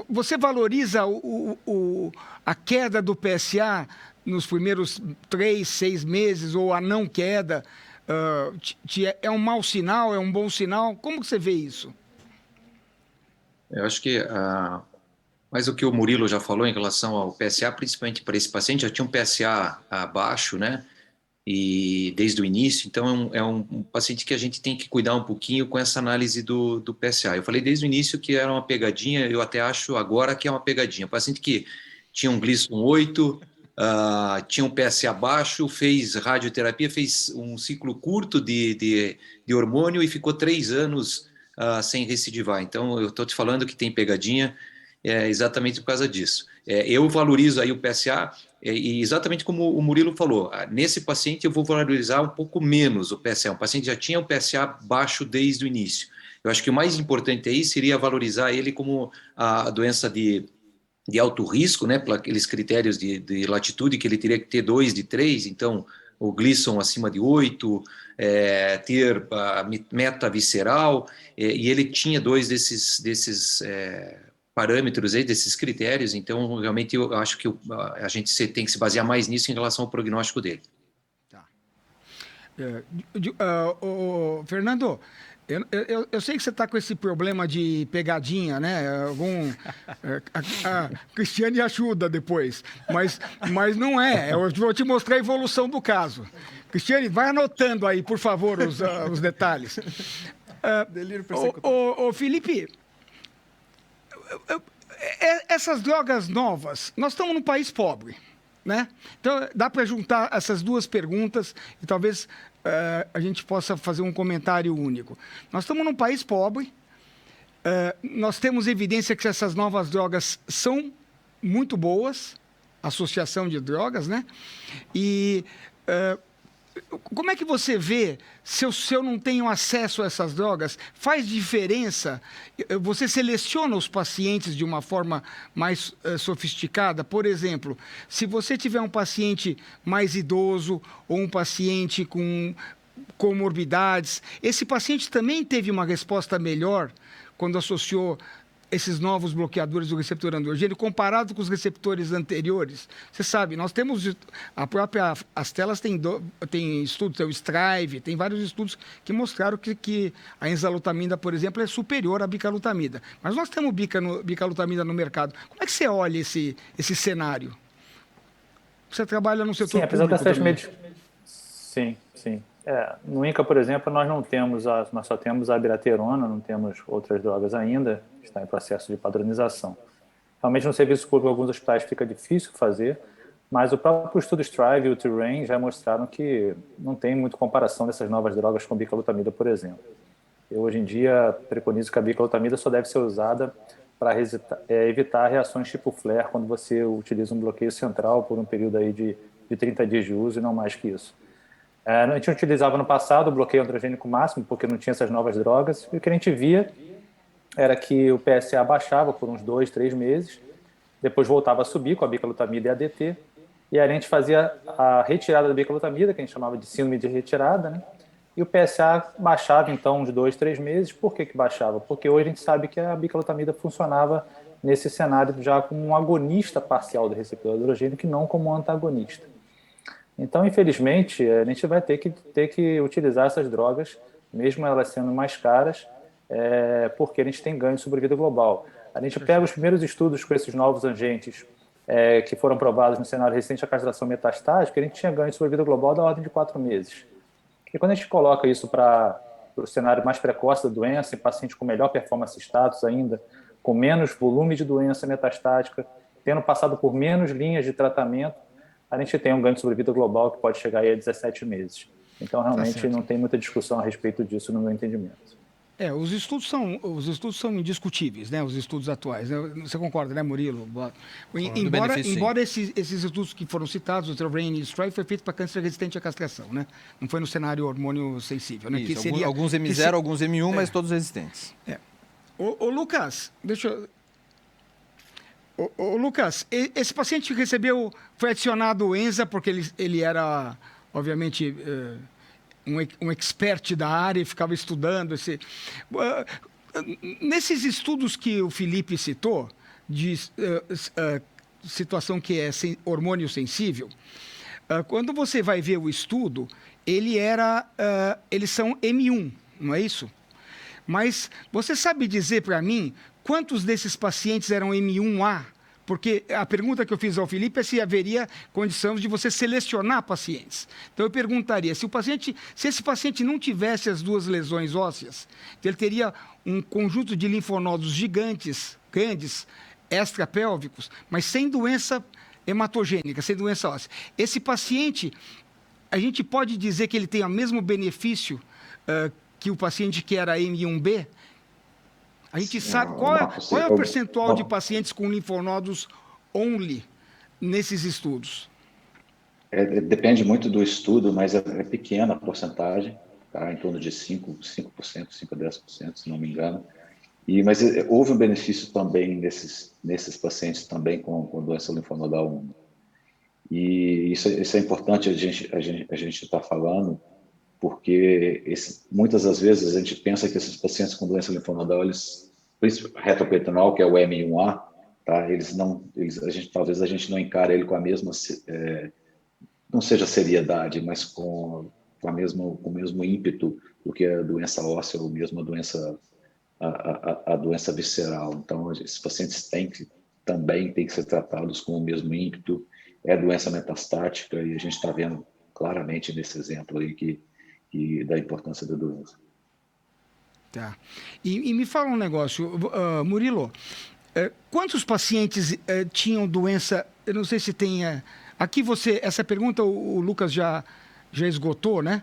Você valoriza a queda do PSA nos primeiros 3, 6 meses ou a não queda? É um mau sinal, é um bom sinal? Como que você vê isso? Eu acho que, mas o que o Murilo já falou em relação ao PSA, principalmente para esse paciente, já tinha um PSA baixo, né? E desde o início, então é um paciente que a gente tem que cuidar um pouquinho com essa análise do PSA. Eu falei desde o início que era uma pegadinha, eu até acho agora que é uma pegadinha. O paciente que tinha um Gleason 8, tinha um PSA baixo, fez radioterapia, fez um ciclo curto de hormônio e ficou 3 anos sem recidivar. Então, eu estou te falando que tem pegadinha exatamente por causa disso. Eu valorizo aí o PSA, e exatamente como o Murilo falou, nesse paciente eu vou valorizar um pouco menos o PSA. O paciente já tinha um PSA baixo desde o início. Eu acho que o mais importante aí seria valorizar ele como a doença de alto risco, né, para aqueles critérios de latitude que ele teria que ter 2 de 3, então o Gleason acima de 8, ter a meta visceral, e ele tinha 2 desses parâmetros aí, desses critérios, então realmente eu acho que a gente tem que se basear mais nisso em relação ao prognóstico dele. Tá. Fernando, eu sei que você está com esse problema de pegadinha, né? A Cristiane ajuda depois, mas não é. Eu vou te mostrar a evolução do caso. Cristiane, vai anotando aí, por favor, os detalhes. Delírio persecutado. Felipe, essas drogas novas, nós estamos num país pobre, né? Então, dá para juntar essas duas perguntas e talvez a gente possa fazer um comentário único. Nós estamos num país pobre, nós temos evidência que essas novas drogas são muito boas, associação de drogas, né? E como é que você vê, se eu não tenho acesso a essas drogas, faz diferença? Você seleciona os pacientes de uma forma mais sofisticada? Por exemplo, se você tiver um paciente mais idoso ou um paciente com comorbidades, esse paciente também teve uma resposta melhor quando associou esses novos bloqueadores do receptor androgênio comparado com os receptores anteriores. Você sabe, nós temos as telas tem estudos, tem o Strive, tem vários estudos que mostraram que a enzalutamida, por exemplo, é superior à bicalutamida. Mas nós temos bicalutamida no mercado. Como é que você olha esse cenário? Você trabalha no setor Sim, apesar público dessas também. Sim, sim. No INCA, por exemplo, nós só temos a abiraterona, não temos outras drogas ainda, está em processo de padronização. Realmente no serviço público, alguns hospitais fica difícil fazer, mas o próprio estudo Strive e o Terrain já mostraram que não tem muita comparação dessas novas drogas com bicalutamida, por exemplo. Eu, hoje em dia, preconizo que a bicalutamida só deve ser usada para evitar reações tipo flare quando você utiliza um bloqueio central por um período aí de 30 dias de uso e não mais que isso. A gente utilizava no passado o bloqueio androgênico máximo porque não tinha essas novas drogas e o que a gente via era que o PSA baixava por uns 2, 3 meses, depois voltava a subir com a bicalutamida e a ADT, e aí a gente fazia a retirada da bicalutamida, que a gente chamava de síndrome de retirada, né? E o PSA baixava, então, uns 2, 3 meses. Por que baixava? Porque hoje a gente sabe que a bicalutamida funcionava nesse cenário já como um agonista parcial do receptor androgênico e não como um antagonista. Então, infelizmente, a gente vai ter que utilizar essas drogas, mesmo elas sendo mais caras, porque a gente tem ganho de sobrevida global. A gente pega os primeiros estudos com esses novos agentes que foram provados no cenário recente da castração metastática, a gente tinha ganho de sobrevida global da ordem de 4 meses. E quando a gente coloca isso para o cenário mais precoce da doença, em pacientes com melhor performance status ainda, com menos volume de doença metastática, tendo passado por menos linhas de tratamento, a gente tem um ganho de sobrevida global que pode chegar aí a 17 meses. Então, realmente, não tem muita discussão a respeito disso no meu entendimento. Os estudos são indiscutíveis, né? Os estudos atuais. Você concorda, né, Murilo? Embora esses estudos que foram citados, o Terrain e o Strive, foi feito para câncer resistente à castração, né? Não foi no cenário hormônio sensível, né? Isso, alguns M0, alguns M1, mas todos resistentes. Ô, Lucas, deixa eu... Ô, Lucas, esse paciente foi adicionado o ENZA porque ele era, obviamente... um expert da área e ficava estudando nesses estudos que o Felipe citou, de situação que é hormônio sensível, quando você vai ver o estudo, eles são M1, não é isso? Mas você sabe dizer para mim quantos desses pacientes eram M1A? Porque a pergunta que eu fiz ao Felipe é se haveria condição de você selecionar pacientes. Então, eu perguntaria, se esse paciente não tivesse as duas lesões ósseas, ele teria um conjunto de linfonodos gigantes, grandes, extrapélvicos, mas sem doença hematogênica, sem doença óssea. Esse paciente, a gente pode dizer que ele tem o mesmo benefício que o paciente que era M1B? A gente sabe qual é o percentual de pacientes com linfonodos only nesses estudos? Depende muito do estudo, mas é pequena a porcentagem, tá? Em torno de 5%, 5 a 10%, se não me engano. Mas houve um benefício também nesses pacientes também com doença linfonodal 1. E isso é importante a gente estar falando, porque muitas das vezes a gente pensa que esses pacientes com doença linfonodal, retroperitoneal, que é o M1A, tá? Talvez a gente não encare ele com a mesma, não seja seriedade, mas com o mesmo ímpeto do que a doença óssea ou mesmo a doença visceral. Então, esses pacientes também têm que ser tratados com o mesmo ímpeto. É doença metastática e a gente está vendo claramente nesse exemplo aí da importância da doença. Tá. E me fala um negócio, Murilo, quantos pacientes tinham doença, eu não sei se tem... Aqui essa pergunta o Lucas já esgotou, né?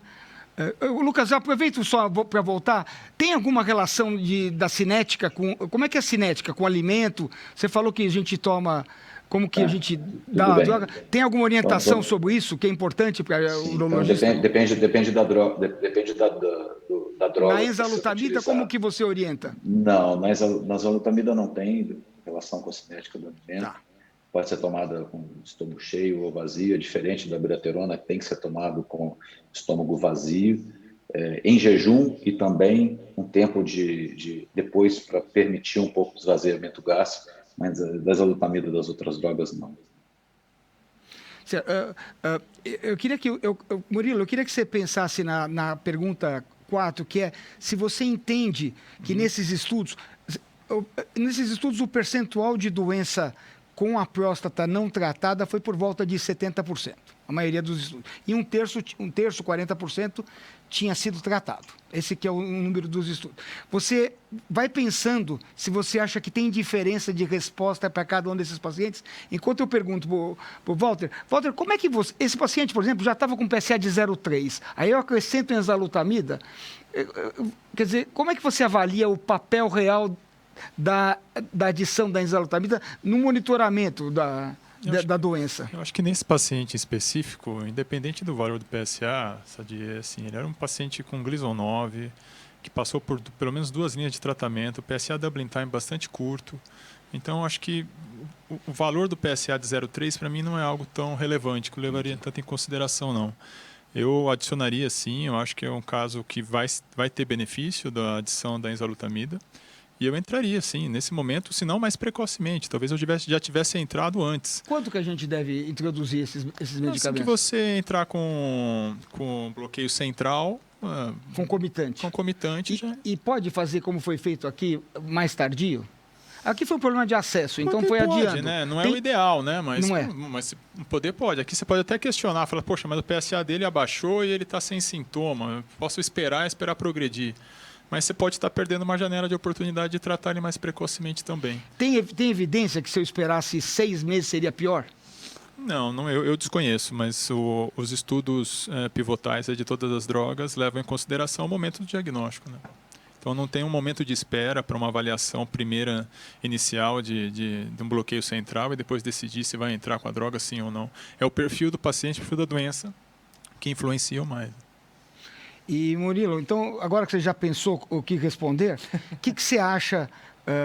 Lucas, aproveito só para voltar. Tem alguma relação da cinética com... Como é que é a cinética? Com alimento? Você falou que a gente toma... Como que a gente dá a droga? Tem alguma orientação sobre isso que é importante para o urologista? Então, depende da droga. Depende da droga. Na enzalutamida, como que você orienta? Não, na enzalutamida não tem relação com a cinética do alimento. Tá. Pode ser tomada com estômago cheio ou vazio, é diferente da abiraterona, que tem que ser tomado com estômago vazio, em jejum e também um tempo depois para permitir um pouco de esvaziamento gástrico. Mas das enzalutamida das outras drogas, não. Eu queria Murilo, eu queria que você pensasse na pergunta 4, que é se você entende que nesses estudos o percentual de doença com a próstata não tratada foi por volta de 70%, a maioria dos estudos. E um terço 40%, tinha sido tratado. Esse que é o número dos estudos. Você vai pensando se você acha que tem diferença de resposta para cada um desses pacientes. Enquanto eu pergunto para o Walter, como é que esse paciente, por exemplo, já estava com PSA de 0,3, aí eu acrescento enzalutamida, quer dizer, como é que você avalia o papel real da adição da enzalutamida no monitoramento da doença? Eu acho que nesse paciente específico, independente do valor do PSA, Sadi, assim, ele era um paciente com Gleason 9, que passou por pelo menos 2 linhas de tratamento, PSA doubling time bastante curto. Então, acho que o valor do PSA de 0,3 para mim não é algo tão relevante, que eu levaria tanto em consideração, não. Eu adicionaria, sim, eu acho que é um caso que vai ter benefício da adição da enzalutamida. E eu entraria, sim, nesse momento, se não mais precocemente. Talvez eu já tivesse entrado antes. Quanto que a gente deve introduzir esses medicamentos? Assim que você entrar com bloqueio central... Concomitante. Concomitante. E pode fazer como foi feito aqui, mais tardio? Aqui foi um problema de acesso, então foi adiando. Né? Não é o ideal, né? Mas, não é. Mas poder pode. Aqui você pode até questionar, falar, poxa, mas o PSA dele abaixou e ele está sem sintoma. Eu posso esperar progredir. Mas você pode estar perdendo uma janela de oportunidade de tratar ele mais precocemente também. Tem evidência que se eu esperasse 6 meses seria pior? Não, eu desconheço, mas os estudos pivotais de todas as drogas levam em consideração o momento do diagnóstico, né? Então não tem um momento de espera para uma avaliação primeira inicial de um bloqueio central e depois decidir se vai entrar com a droga sim ou não. É o perfil do paciente, o perfil da doença que influencia mais. E, Murilo, então, agora que você já pensou o que responder, o que você acha?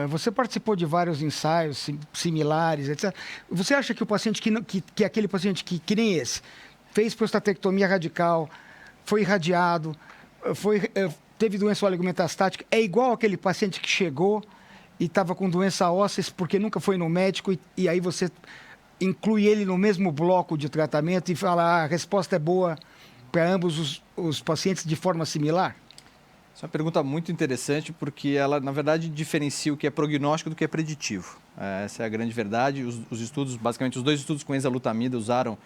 Você participou de vários ensaios similares, etc. Você acha que o paciente, que aquele paciente que nem esse, fez prostatectomia radical, foi irradiado, teve doença oligometastática, é igual aquele paciente que chegou e estava com doença óssea porque nunca foi no médico e aí você inclui ele no mesmo bloco de tratamento e fala, a resposta é boa para ambos os pacientes de forma similar? Essa é uma pergunta muito interessante porque ela, na verdade, diferencia o que é prognóstico do que é preditivo. Essa é a grande verdade. Os estudos, basicamente, os 2 estudos com enzalutamida usaram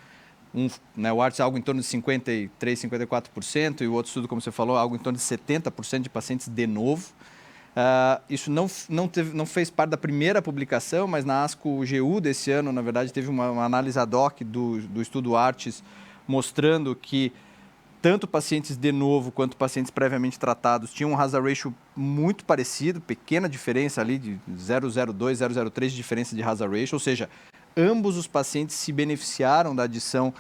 o ARTS algo em torno de 53%, 54%, e o outro estudo, como você falou, algo em torno de 70% de pacientes de novo. Isso não fez parte da primeira publicação, mas na ASCO-GU desse ano, na verdade, teve uma análise ad hoc do estudo ARTS mostrando que tanto pacientes de novo quanto pacientes previamente tratados tinham um hazard ratio muito parecido, pequena diferença ali de 0,02, 0,03 de diferença de hazard ratio, ou seja, ambos os pacientes se beneficiaram da adição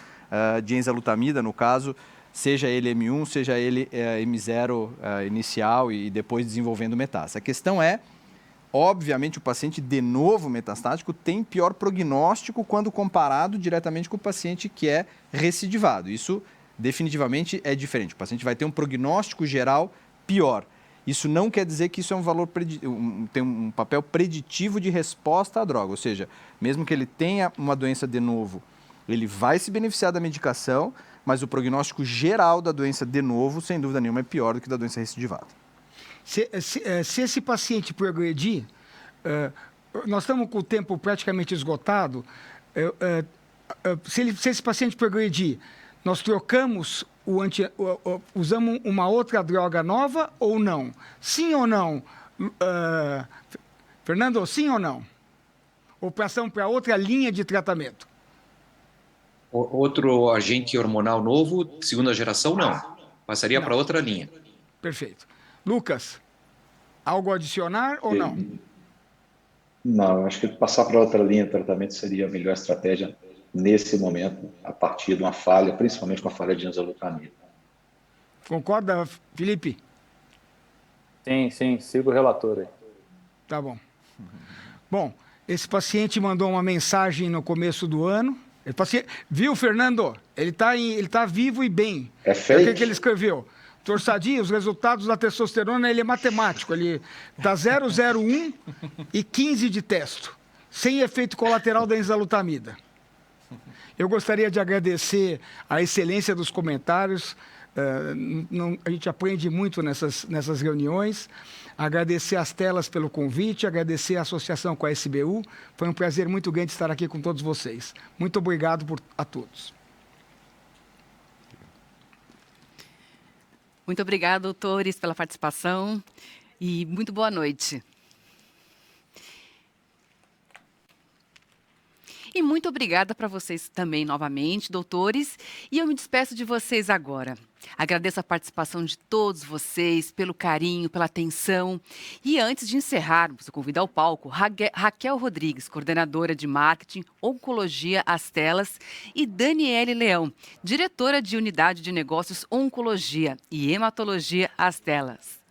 de enzalutamida, no caso, seja ele M1, seja ele M0 inicial e depois desenvolvendo metástase. A questão é, obviamente, o paciente de novo metastático tem pior prognóstico quando comparado diretamente com o paciente que é recidivado. Isso definitivamente é diferente. O paciente vai ter um prognóstico geral pior. Isso não quer dizer que isso é um valor tem um papel preditivo de resposta à droga. Ou seja, mesmo que ele tenha uma doença de novo, ele vai se beneficiar da medicação, mas o prognóstico geral da doença de novo, sem dúvida nenhuma, é pior do que da doença recidivada. Se esse paciente progredir, nós estamos com o tempo praticamente esgotado, se esse paciente progredir, nós trocamos usamos uma outra droga nova ou não? Sim ou não? Fernando, sim ou não? Ou passamos para outra linha de tratamento? Outro agente hormonal novo, segunda geração, não. Passaria para outra linha. Perfeito. Lucas, algo a adicionar ou não? Não, acho que passar para outra linha de tratamento seria a melhor estratégia nesse momento, a partir de uma falha, principalmente com a falha de enzalutamida. Concorda, Felipe? Sim, sigo o relator aí. Tá bom. Bom, esse paciente mandou uma mensagem no começo do ano. Viu, Fernando? Ele tá vivo e bem. É fake? O que ele escreveu? Torsadinho, os resultados da testosterona, ele é matemático. Ele tá 0,01 e 15 de testo, sem efeito colateral da enzalutamida. Eu gostaria de agradecer a excelência dos comentários, A gente aprende muito nessas reuniões. Agradecer às telas pelo convite, agradecer a associação com a SBU. Foi um prazer muito grande estar aqui com todos vocês. Muito obrigado a todos. Muito obrigada, doutores, pela participação e muito boa noite. E muito obrigada para vocês também, novamente, doutores. E eu me despeço de vocês agora. Agradeço a participação de todos vocês, pelo carinho, pela atenção. E antes de encerrarmos, eu convido ao palco Raquel Rodrigues, coordenadora de marketing, oncologia às telas, e Daniele Leão, diretora de unidade de negócios oncologia e hematologia às telas.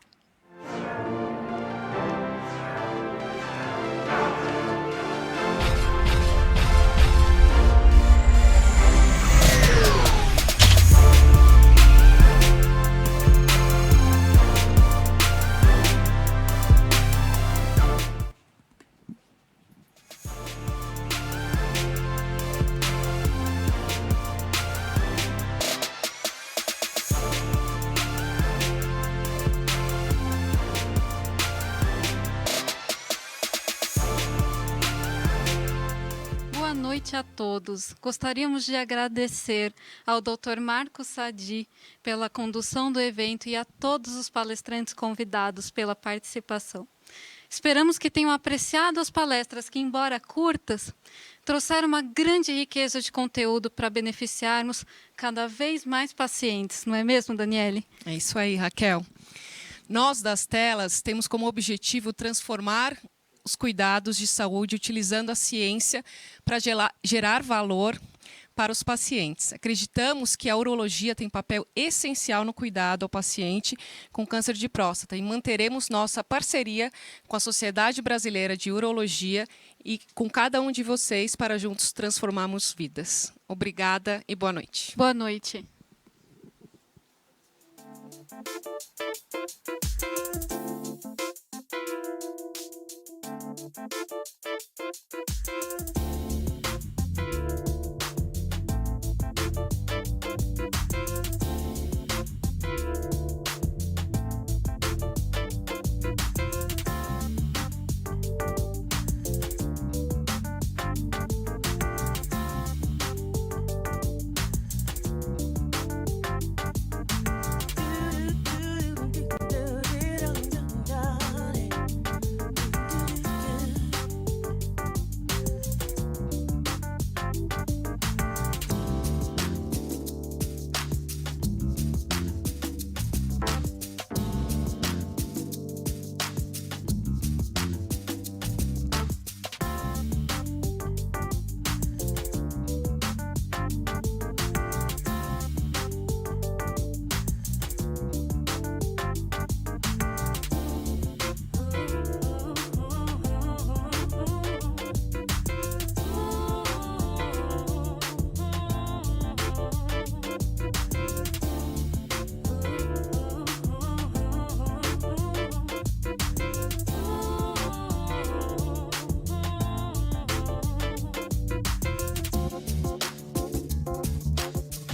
Boa noite a todos. Gostaríamos de agradecer ao Dr. Marcos Sadi pela condução do evento e a todos os palestrantes convidados pela participação. Esperamos que tenham apreciado as palestras que, embora curtas, trouxeram uma grande riqueza de conteúdo para beneficiarmos cada vez mais pacientes. Não é mesmo, Daniele? É isso aí, Raquel. Nós, das telas, temos como objetivo transformar os cuidados de saúde utilizando a ciência para gerar valor para os pacientes. Acreditamos que a urologia tem papel essencial no cuidado ao paciente com câncer de próstata e manteremos nossa parceria com a Sociedade Brasileira de Urologia e com cada um de vocês para juntos transformarmos vidas. Obrigada e boa noite. Boa noite.